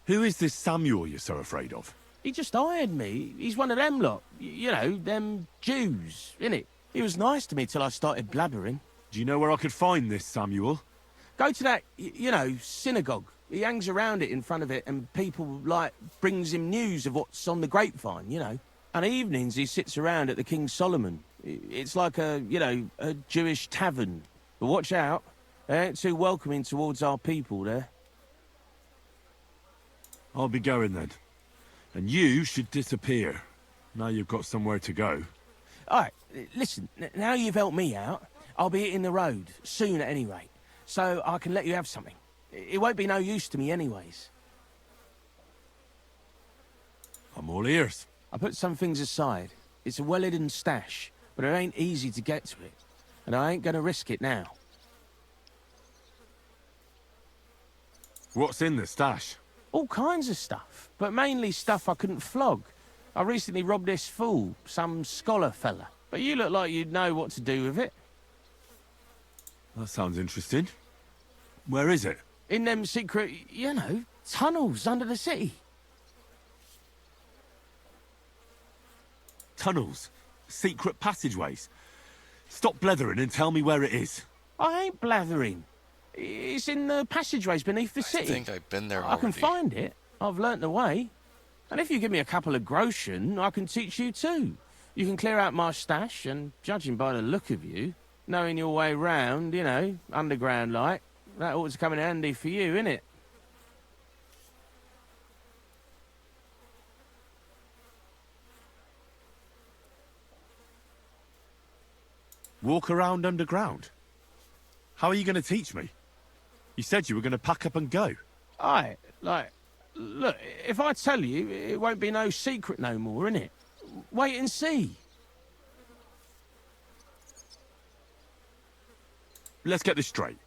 Who is this Samuel you're so afraid of? He just hired me. He's one of them lot. You know, them Jews, innit? He was nice to me till I started blabbering. Do you know where I could find this Samuel? Go to that, you know, synagogue. He hangs around it in front of it and people, like, brings him news of what's on the grapevine, you know. And evenings he sits around at the King Solomon. It's like a, you know, a Jewish tavern. But watch out. They ain't too welcoming towards our people there. I'll be going then. And you should disappear. Now you've got somewhere to go. All right, listen, now you've helped me out, I'll be hitting the road, soon at any rate, so I can let you have something. It won't be no use to me anyways. I'm all ears. I put some things aside. It's a well-hidden stash, but it ain't easy to get to it. And I ain't gonna risk it now. What's in the stash? All kinds of stuff, but mainly stuff I couldn't flog. I recently robbed this fool, some scholar fella. But you look like you'd know what to do with it. That sounds interesting. Where is it? In them secret, you know, tunnels under the city. Tunnels? Secret passageways? Stop blethering and tell me where it is. I ain't blathering. It's in the passageways beneath the city. I think I've been there I already. can find it. I've learnt the way. And if you give me a couple of groschen, I can teach you too. You can clear out my stash, and judging by the look of you, knowing your way round, you know, underground like, that ought to come in handy for you, innit? Walk around underground? How are you going to teach me? You said you were going to pack up and go. Aye, like, look, if I tell you, it won't be no secret no more, innit? Wait and see. Let's get this straight.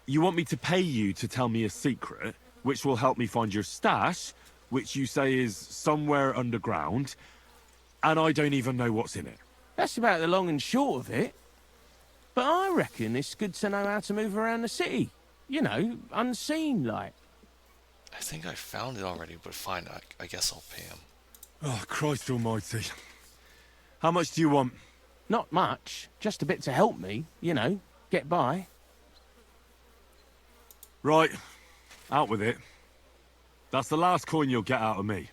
You want me to pay you to tell me a secret, which will help me find your stash, which you say is somewhere underground, and I don't even know what's in it. That's about the long and short of it. But I reckon it's good to know how to move around the city. You know, unseen, like. I think I found it already, but fine, I guess I'll pay him. Oh, Christ almighty. How much do you want? Not much. Just a bit to help me, you know, get by. Right. Out with it. That's the last coin you'll get out of me.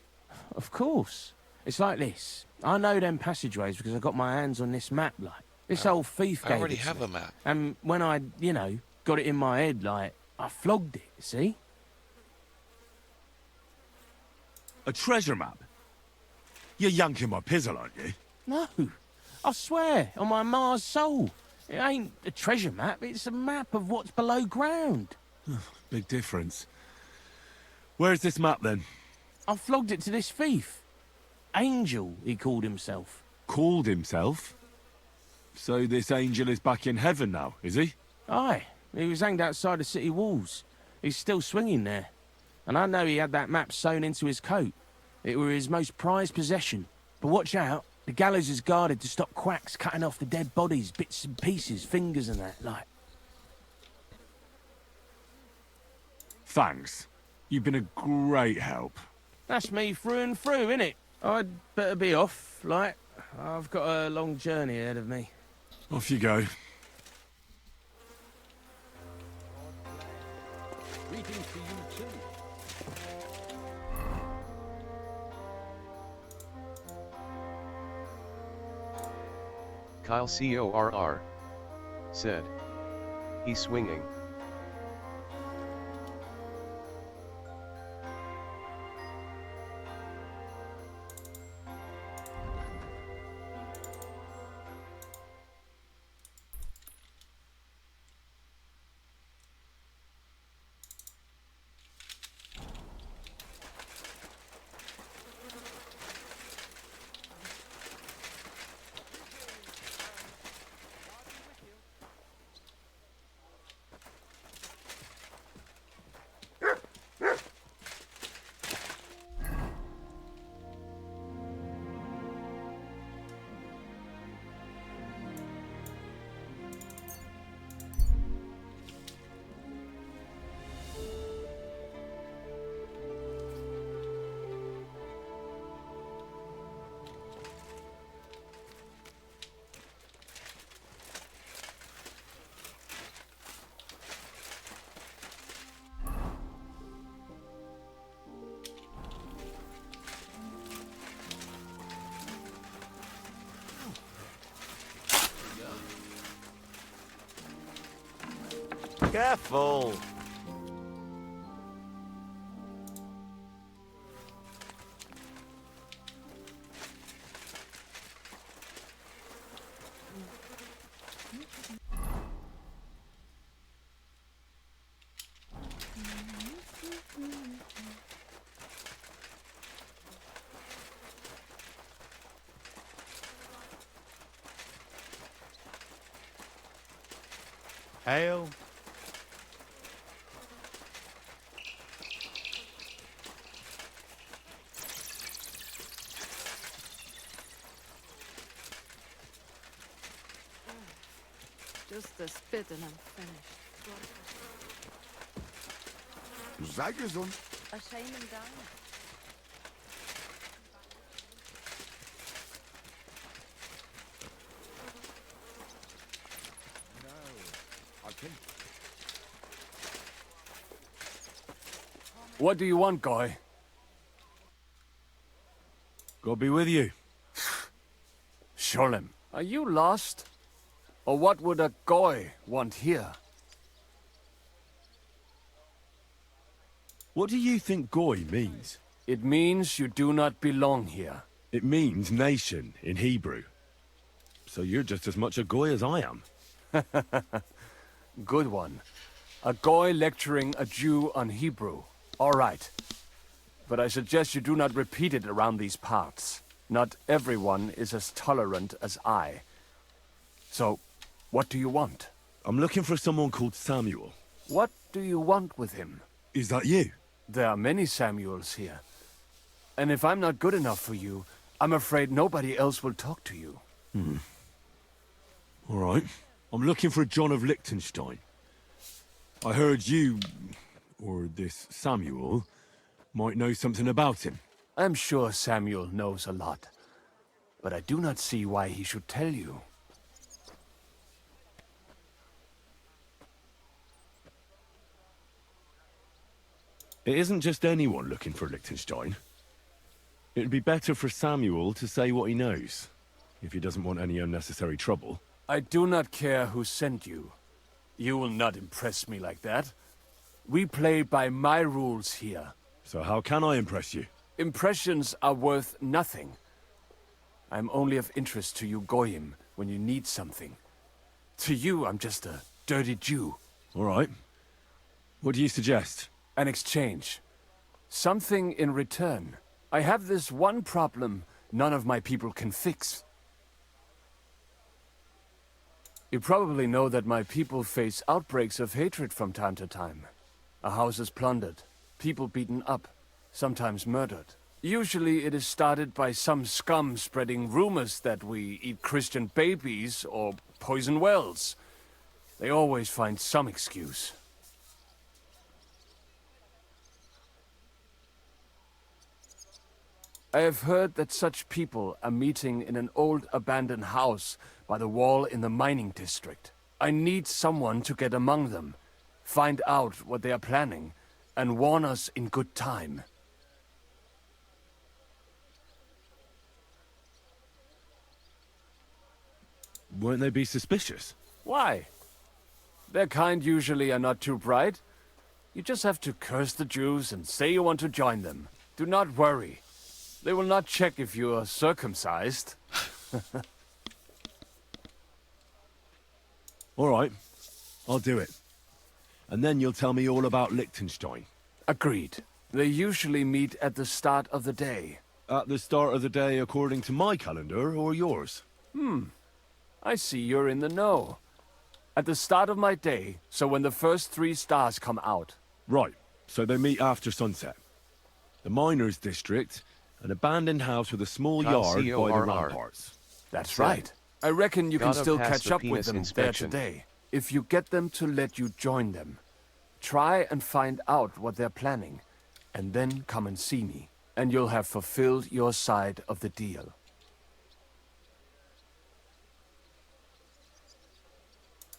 Of course. It's like this. I know them passageways because I got my hands on this map, like. This old thief gave I already it to have me. a map. And when I, you know, got it in my head, like, I flogged it, see? A treasure map? You're yanking my pizzle, aren't you? No. I swear, on my Mars soul. It ain't a treasure map, it's a map of what's below ground. Big difference. Where's this map, then? I flogged it to this thief. Angel, he called himself. Called himself? So this angel is back in heaven now, is he? Aye. He was hanged outside the city walls. He's still swinging there. And I know he had that map sewn into his coat. It were his most prized possession. But watch out. The gallows is guarded to stop quacks cutting off the dead bodies, bits and pieces, fingers and that, like. Thanks. You've been a great help. That's me through and through, innit? I'd better be off, like. I've got a long journey ahead of me. Off you go. Greetings to you too. Kyle CORR said. He's swinging. Careful! Hail. Just a spit and I'm finished. Sei gesund. A shame and down. What do you want, guy? God be with you. Sholem, are you lost? Or what would a goy want here? What do you think goy means? It means you do not belong here. It means nation in Hebrew. So you're just as much a goy as I am. Good one. A Goy lecturing a Jew on Hebrew. All right. But I suggest you do not repeat it around these parts. Not everyone is as tolerant as I. So, what do you want? I'm looking for someone called Samuel. What do you want with him? Is that you? There are many Samuels here. And if I'm not good enough for you, I'm afraid nobody else will talk to you. All right. I'm looking for John of Liechtenstein. I heard you, or this Samuel, might know something about him. I'm sure Samuel knows a lot. But I do not see why he should tell you. It isn't just anyone looking for Liechtenstein. It'd be better for Samuel to say what he knows, if he doesn't want any unnecessary trouble. I do not care who sent you. You will not impress me like that. We play by my rules here. So how can I impress you? Impressions are worth nothing. I'm only of interest to you Goyim when you need something. To you, I'm just a dirty Jew. All right. What do you suggest? An exchange. Something in return. I have this one problem none of my people can fix. You probably know that my people face outbreaks of hatred from time to time. A house is plundered, people beaten up, sometimes murdered. Usually it is started by some scum spreading rumors that we eat Christian babies or poison wells. They always find some excuse. I have heard that such people are meeting in an old abandoned house by the wall in the mining district. I need someone to get among them, find out what they are planning, and warn us in good time. Won't they be suspicious? Why? Their kind usually are not too bright. You just have to curse the Jews and say you want to join them. Do not worry. They will not check if you are circumcised. All right. I'll do it. And then you'll tell me all about Liechtenstein. Agreed. They usually meet at the start of the day. At the start of the day according to my calendar, or yours? I see you're in the know. At the start of my day, so when the first 3 stars come out. Right. So they meet after sunset. The miners' district, an abandoned house with a small yard by the ramparts. That's right. I reckon you can Gotta still pass catch the up with penis them inspection. there today. If you get them to let you join them. Try and find out what they're planning, and then come and see me, and you'll have fulfilled your side of the deal.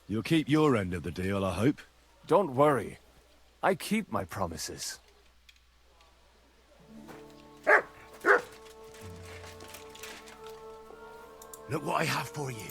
You'll keep your end of the deal, I hope. Don't worry. I keep my promises. Look what I have for you.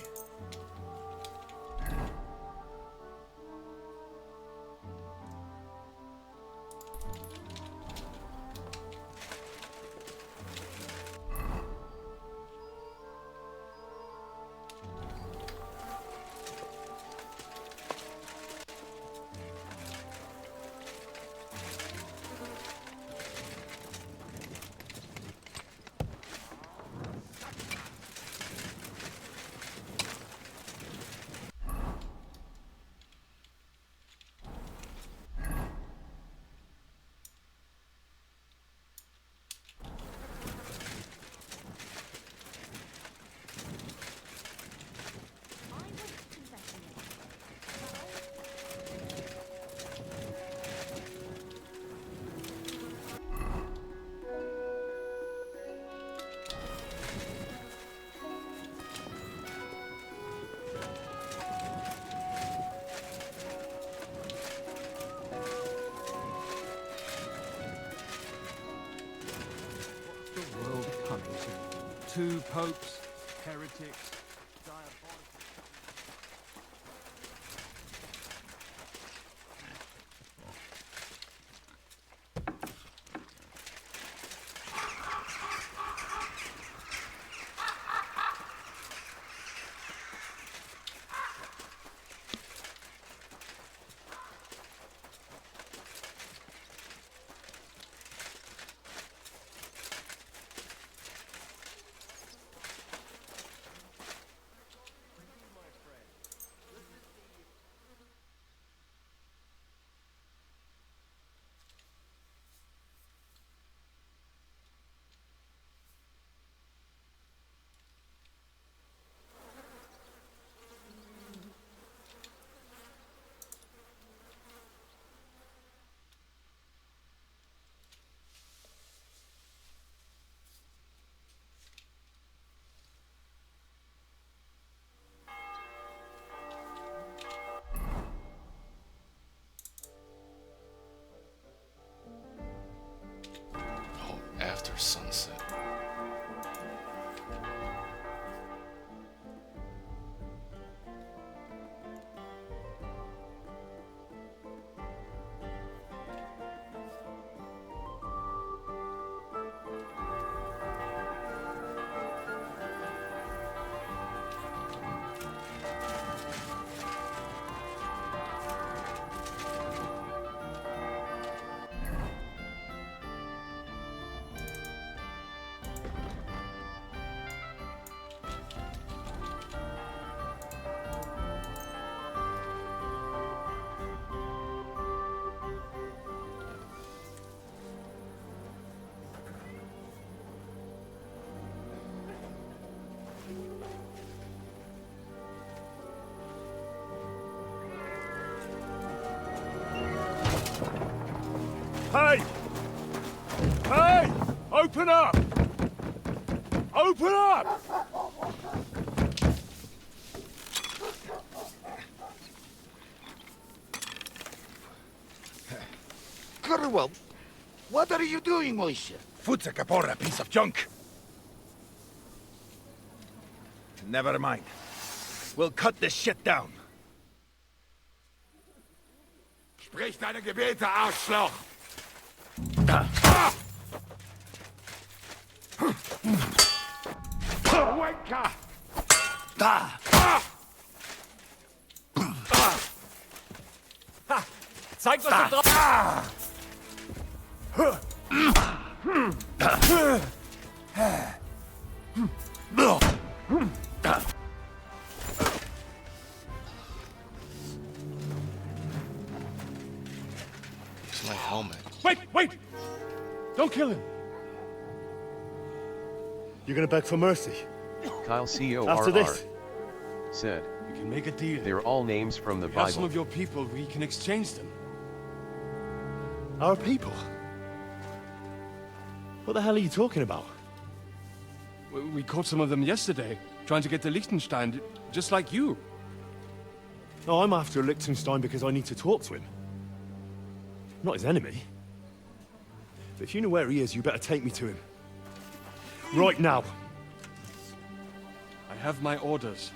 Two popes, heretics, diabolical. sunset. Hey! Hey! Open up! Open up! Curwell, what are you doing, Moisha? Food's a caporra, piece of junk. Never mind. We'll cut this shit down. Sprich deine Gebete, Arschloch! Wanker! Zeig, was du drauf... It's my helmet. Wait! Don't kill him! You're gonna beg for mercy? Kyle CORR After this? said, We can make a deal. They're all names from the We have some Bible. of your people, we can exchange them. Our people? What the hell are you talking about? We caught some of them yesterday, trying to get to Liechtenstein, just like you. No, I'm after Liechtenstein because I need to talk to him. I'm not his enemy. But if you know where he is, you better take me to him. Right now. I have my orders.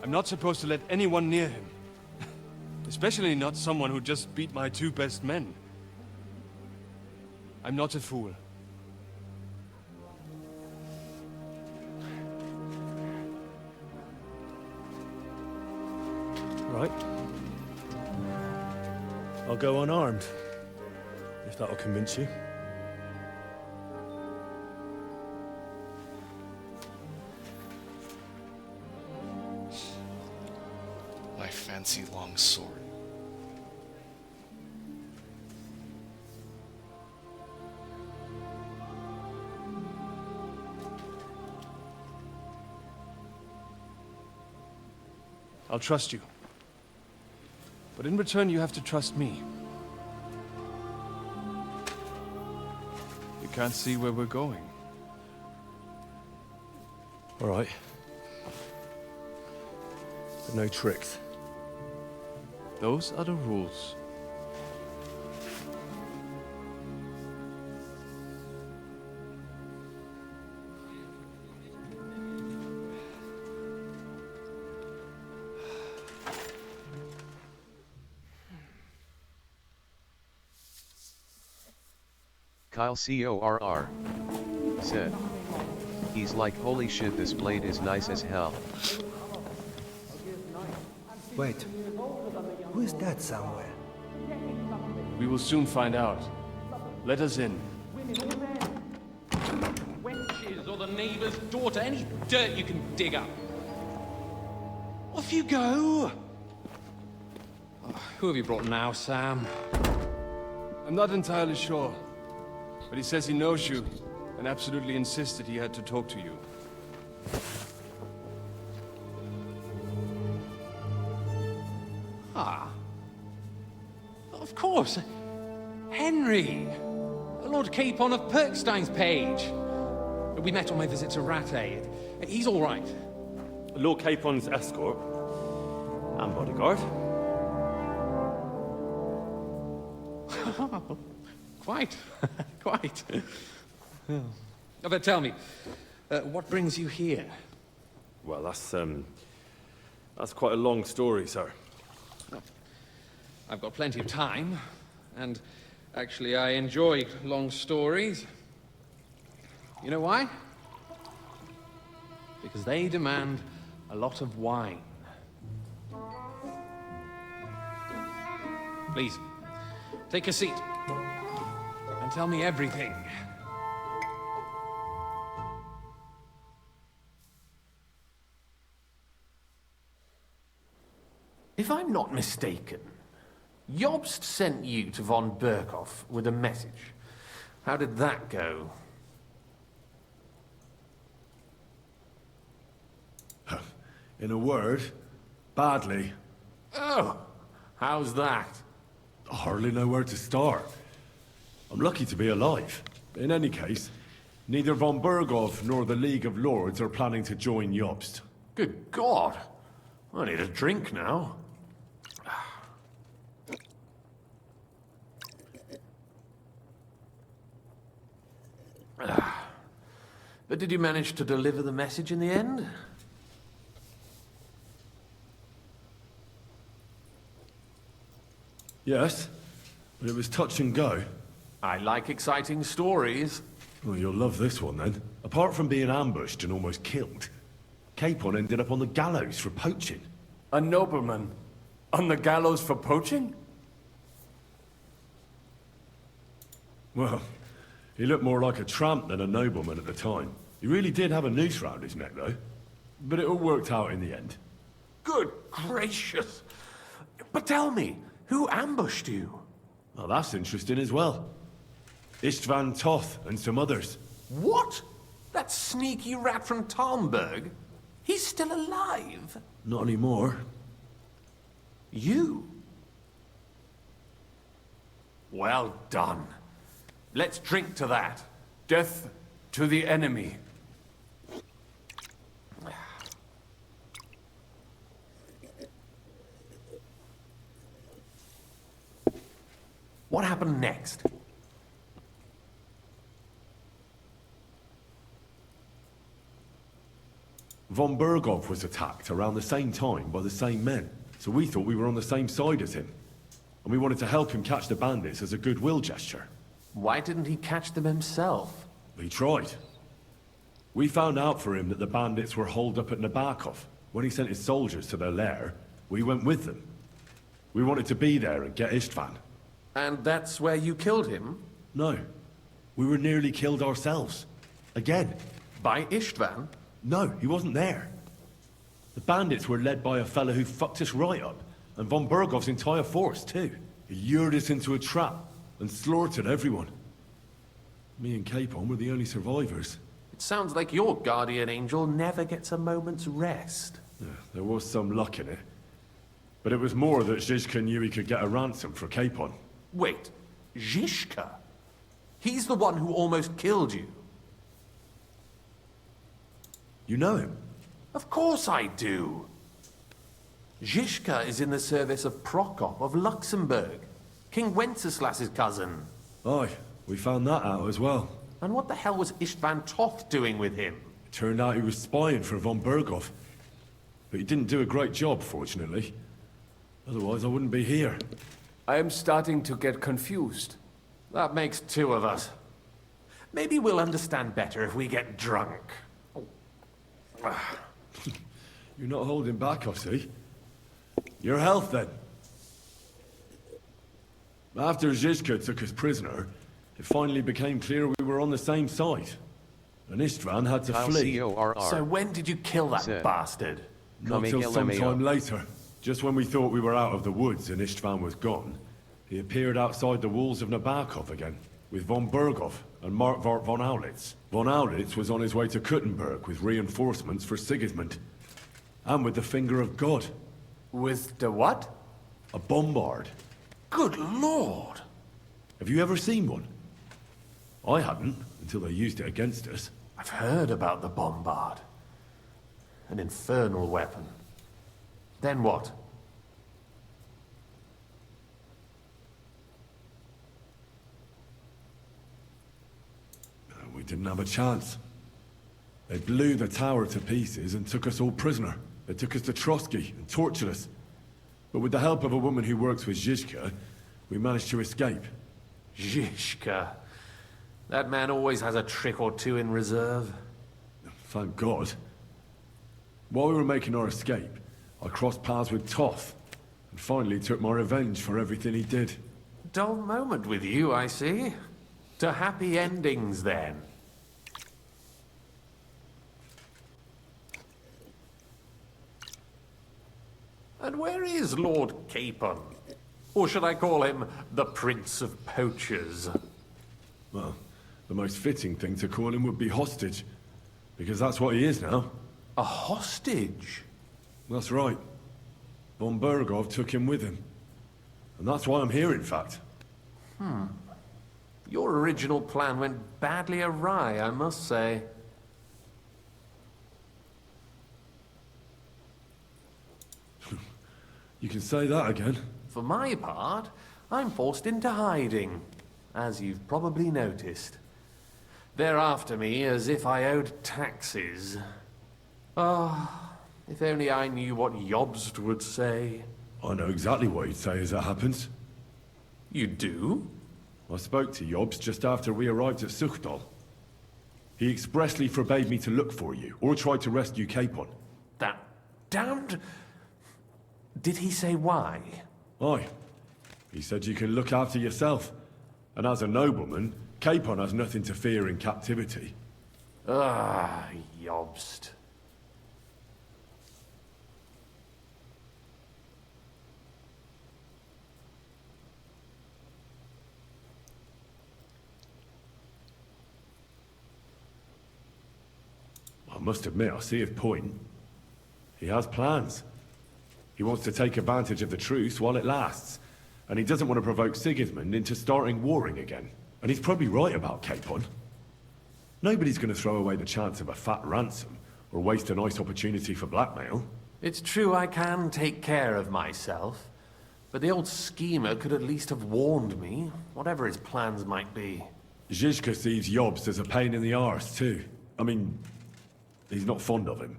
I'm not supposed to let anyone near him. Especially not someone who just beat my 2 best men. I'm not a fool. Right. I'll go unarmed, if that'll convince you. My fancy long sword. I'll trust you. But in return, you have to trust me. You can't see where we're going. All right. But no tricks. Those are the rules. Kyle CORR said, he's like, holy shit, this blade is nice as hell. Wait. Who is that somewhere? We will soon find out. Let us in. Wenches or the neighbor's daughter, any dirt you can dig up. Off you go! Oh, who have you brought now, Sam? I'm not entirely sure. But he says he knows you, and absolutely insisted he had to talk to you. Ah. Of course. Henry. Lord Capon of Perkstein's page. We met on my visit to Rattay. He's all right. Lord Capon's escort and bodyguard. Quite. Quite. Oh, but tell me, what brings you here? Well, that's quite a long story, sir. Well, I've got plenty of time, and actually I enjoy long stories. You know why? Because they demand a lot of wine. Please, take a seat and tell me everything. If I'm not mistaken, Jobst sent you to von Berkhoff with a message. How did that go? In a word, badly. Oh, how's that? I hardly know where to start. I'm lucky to be alive. In any case, neither von Berghoff nor the League of Lords are planning to join Jobst. Good God. I need a drink now. But did you manage to deliver the message in the end? Yes, but it was touch and go. I like exciting stories. Well, you'll love this one then. Apart from being ambushed and almost killed, Capon ended up on the gallows for poaching. A nobleman? On the gallows for poaching? Well, he looked more like a tramp than a nobleman at the time. He really did have a noose round his neck, though. But it all worked out in the end. Good gracious. But tell me, who ambushed you? Well, that's interesting as well. Istvan Toth and some others. What? That sneaky rat from Talmberg? He's still alive? Not anymore. You? Well done. Let's drink to that. Death to the enemy. What happened next? Von Berghoff was attacked around the same time by the same men, so we thought we were on the same side as him. And we wanted to help him catch the bandits as a goodwill gesture. Why didn't he catch them himself? He tried. We found out for him that the bandits were holed up at Nabokov. When he sent his soldiers to their lair, we went with them. We wanted to be there and get Istvan. And that's where you killed him? No. We were nearly killed ourselves. Again. By Istvan? No, he wasn't there. The bandits were led by a fella who fucked us right up, and von Berghoff's entire force, too. He lured us into a trap and slaughtered everyone. Me and Capon were the only survivors. It sounds like your guardian angel never gets a moment's rest. Yeah, there was some luck in it. But it was more that Zizka knew he could get a ransom for Capon. Wait, Zizka? He's the one who almost killed you. You know him? Of course I do. Zizka is in the service of Prokop of Luxembourg, King Wenceslas's cousin. Aye, we found that out as well. And what the hell was Istvan Toth doing with him? It turned out he was spying for von Berghoff. But he didn't do a great job, fortunately. Otherwise, I wouldn't be here. I am starting to get confused. That makes two of us. Maybe we'll understand better if we get drunk. You're not holding back, I see. Your health, then. After Zizka took us prisoner, it finally became clear we were on the same side. And Istvan had to flee. So when did you kill that bastard? Not till sometime later. Just when we thought we were out of the woods and Istvan was gone, he appeared outside the walls of Nabokov again, with von Berghoff and Markvart von Aulitz. Von Aulitz was on his way to Kuttenberg with reinforcements for Sigismund. And with the finger of God. With the what? A bombard. Good lord! Have you ever seen one? I hadn't, until they used it against us. I've heard about the bombard. An infernal weapon. Then what? We didn't have a chance. They blew the tower to pieces and took us all prisoner. They took us to Trotsky and tortured us. But with the help of a woman who works with Zizka, we managed to escape. Zizka. That man always has a trick or two in reserve. Thank God. While we were making our escape, I crossed paths with Toth, and finally took my revenge for everything he did. Dull moment with you, I see. To happy endings, then. And where is Lord Capon? Or should I call him the Prince of Poachers? Well, the most fitting thing to call him would be hostage, because that's what he is now. A hostage? That's right. Von Bergov took him with him. And that's why I'm here, in fact. Your original plan went badly awry, I must say. You can say that again. For my part, I'm forced into hiding, as you've probably noticed. They're after me as if I owed taxes. Ah, if only I knew what Jobst would say. I know exactly what he'd say as it happens. You do? I spoke to Jobst just after we arrived at Suchdal. He expressly forbade me to look for you, or try to rescue Capon. That damned... Did he say why? Aye. He said you can look after yourself. And as a nobleman, Capon has nothing to fear in captivity. Ah, Jobst. I must admit, I see his point. He has plans. He wants to take advantage of the truce while it lasts. And he doesn't want to provoke Sigismund into starting warring again. And he's probably right about Capon. Nobody's going to throw away the chance of a fat ransom, or waste a nice opportunity for blackmail. It's true I can take care of myself. But the old schemer could at least have warned me, whatever his plans might be. Zizka sees Jobst as a pain in the arse, too. I mean, he's not fond of him.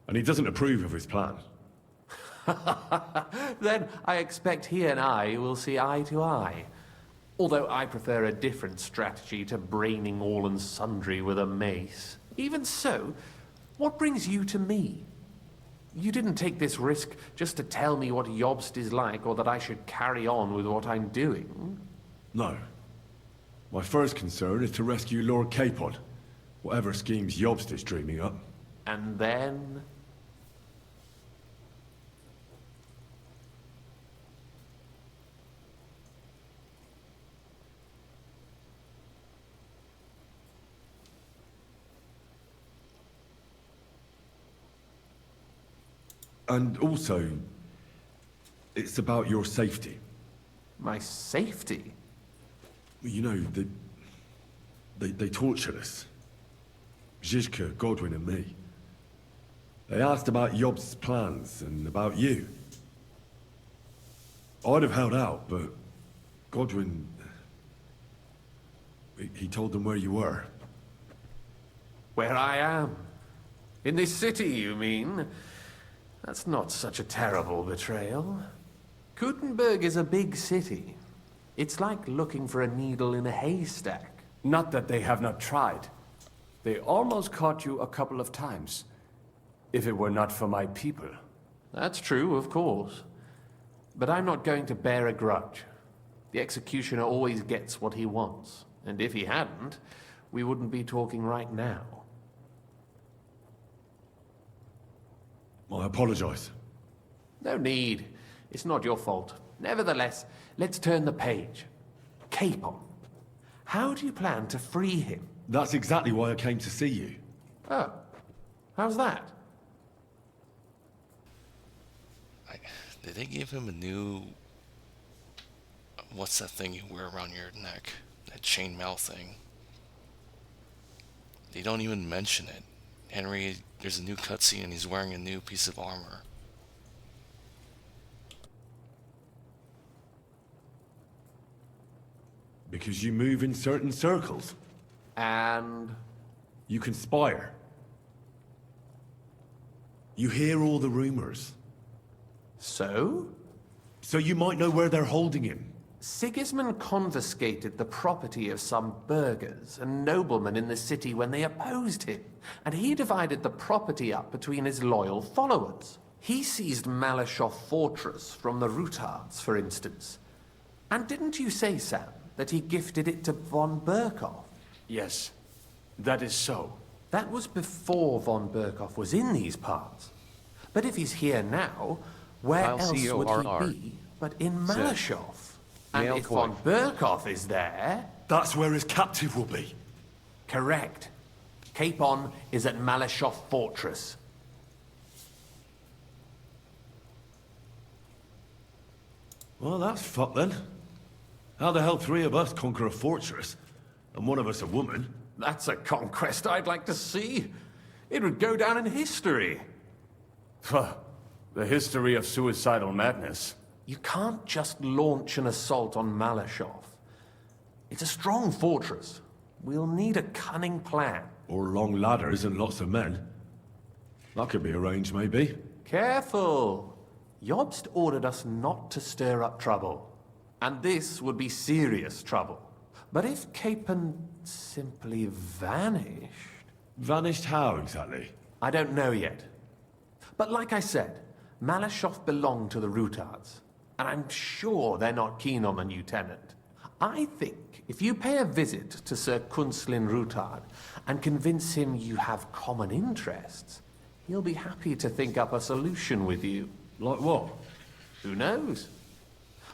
And he doesn't approve of his plan. Then I expect he and I will see eye to eye. Although I prefer a different strategy to braining all and sundry with a mace. Even so, what brings you to me? You didn't take this risk just to tell me what Jobst is like, or that I should carry on with what I'm doing. No. My first concern is to rescue Lord Capon, whatever schemes Jobst is dreaming up. And then... And also, it's about your safety. My safety? You know, they tortured us. Zizka, Godwin and me. They asked about Jobst's plans and about you. I'd have held out, but Godwin... He told them where you were. Where I am? In this city, you mean? That's not such a terrible betrayal. Gutenberg is a big city. It's like looking for a needle in a haystack. Not that they have not tried. They almost caught you a couple of times. If it were not for my people. That's true, of course. But I'm not going to bear a grudge. The executioner always gets what he wants. And if he hadn't, we wouldn't be talking right now. I apologize. No need. It's not your fault. Nevertheless, let's turn the page. Capon. How do you plan to free him? That's exactly why I came to see you. Oh. How's that? Did they give him a new... What's that thing you wear around your neck? That chainmail thing. They don't even mention it. Henry, there's a new cutscene and he's wearing a new piece of armor. Because you move in certain circles. And? You conspire. You hear all the rumors. So? So you might know where they're holding him. Sigismund confiscated the property of some burghers and noblemen in the city when they opposed him, and he divided the property up between his loyal followers. He seized Malashov Fortress from the Rutards, for instance. And didn't you say, Sam, that he gifted it to von Berkhoff? Yes, that is so. That was before von Berkhoff was in these parts. But if he's here now, where else would he be but in Malashov? And if von Berkhoff is there... That's where his captive will be. Correct. Capon is at Malashov Fortress. Well, that's fucked then. How the hell 3 of us conquer a fortress, and one of us a woman? That's a conquest I'd like to see. It would go down in history. The history of suicidal madness. You can't just launch an assault on Malashov. It's a strong fortress. We'll need a cunning plan. Or long ladders and lots of men. That could be arranged, maybe. Careful! Jobst ordered us not to stir up trouble. And this would be serious trouble. But if Capon simply vanished... Vanished how, exactly? I don't know yet. But like I said, Malashov belonged to the Rutards. And I'm sure they're not keen on the new tenant. I think if you pay a visit to Sir Kunslin Rutard and convince him you have common interests, he'll be happy to think up a solution with you. Like what? Who knows?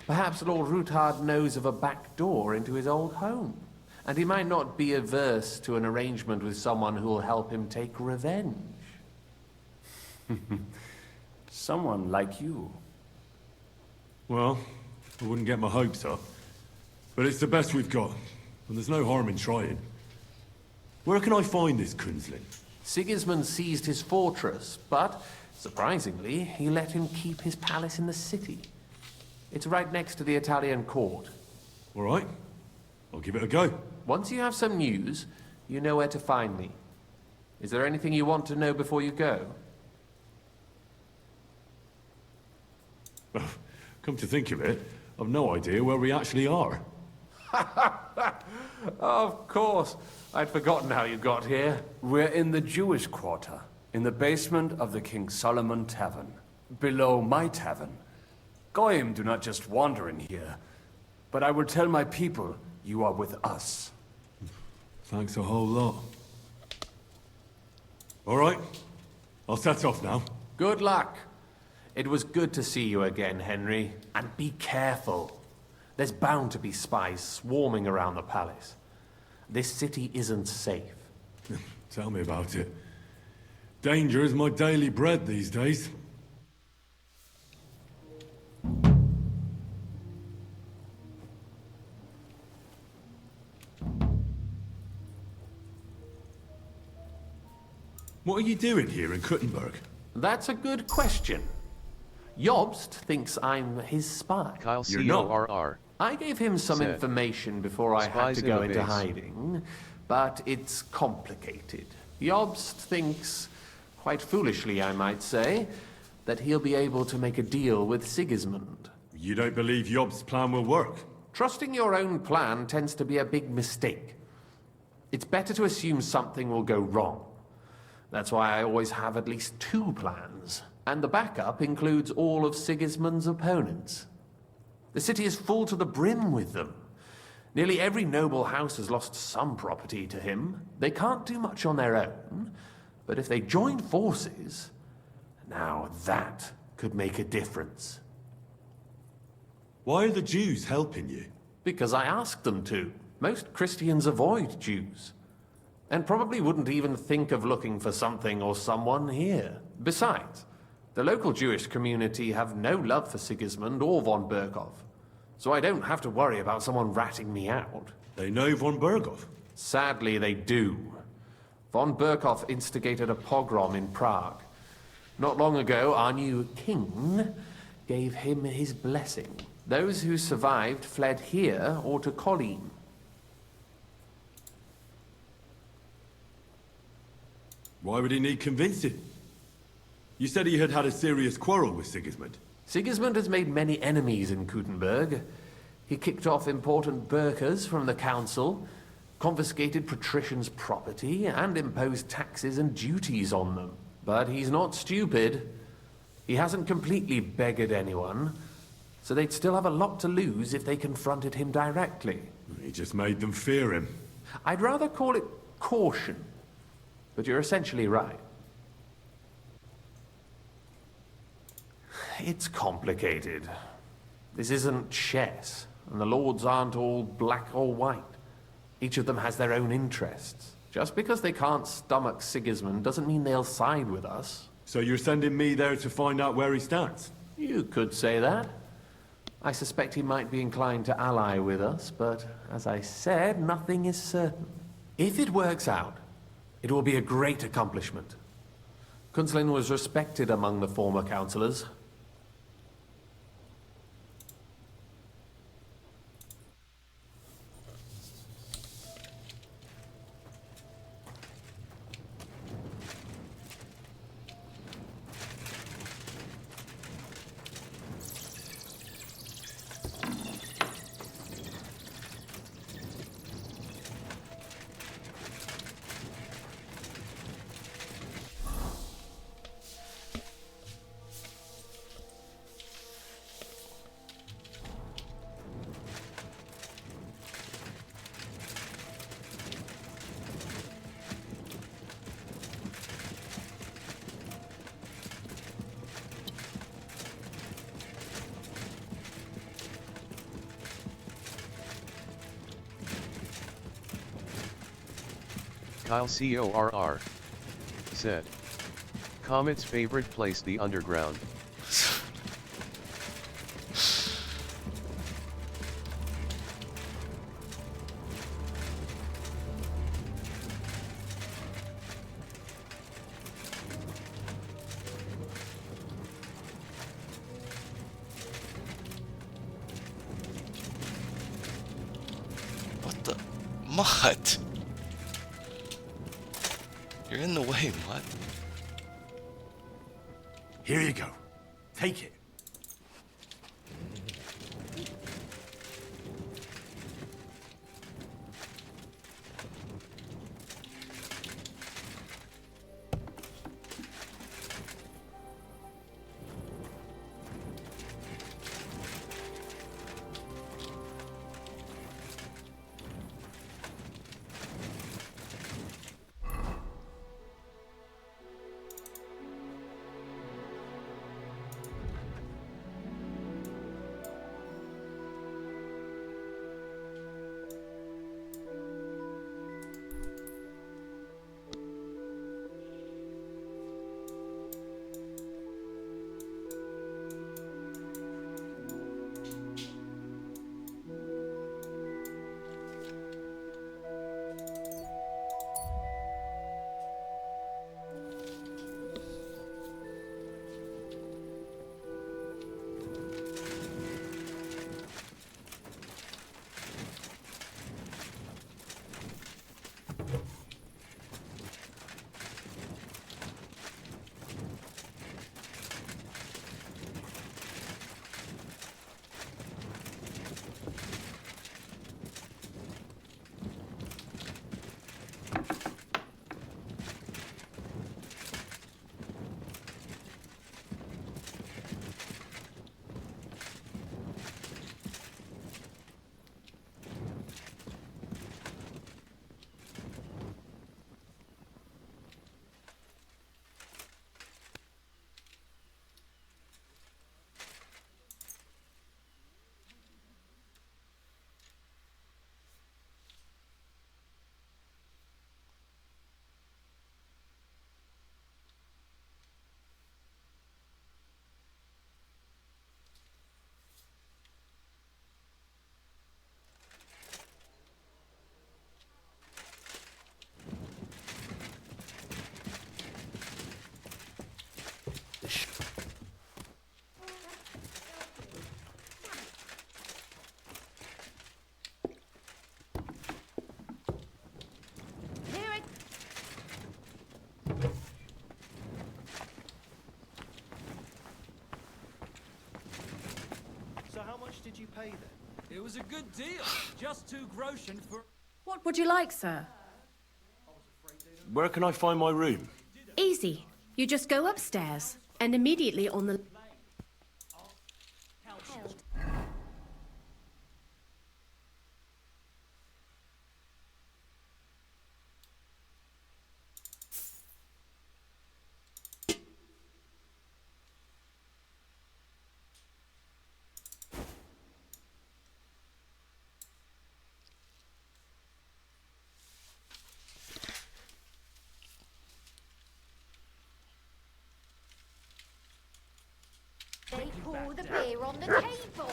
Perhaps Lord Rutard knows of a back door into his old home, and he might not be averse to an arrangement with someone who will help him take revenge. Someone like you. Well, I wouldn't get my hopes up. But it's the best we've got, and there's no harm in trying. Where can I find this Kunslin? Sigismund seized his fortress, but, surprisingly, he let him keep his palace in the city. It's right next to the Italian court. All right. I'll give it a go. Once you have some news, you know where to find me. Is there anything you want to know before you go? Come to think of it, I've no idea where we actually are. Of course. I'd forgotten how you got here. We're in the Jewish quarter, in the basement of the King Solomon Tavern, below my tavern. Goyim do not just wander in here, but I will tell my people you are with us. Thanks a whole lot. All right, I'll set off now. Good luck. It was good to see you again, Henry. And be careful. There's bound to be spies swarming around the palace. This city isn't safe. Tell me about it. Danger is my daily bread these days. What are you doing here in Kuttenberg? That's a good question. Jobst thinks I'm his spy. Kyle You're not. CORR. I gave him some Said, information before I had "Spies to in go a into base." hiding, but it's complicated. Jobst thinks, quite foolishly I might say, that he'll be able to make a deal with Sigismund. You don't believe Job's plan will work? Trusting your own plan tends to be a big mistake. It's better to assume something will go wrong. That's why I always have at least 2 plans, and the backup includes all of Sigismund's opponents. The city is full to the brim with them. Nearly every noble house has lost some property to him. They can't do much on their own, but if they join forces, now that could make a difference. Why are the Jews helping you? Because I asked them to. Most Christians avoid Jews. And probably wouldn't even think of looking for something or someone here. Besides, the local Jewish community have no love for Sigismund or von Berkhoff. So I don't have to worry about someone ratting me out. They know von Berkhoff? Sadly, they do. Von Berkhoff instigated a pogrom in Prague. Not long ago, our new king gave him his blessing. Those who survived fled here or to Kolin. Why would he need convincing? You said he had had a serious quarrel with Sigismund. Sigismund has made many enemies in Kuttenberg. He kicked off important burghers from the council, confiscated patricians' property, and imposed taxes and duties on them. But he's not stupid. He hasn't completely beggared anyone, so they'd still have a lot to lose if they confronted him directly. He just made them fear him. I'd rather call it caution, but you're essentially right. It's complicated. This isn't chess, and the lords aren't all black or white. Each of them has their own interests. Just because they can't stomach Sigismund doesn't mean they'll side with us. So you're sending me there to find out where he stands? You could say that. I suspect he might be inclined to ally with us, but as I said, nothing is certain. If it works out, it will be a great accomplishment. Kunzlin was respected among the former councillors. Kyle CORR said, Comet's favorite place, the underground. What the? Mutt! You're in the way, Mutt. Here you go. Take it. did you pay then? It was a good deal. Just 2 groschen for... What would you like, sir? Where can I find my room? Easy. You just go upstairs, and immediately on the... They pour the beer on the table.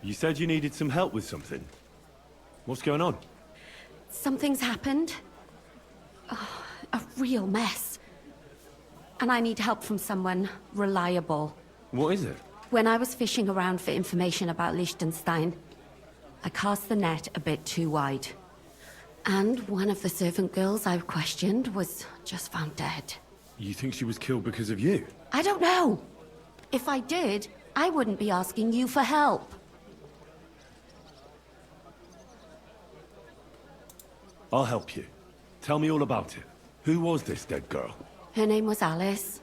You said you needed some help with something. What's going on? Something's happened. Oh, a real mess. And I need help from someone reliable. What is it? When I was fishing around for information about Liechtenstein, I cast the net a bit too wide. And one of the servant girls I questioned was just found dead. You think she was killed because of you? I don't know. If I did, I wouldn't be asking you for help. I'll help you. Tell me all about it. Who was this dead girl? Her name was Alice.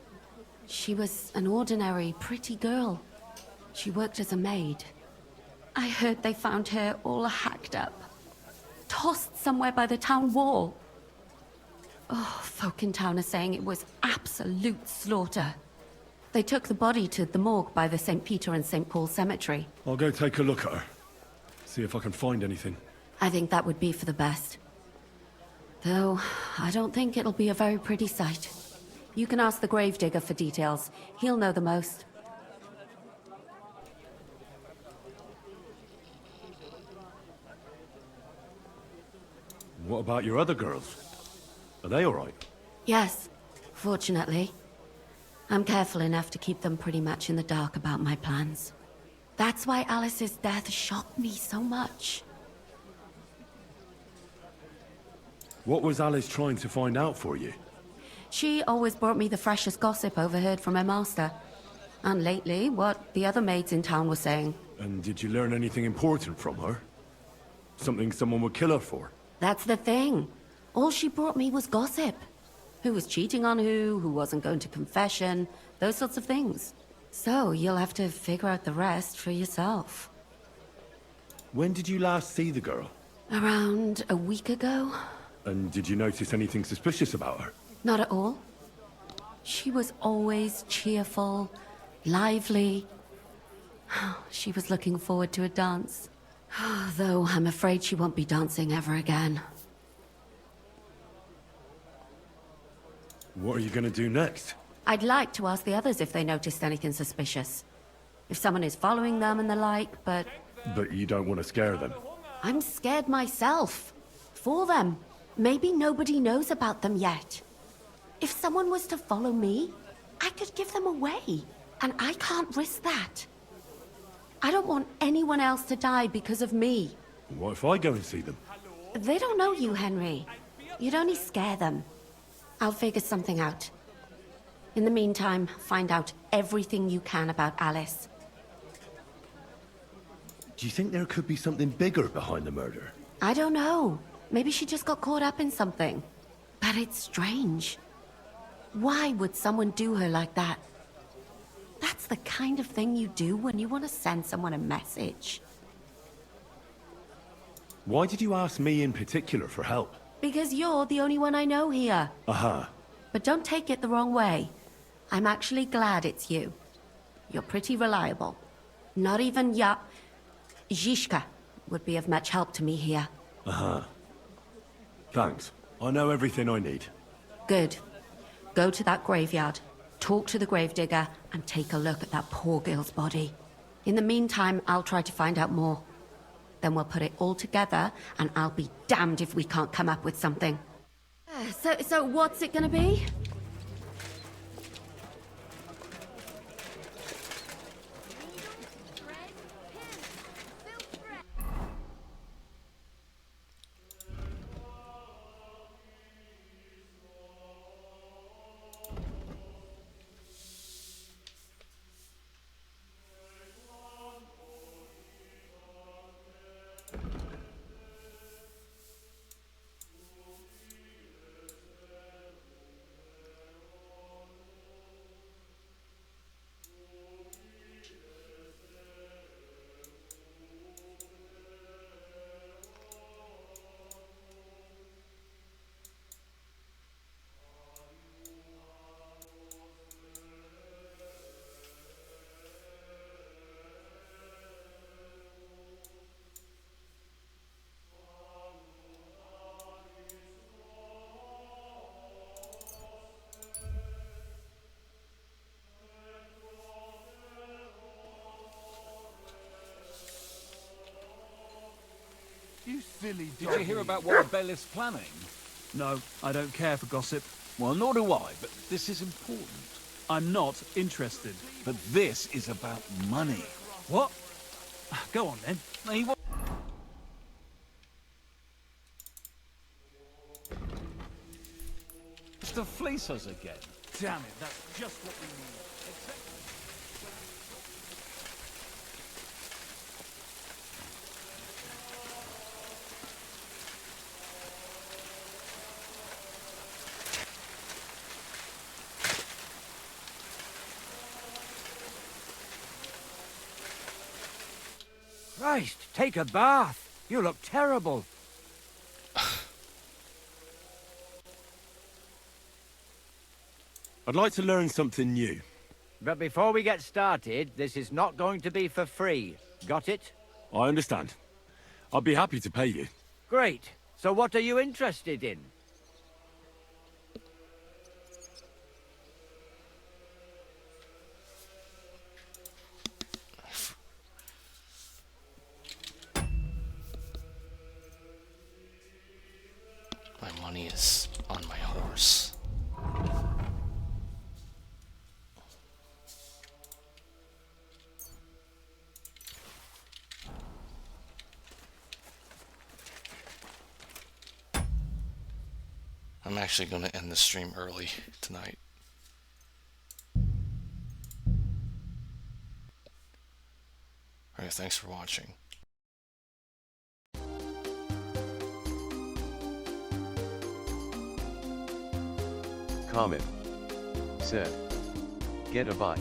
She was an ordinary, pretty girl. She worked as a maid. I heard they found her all hacked up. Tossed somewhere by the town wall. Oh, folk in town are saying it was absolute slaughter. They took the body to the morgue by the St. Peter and St. Paul cemetery. I'll go take a look at her. See if I can find anything. I think that would be for the best. Though, I don't think it'll be a very pretty sight. You can ask the gravedigger for details. He'll know the most. What about your other girls? Are they all right? Yes, fortunately. I'm careful enough to keep them pretty much in the dark about my plans. That's why Alice's death shocked me so much. What was Alice trying to find out for you? She always brought me the freshest gossip overheard from her master. And lately, what the other maids in town were saying. And did you learn anything important from her? Something someone would kill her for? That's the thing. All she brought me was gossip. Who was cheating on who wasn't going to confession, those sorts of things. So, you'll have to figure out the rest for yourself. When did you last see the girl? Around a week ago? And did you notice anything suspicious about her? Not at all. She was always cheerful, lively. She was looking forward to a dance. Though I'm afraid she won't be dancing ever again. What are you gonna do next? I'd like to ask the others if they noticed anything suspicious. If someone is following them and the like, but... But you don't want to scare them. I'm scared myself. For them. Maybe nobody knows about them yet. If someone was to follow me, I could give them away. And I can't risk that. I don't want anyone else to die because of me. What if I go and see them? They don't know you, Henry. You'd only scare them. I'll figure something out. In the meantime, find out everything you can about Alice. Do you think there could be something bigger behind the murder? I don't know. Maybe she just got caught up in something. But it's strange. Why would someone do her like that? That's the kind of thing you do when you want to send someone a message. Why did you ask me in particular for help? Because you're the only one I know here. Uh-huh. But don't take it the wrong way. I'm actually glad it's you. You're pretty reliable. Not even Zhishka would be of much help to me here. Uh-huh. Thanks. I know everything I need. Good. Go to that graveyard, talk to the gravedigger, and take a look at that poor girl's body. In the meantime, I'll try to find out more. Then we'll put it all together, and I'll be damned if we can't come up with something. So what's it gonna be? You silly Did you hear about what the bailiff's planning? No, I don't care for gossip. Well, nor do I, but this is important. I'm not interested. But this is about money. What? Go on then. He wa- to fleece us again. Damn it, that's just what we need. Christ, take a bath. You look terrible. I'd like to learn something new. But before we get started, this is not going to be for free. Got it? I understand. I'd be happy to pay you. Great. So what are you interested in? My money is on my horse. I'm actually going to end the stream early tonight. Alright, thanks for watching. Comment. Said. Get a bite.